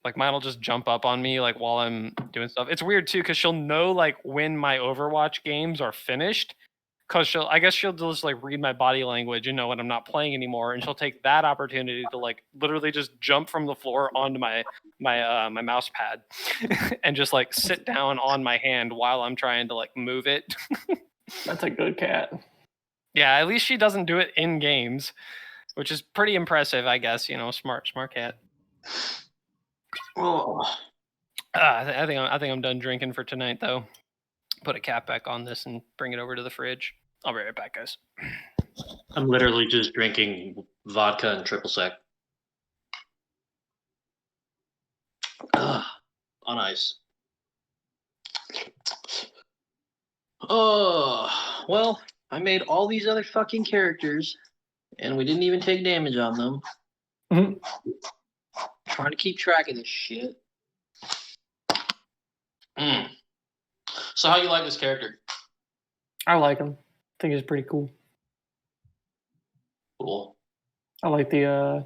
Like mine will just jump up on me like while I'm doing stuff. It's weird too because she'll know like when my Overwatch games are finished. Because she'll just like read my body language and know when I'm not playing anymore, and she'll take that opportunity to like literally just jump from the floor onto my mouse pad and just like sit down on my hand while I'm trying to like move it. That's a good cat. Yeah, at least she doesn't do it in games, which is pretty impressive, I guess. You know, smart cat. Oh. I think I'm done drinking for tonight, though. Put a cap back on this and bring it over to the fridge. I'll be right back, guys. I'm literally just drinking vodka and triple sec. On ice. Oh, well, I made all these other fucking characters, and we didn't even take damage on them. Mm-hmm. Trying to keep track of this shit. So how you like this character? I like him. I think he's pretty cool. Cool. I like the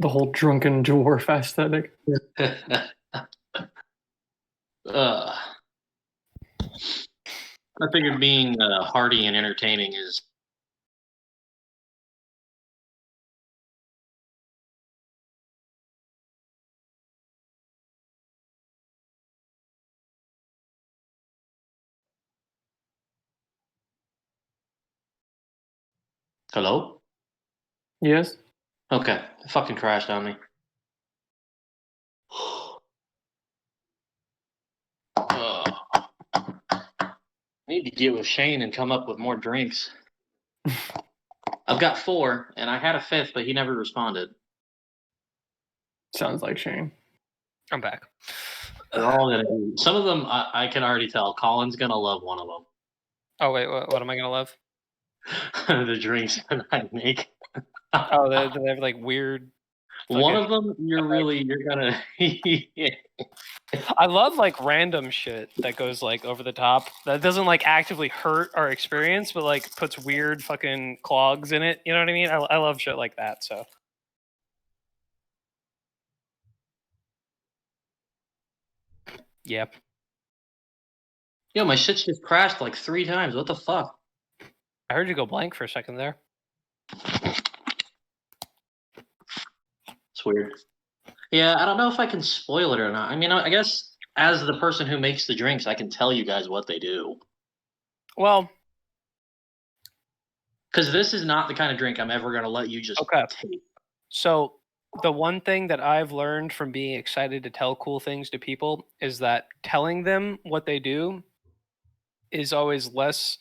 whole drunken dwarf aesthetic. I figured being hardy and entertaining is. Hello? Yes? Okay. It fucking crashed on me. Need to get with Shane and come up with more drinks. I've got 4, and I had a 5th, but he never responded. Sounds like Shane. I'm back. They're all gonna be. Some of them, I can already tell. Colin's gonna love one of them. Oh wait, what am I gonna love? The drinks that I make. Oh, they have like weird. One of them, you're gonna. I love like random shit that goes like over the top. That doesn't like actively hurt our experience, but like puts weird fucking clogs in it. You know what I mean? I love shit like that. So. Yep. Yo, my shit's just crashed like 3 times. What the fuck? I heard you go blank for a second there. It's weird. Yeah, I don't know if I can spoil it or not. I mean, I guess as the person who makes the drinks, I can tell you guys what they do. Well, because this is not the kind of drink I'm ever going to let you just take. So the one thing that I've learned from being excited to tell cool things to people is that telling them what they do is always less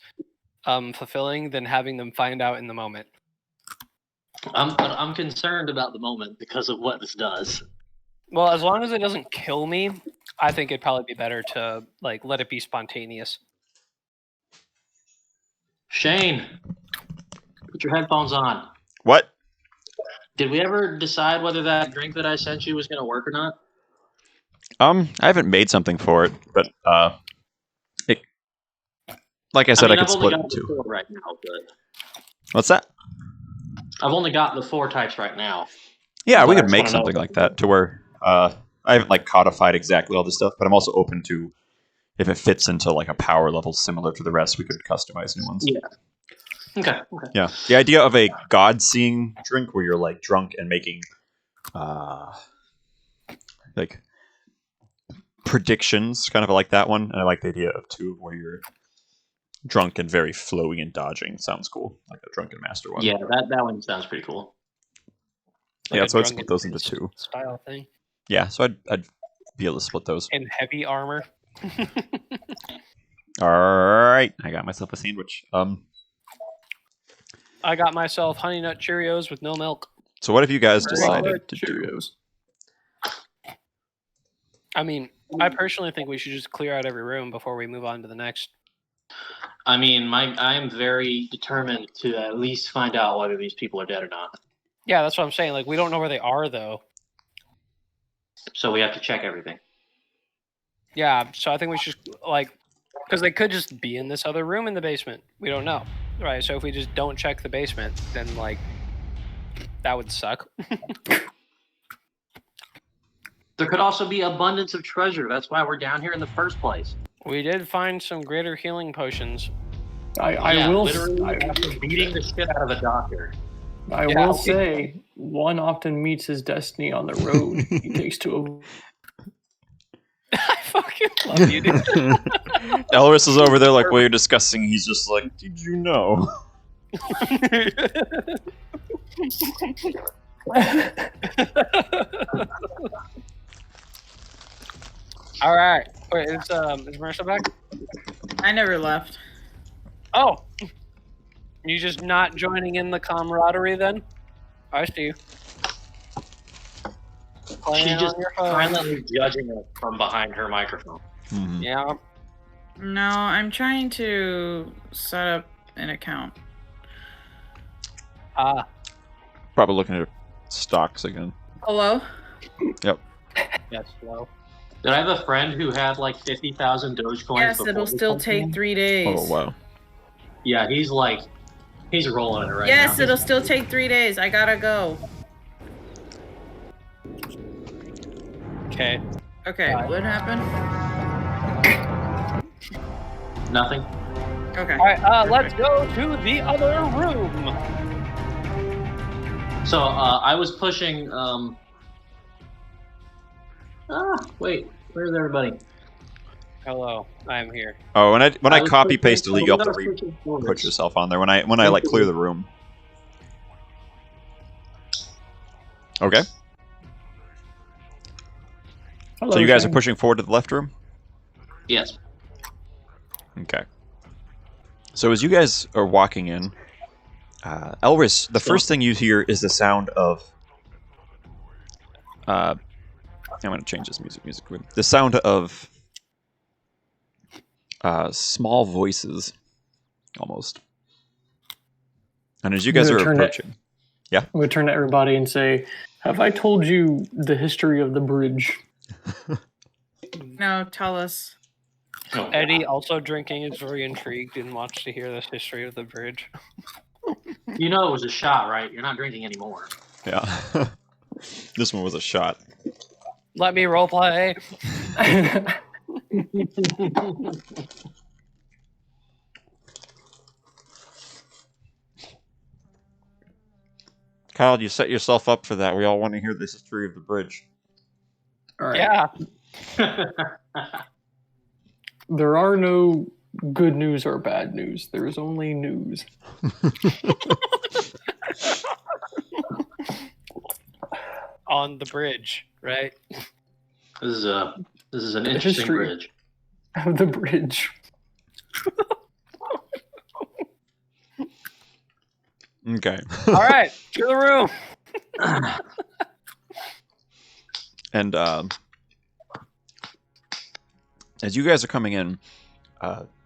fulfilling than having them find out in the moment. I'm concerned about the moment because of what this does. Well, as long as it doesn't kill me, I think it'd probably be better to like let it be spontaneous. Shane, put your headphones on. What? Did we ever decide whether that drink that I sent you was going to work or not? I haven't made something for it, but like I said, I could split it in 2. Right now, but What's that? I've only got the 4 types right now. Yeah, we could make something like that to where I haven't like codified exactly all this stuff, but I'm also open to if it fits into like a power level similar to the rest, we could customize new ones. Yeah. Okay. Yeah. The idea of a god-seeing drink where you're like drunk and making like predictions, kind of like that one. And I like the idea of two where you're drunk and very flowy and dodging. Sounds cool. Like a drunken master one. Yeah, that one sounds pretty cool. Yeah, a so I'd Drunken split those into Prince two. style thing. Yeah, so I'd be able to split those. In heavy armor. Alright. I got myself a sandwich. I got myself Honey Nut Cheerios with no milk. So what have you guys Very decided to do? Cheerios. I mean, I personally think we should just clear out every room before we move on to the next. I mean, I am very determined to at least find out whether these people are dead or not. Yeah, that's what I'm saying. Like, we don't know where they are, though. So we have to check everything. Yeah, so I think we should, like, because they could just be in this other room in the basement. We don't know. Right, so if we just don't check the basement, then, like, that would suck. There could also be abundance of treasure. That's why we're down here in the first place. We did find some greater healing potions. I will literally after beating the shit out of a doctor. I Yeah, will okay. say one often meets his destiny on the road he takes to I fucking love you, dude. Elris is over there like while you're discussing, he's just like, did you know? All right. Wait, is Marissa back? I never left. Oh, you just not joining in the camaraderie then? I see you. Playing She's on just your phone. silently judging us from behind her microphone. Mhm. Yeah. No, I'm trying to set up an account. Ah. Probably looking at stocks again. Hello? Yes. Slow. Did I have a friend who had like 50,000 Dogecoins? Yes, before it'll this still whole take thing? 3 days. Oh, wow. Yeah, he's rolling it right now. Yes, it'll still take 3 days. I gotta go. Okay. Okay, what happened? Nothing. Okay. All right. Let's go to the other room. So I was pushing. Wait, where's everybody? Hello. I am here. Oh, when I was copy pushing- paste delete, you have to I was pushing put forwards. yourself on there. When I like clear the room. Okay. So you guys are pushing forward to the left room? Yes. Okay. So as you guys are walking in, Elris, the first thing you hear is the sound of. I'm going to change this music. The sound of small voices, almost. And as you guys I'm are gonna turn it- approaching, I'm going to turn to everybody and say, have I told you the history of the bridge? No, tell us. Oh, Eddie, also drinking, is very intrigued and wants to hear the history of the bridge. You know it was a shot, right? You're not drinking anymore. yeah, this one was a shot. Let me roleplay. Kyle, you set yourself up for that. We all want to hear the history of the bridge. All right. Yeah. There are no good news or bad news. There is only news. On the bridge, right? This is an interesting history. bridge. Of the bridge. Okay. All right, to the room. And as you guys are coming in,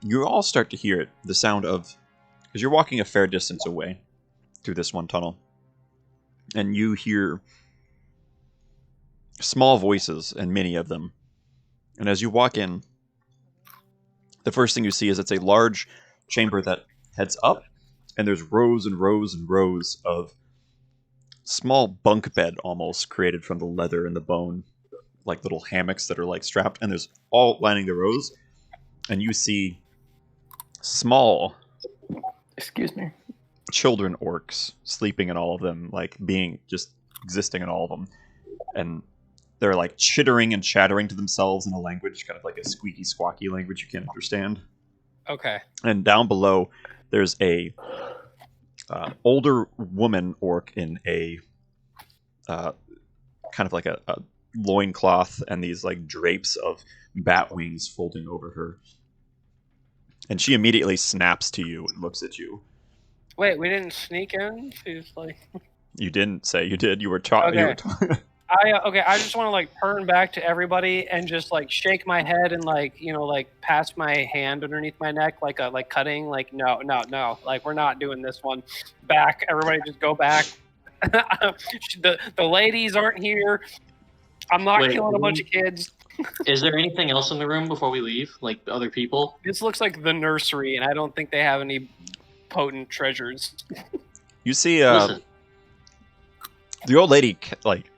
you all start to hear it, the sound of, because you're walking a fair distance away through this one tunnel, and you hear small voices, and many of them. And as you walk in, the first thing you see is it's a large chamber that heads up, and there's rows and rows and rows of small bunk bed almost created from the leather and the bone, like little hammocks that are like strapped, and there's all lining the rows. and you see small Excuse me. children orcs sleeping in all of them, like being just existing in all of them, and they're like chittering and chattering to themselves in a language, kind of like a squeaky squawky language you can't understand. Okay. And down below there's a older woman orc in a kind of like a loincloth and these like drapes of bat wings folding over her, and she immediately snaps to you and looks at you. Wait, we didn't sneak in? She's like... You didn't say you did. You were talking. Okay. I just want to like turn back to everybody and just like shake my head and like, you know, like pass my hand underneath my neck like cutting, like no, like we're not doing this one. Back, everybody just go back. the ladies aren't here. I'm not killing a bunch of kids. Is there anything else in the room before we leave? Like other people? This looks like the nursery, and I don't think they have any potent treasures. You see, Listen, the old lady like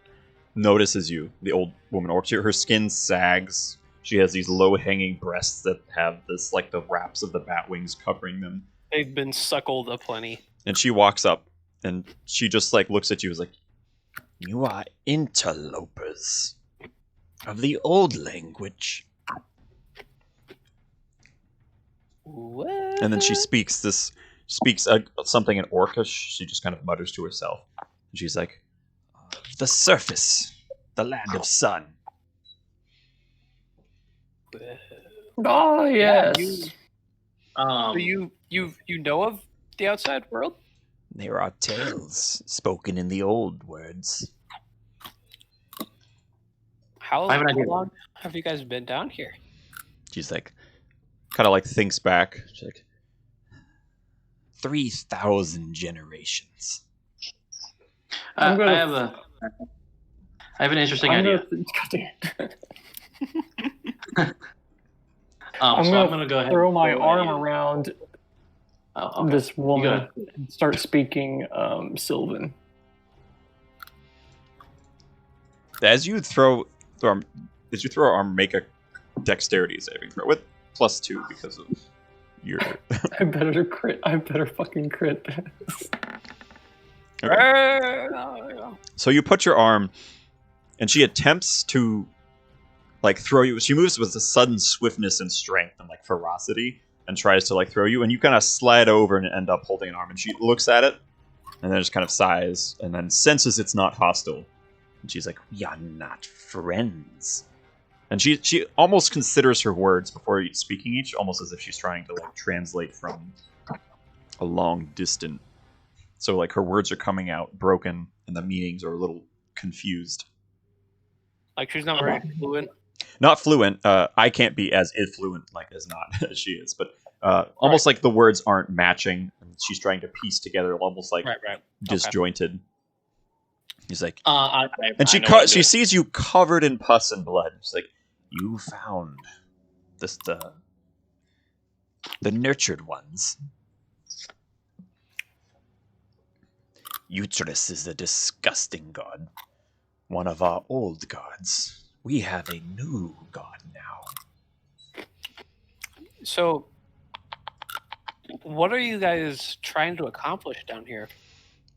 notices you. The old woman orc. Her skin sags. She has these low-hanging breasts that have this like the wraps of the bat wings covering them. They've been suckled aplenty. And she walks up and she just like looks at you as like, "You are interlopers of the old language." What? And then she speaks something in Orcish. She just kind of mutters to herself. She's like, "The surface, the land of sun." Oh yes. So you know of the outside world? There are tales spoken in the old words. How I have an idea. long have you guys been down here? She's like, kind of like thinks back. She's like, 3,000 generations. I'm gonna- I have an interesting I'm idea. I'm So gonna I'm gonna go ahead. throw and my throw arm a- around Oh, okay. this woman go and start speaking Sylvan. As you throw your arm, make a dexterity saving throw with +2 because of your. I better crit. I better fucking crit this. So you put your arm, and she attempts to, like, throw you. She moves with a sudden swiftness and strength and like ferocity, and tries to like throw you. And you kind of slide over and end up holding an arm. And she looks at it, and then just kind of sighs, and then senses it's not hostile. And she's like, "We are not friends." And she almost considers her words before speaking each, almost as if she's trying to like translate from a long distant. So like her words are coming out broken, and the meanings are a little confused. Like she's not very fluent. Not fluent. I can't be as fluent like as not as she is, but almost like the words aren't matching. And she's trying to piece together, almost like Right. disjointed. He's like, And she sees you covered in pus and blood. She's like, "You found this the nurtured ones. Uterus is a disgusting god. One of our old gods. We have a new god now." So, what are you guys trying to accomplish down here?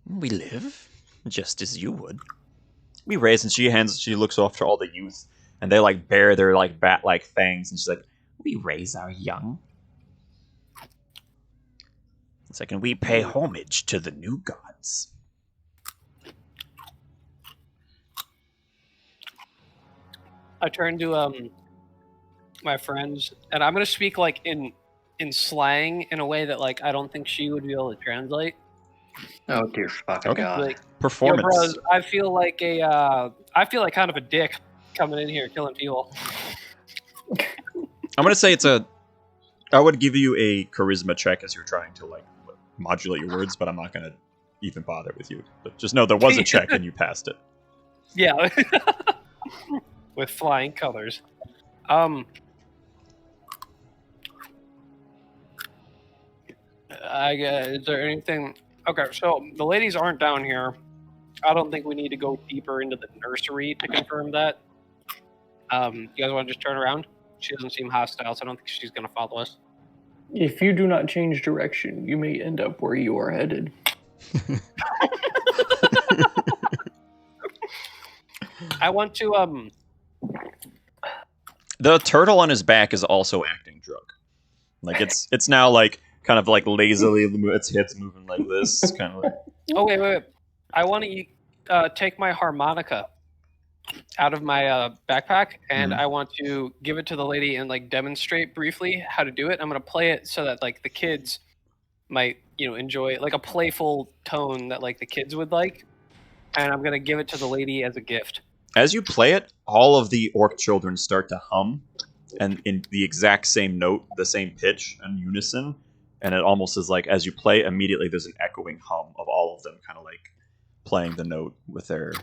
"We live just as you would. We raise," and she looks off to all the youth, and they like bare their like bat-like fangs, and she's like, "We raise our young." It's like, "And we pay homage to the new gods." I turn to my friends, and I'm gonna speak like in slang in a way that like I don't think she would be able to translate. Oh dear fucking Okay. god! Like, yo, Performance. bros, I feel like kind of a dick coming in here killing people. I'm gonna say I would give you a charisma check as you're trying to like modulate your words, but I'm not gonna even bother with you. But just know there was a check and you passed it. Yeah, with flying colors. Is there anything? Okay, so the ladies aren't down here. I don't think we need to go deeper into the nursery to confirm that. You guys want to just turn around? She doesn't seem hostile, so I don't think she's going to follow us. If you do not change direction, you may end up where you are headed. I want to The turtle on his back is also acting drunk. Like it's now like kind of like lazily, its hips moving like this, kind of like. Oh wait! I want to take my harmonica out of my backpack, and I want to give it to the lady and like demonstrate briefly how to do it. I'm gonna play it so that like the kids might enjoy it, like a playful tone that like the kids would like, and I'm gonna give it to the lady as a gift. As you play it, all of the orc children start to hum, and in the exact same note, the same pitch, and unison. And it almost is like as you play, immediately there's an echoing hum of all of them, kind of like playing the note with their.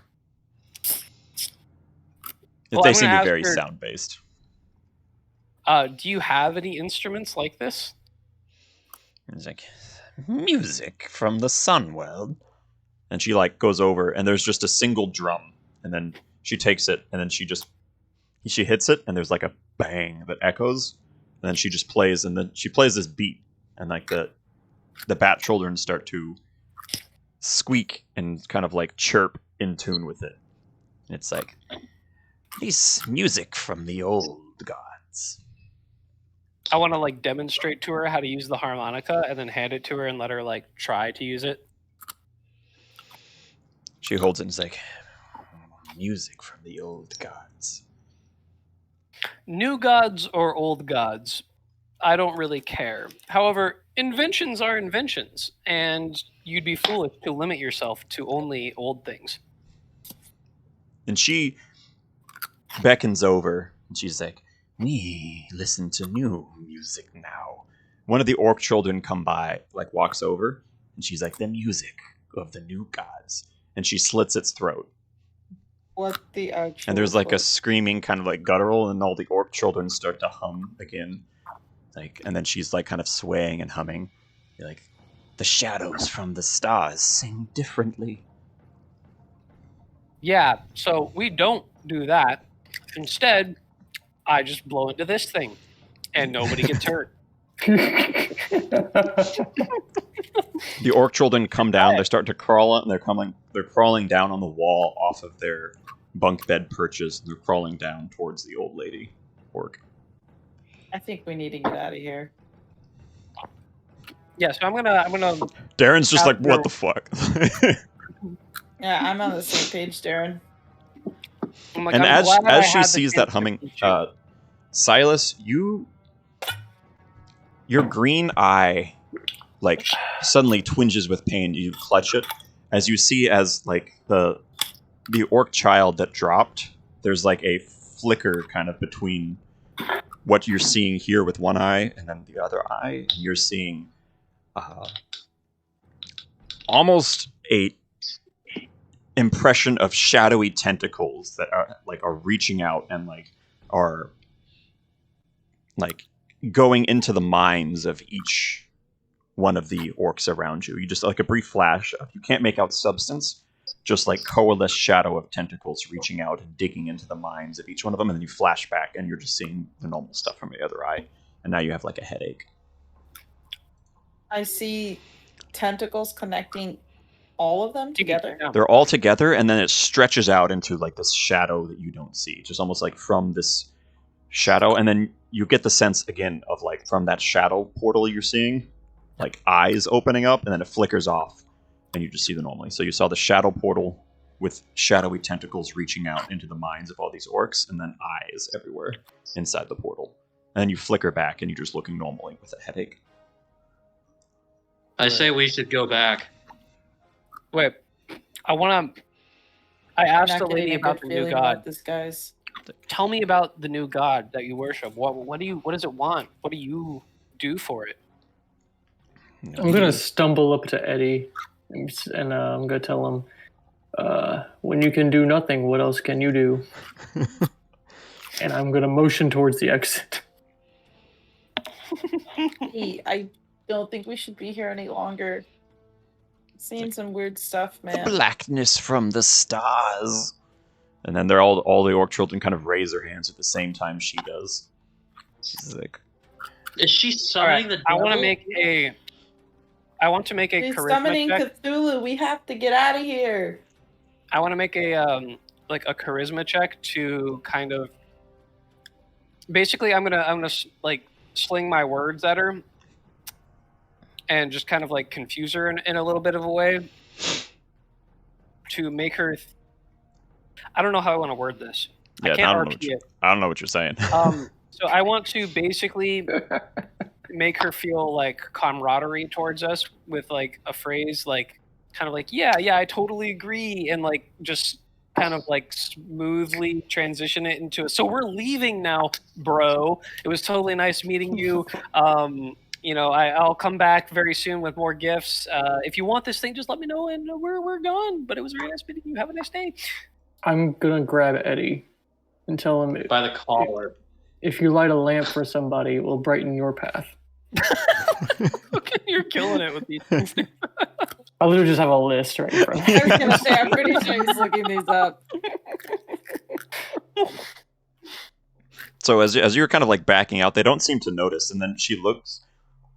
Well, they I'm seem to gonna be very ask her- sound based. Do you have any instruments like this? It's like music from the sun world, and she like goes over, and there's just a single drum, and then she takes it, and then she hits it, and there's like a bang that echoes, and then she just plays, and then she plays this beat, and like the bat children start to squeak and kind of like chirp in tune with it. And it's like this music from the old gods. I want to like demonstrate to her how to use the harmonica, and then hand it to her and let her like try to use it. She holds it and is like, music from the old gods. New gods or old gods, I don't really care. However, inventions are inventions, and you'd be foolish to limit yourself to only old things. And she beckons over, and she's like, we listen to new music now. One of the orc children come by, like walks over, and she's like, the music of the new gods. And she slits its throat. What the actual? And there's like a screaming kind of like guttural, and all the orc children start to hum again. Like, and then she's like kind of swaying and humming. You're like, the shadows from the stars sing differently. Yeah, so we don't do that. Instead, I just blow into this thing, and nobody gets hurt. The orc children come down. They start to crawl up, and they're crawling down on the wall off of their bunk bed perches. And they're crawling down towards the old lady orc. I think we need to get out of here. Yeah, so I'm gonna. Darren's just like, After- what the fuck? Yeah, I'm on the same page, Darren. I'm like, And I'm as glad I she had the sees chance that to humming, teach you. Silas, your green eye, like suddenly twinges with pain. You clutch it as you see as like the orc child that dropped. There's like a flicker kind of between what you're seeing here with one eye and then the other eye. And you're seeing almost a impression of shadowy tentacles that are reaching out and are going into the minds of each one of the orcs around you. You just like a brief flash of, you can't make out substance, just like coalesced shadow of tentacles reaching out and digging into the minds of each one of them, and then you flash back and you're just seeing the normal stuff from the other eye, and now you have like a headache. I see tentacles connecting all of them together. Yeah. They're all together, and then it stretches out into like this shadow that you don't see, just almost like from this shadow, and then you get the sense again of like from that shadow portal you're seeing, like eyes opening up, and then it flickers off, and you just see the normally. So you saw the shadow portal with shadowy tentacles reaching out into the minds of all these orcs, and then eyes everywhere inside the portal. And then you flicker back, and you're just looking normally with a headache. I say we should go back. Wait, I asked Not the lady getting a about good the new feeling god. about this, guys. Tell me about the new god that you worship. What does it want? What do you do for it? I'm gonna stumble up to Eddie, and I'm gonna tell him, "When you can do nothing, what else can you do?" And I'm gonna motion towards the exit. Hey, I don't think we should be here any longer. Seeing some weird stuff, man. The blackness from the stars. And then they're all the orc children kind of raise their hands at the same time she does. She's like, Is she All summoning right, the devil? I want to make a He's charisma summoning check. Cthulhu. We have to get out of here. I want to make a like a charisma check to kind of basically I'm gonna like sling my words at her and just kind of like confuse her in a little bit of a way to make her. I don't know how I want to word this. yeah, I can't I don't know RP it. I don't know what you're saying. So I want to basically make her feel like camaraderie towards us with like a phrase like kind of like yeah I totally agree, and like just kind of like smoothly transition it into a, so we're leaving now, bro. It was totally nice meeting you. You know, I'll come back very soon with more gifts. If you want this thing, just let me know, and we're gone. But it was very nice meeting you. Have a nice day. I'm gonna grab Eddie and tell him By the collar. if you light a lamp for somebody, it will brighten your path. Okay, you're killing it with these things. I literally just have a list right in front of me. I was gonna say, I'm pretty sure he's looking these up. So as you're kind of like backing out, they don't seem to notice, and then she looks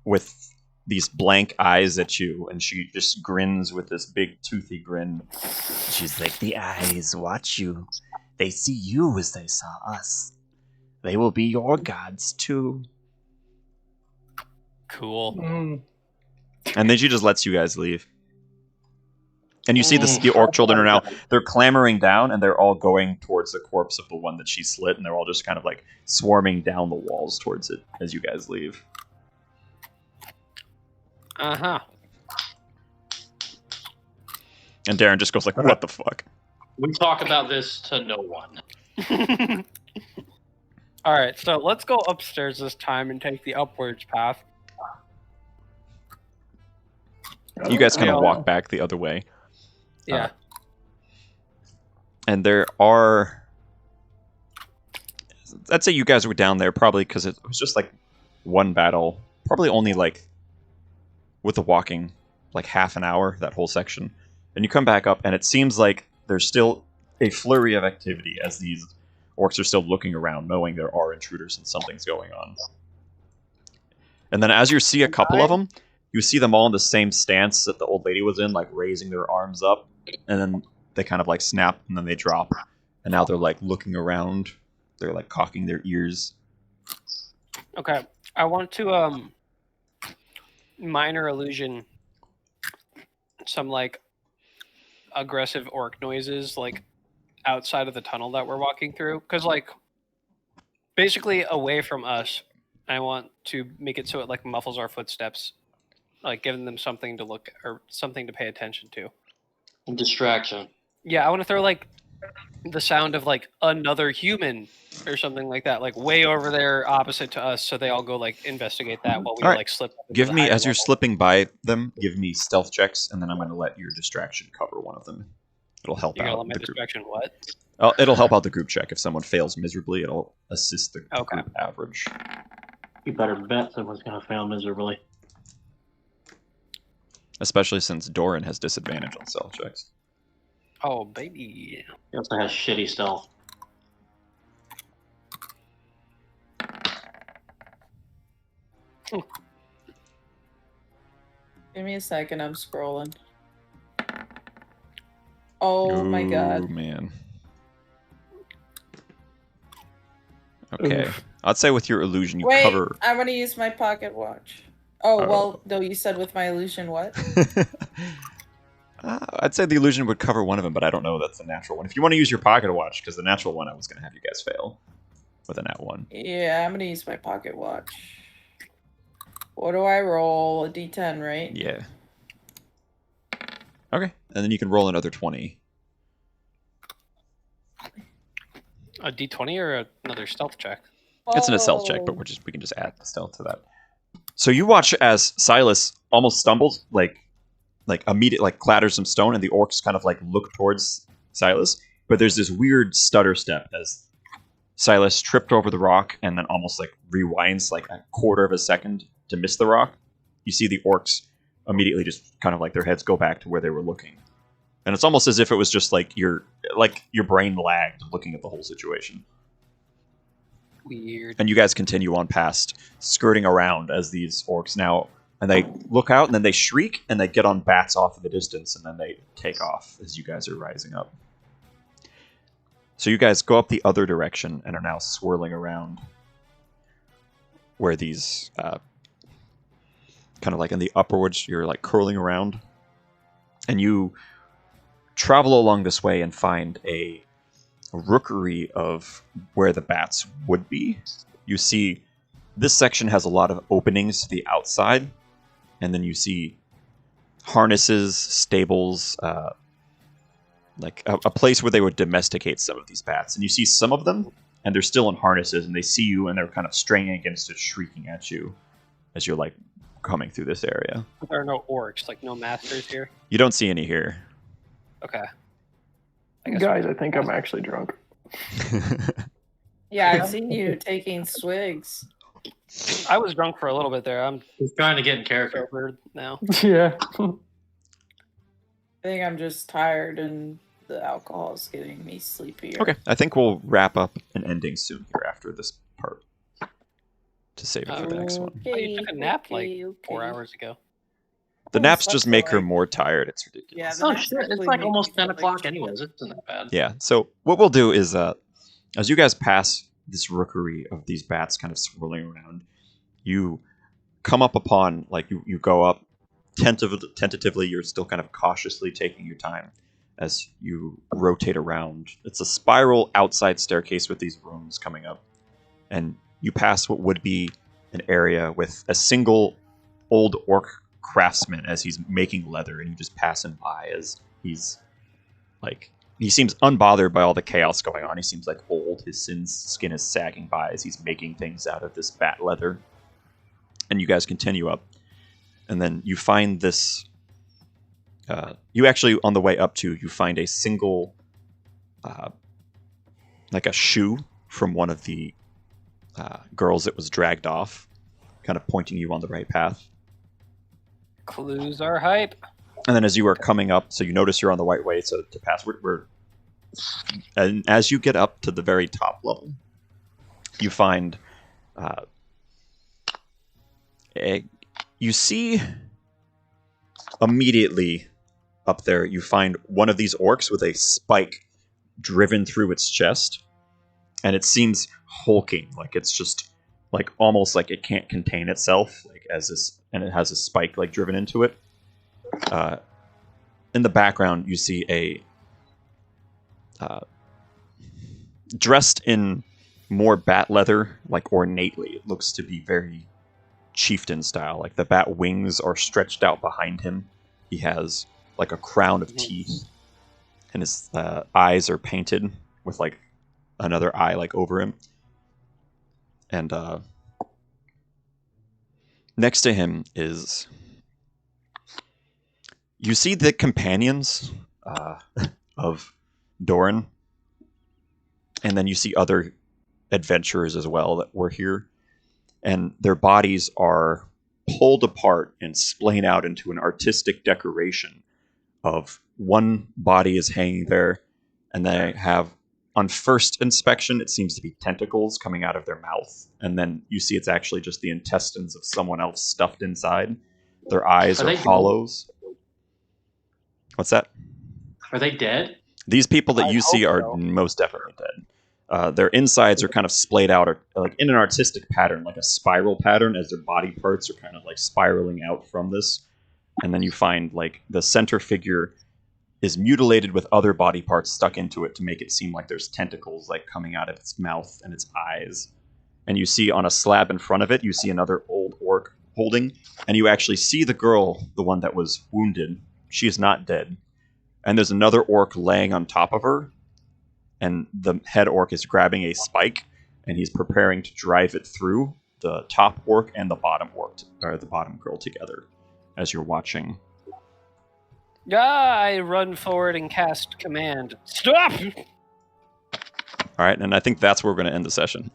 with these blank eyes at you, and she just grins with this big toothy grin. She's like, the eyes watch you. They see you as they saw us. They will be your gods too. Cool. And then she just lets you guys leave. And you see the orc children are now, they're clamoring down, and they're all going towards the corpse of the one that she slit, and they're all just kind of like swarming down the walls towards it as you guys leave. Uh-huh. And Darren just goes like, what the fuck? We talk about this to no one. All right, so let's go upstairs this time and take the upwards path. You guys kind of Yeah. walk back the other way. Yeah. And there are... I'd say you guys were down there probably because it was just like one battle. Probably only like, with the walking, like half an hour, that whole section. And you come back up, and it seems like there's still a flurry of activity as these orcs are still looking around, knowing there are intruders and something's going on. And then as you see a couple of them, you see them all in the same stance that the old lady was in, like raising their arms up, and then they kind of like snap, and then they drop. And now they're like looking around. They're like cocking their ears. Okay. I want to minor illusion some like aggressive orc noises like outside of the tunnel that we're walking through, because like basically away from us. I want to make it so it like muffles our footsteps, like giving them something to look or something to pay attention to. Distraction. Yeah, I want to throw like the sound of like another human or something like that, like way over there opposite to us, so they all go like investigate that while we All right. like slip up into Give the me, higher as you're level. slipping by them, give me stealth checks, and then I'm going to let your distraction cover one of them. It'll help You're gonna out let my the group. distraction what? Oh, it'll help out the group check. If someone fails miserably, it'll assist the Okay. group average. You better bet someone's gonna fail miserably. Especially since Doran has disadvantage on stealth checks. Oh baby. He also has shitty stealth. Give me a second. I'm scrolling. Oh my god. Ooh, man. Okay. Oof. I'd say with your illusion, you Wait, cover... I'm gonna use my pocket watch. Oh, Oh. well, though you said with my illusion what? I'd say the illusion would cover one of them, but I don't know that's a natural one. If you want to use your pocket watch, because the natural one I was going to have you guys fail with a nat 1. Yeah, I'm gonna use my pocket watch. What do I roll? A d10, right? Yeah. Okay. And then you can roll another 20. A d20 or another stealth check? It's an stealth check, but Oh. we can just add the stealth to that. So you watch as Silas almost stumbles, like immediate, like clatters some stone, and the orcs kind of like look towards Silas. But there's this weird stutter step as Silas tripped over the rock and then almost like rewinds like a quarter of a second to miss the rock. You see the orcs immediately just kind of like their heads go back to where they were looking, and it's almost as if it was just like your brain lagged looking at the whole situation. Weird. And you guys continue on past, skirting around as these orcs now, and they look out and then they shriek and they get on bats off in the distance and then they take off as you guys are rising up. So you guys go up the other direction and are now swirling around where these kind of like in the upwards, you're like curling around, and you travel along this way and find a rookery of where the bats would be. You see this section has a lot of openings to the outside, and then you see harnesses, stables, like a place where they would domesticate some of these bats. And you see some of them, and they're still in harnesses, and they see you, and they're kind of straining against it, shrieking at you as you're like coming through this area. There are no orcs, like no masters here. You don't see any here. Okay. Guys, I think I'm actually drunk. Yeah, I've seen you taking swigs. I was drunk for a little bit there. I'm He's trying to get in character. sober now. Yeah. I think I'm just tired and the alcohol is getting me sleepier. Okay, I think we'll wrap up an ending soon here after this part to save it for the next one. Oh, you took a nap like 4 hours ago. The Oh, naps such just a make her like- more tired. It's Yeah, ridiculous. the Oh naps shit! It's actually like make almost me feel 10 o'clock like anyways. It isn't that bad. Yeah, so what we'll do is, as you guys pass this rookery of these bats kind of swirling around, you come up upon, like, you go up tentatively, you're still kind of cautiously taking your time as you rotate around. It's a spiral outside staircase with these rooms coming up, and you pass what would be an area with a single old orc craftsman as he's making leather, and you just pass him by as he's like, he seems unbothered by all the chaos going on. He seems like old. His skin is sagging by as he's making things out of this bat leather. And you guys continue up, and then you find this. You actually, on the way up to, you find a single, like a shoe from one of the girls that was dragged off, kind of pointing you on the right path. Clues are hype. And then as you are coming up, so you notice you're on the right way to pass. And as you get up to the very top level, you find you see immediately up there, you find one of these orcs with a spike driven through its chest, and it seems hulking, like it's just like almost like it can't contain itself, like as this, and it has a spike like driven into it. In the background, you see a dressed in more bat leather, like ornately. It looks to be very chieftain style. Like the bat wings are stretched out behind him. He has like a crown of teeth, and his eyes are painted with like another eye like over him. And next to him is, you see the companions of Doran, and then you see other adventurers as well that were here, and their bodies are pulled apart and splayed out into an artistic decoration of one body is hanging there, and they have, on first inspection, it seems to be tentacles coming out of their mouth, and then you see it's actually just the intestines of someone else stuffed inside. Their eyes are hollows. What's that? Are they dead? These people that I you see hope are so. most definitely dead. Their insides are kind of splayed out, or like in an artistic pattern, like a spiral pattern, as their body parts are kind of like spiraling out from this. And then you find like the center figure is mutilated with other body parts stuck into it to make it seem like there's tentacles like coming out of its mouth and its eyes. And you see on a slab in front of it, you see another old orc holding, and you actually see the girl, the one that was wounded. She is not dead. And there's another orc laying on top of her, and the head orc is grabbing a spike, and he's preparing to drive it through the top orc and the bottom orc, or the bottom girl together, as you're watching. I run forward and cast command. Stop! All right, and I think that's where we're going to end the session.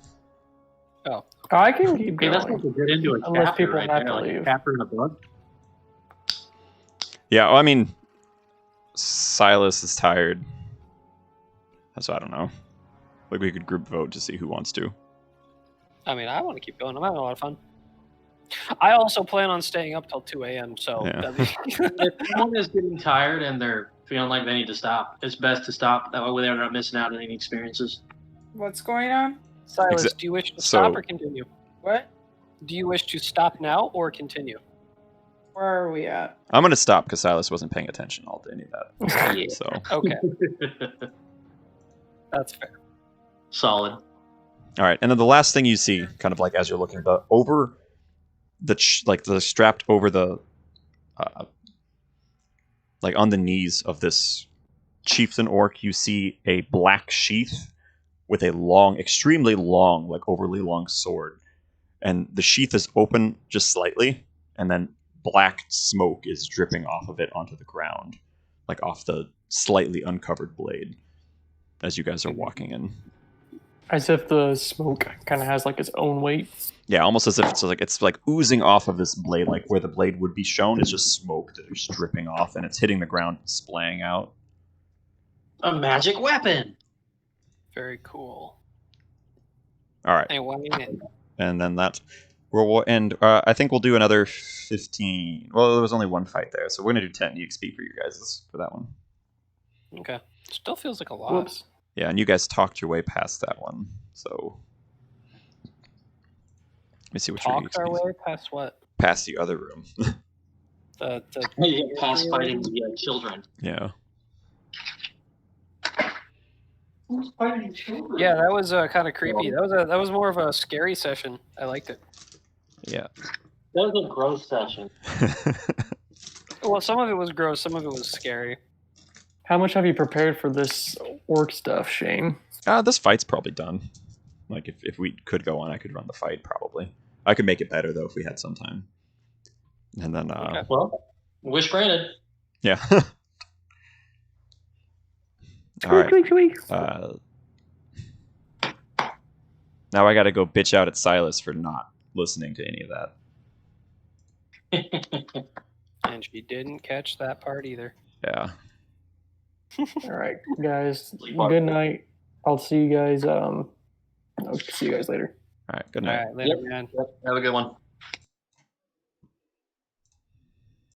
I can keep Okay, going. that's like a good into a Unless chapter people right have there, to like a leave. chapter in a book. Yeah, well, I mean, Silas is tired. So I don't know. Like, we could group vote to see who wants to. I mean, I want to keep going. I'm having a lot of fun. I also plan on staying up till 2 a.m. So Yeah. If someone is getting tired and they're feeling like they need to stop, it's best to stop. That way they're not missing out on any experiences. What's going on? Silas, Exa- do you wish to so- stop or continue? What? Do you wish to stop now or continue? Where are we at? I'm gonna stop because Silas wasn't paying attention all to any of that. Yeah. So Okay, that's fair. Solid. all right, and then the last thing you see, kind of like as you're looking, but over the the strapped over the like on the knees of this chieftain orc, you see a black sheath with a long, extremely long, like overly long sword, and the sheath is open just slightly, and then black smoke is dripping off of it onto the ground, like off the slightly uncovered blade, as you guys are walking in. As if the smoke kind of has like its own weight. Yeah, almost as if it's like oozing off of this blade, like where the blade would be shown is just smoke that is dripping off, and it's hitting the ground, splaying out. A magic weapon. Very cool. All right, Anyway, and then that we'll end. I think we'll do another 15. Well, there was only one fight there, so we're gonna do 10 EXP for you guys for that one. okay. Still feels like a lot. Whoops. Yeah, and you guys talked your way past that one, so let me see what your Talked our EXP is. way past what? Past the other room. The You get past fighting the children. Yeah. Who's fighting children? Yeah, that was kind of creepy. That was more of a scary session. I liked it. Yeah. That was a gross session. Well, some of it was gross, some of it was scary. How much have you prepared for this orc stuff, Shane? This fight's probably done. Like, if we could go on, I could run the fight, probably. I could make it better, though, if we had some time. And then, Okay. Well, wish granted. yeah. All right. Tweak, tweak. Now I gotta go bitch out at Silas for not listening to any of that. And she didn't catch that part either. Yeah. All right, guys. Good night. I'll see you guys. I'll see you guys later. All right. Good All night. right, later, Yep. man. Have a good one.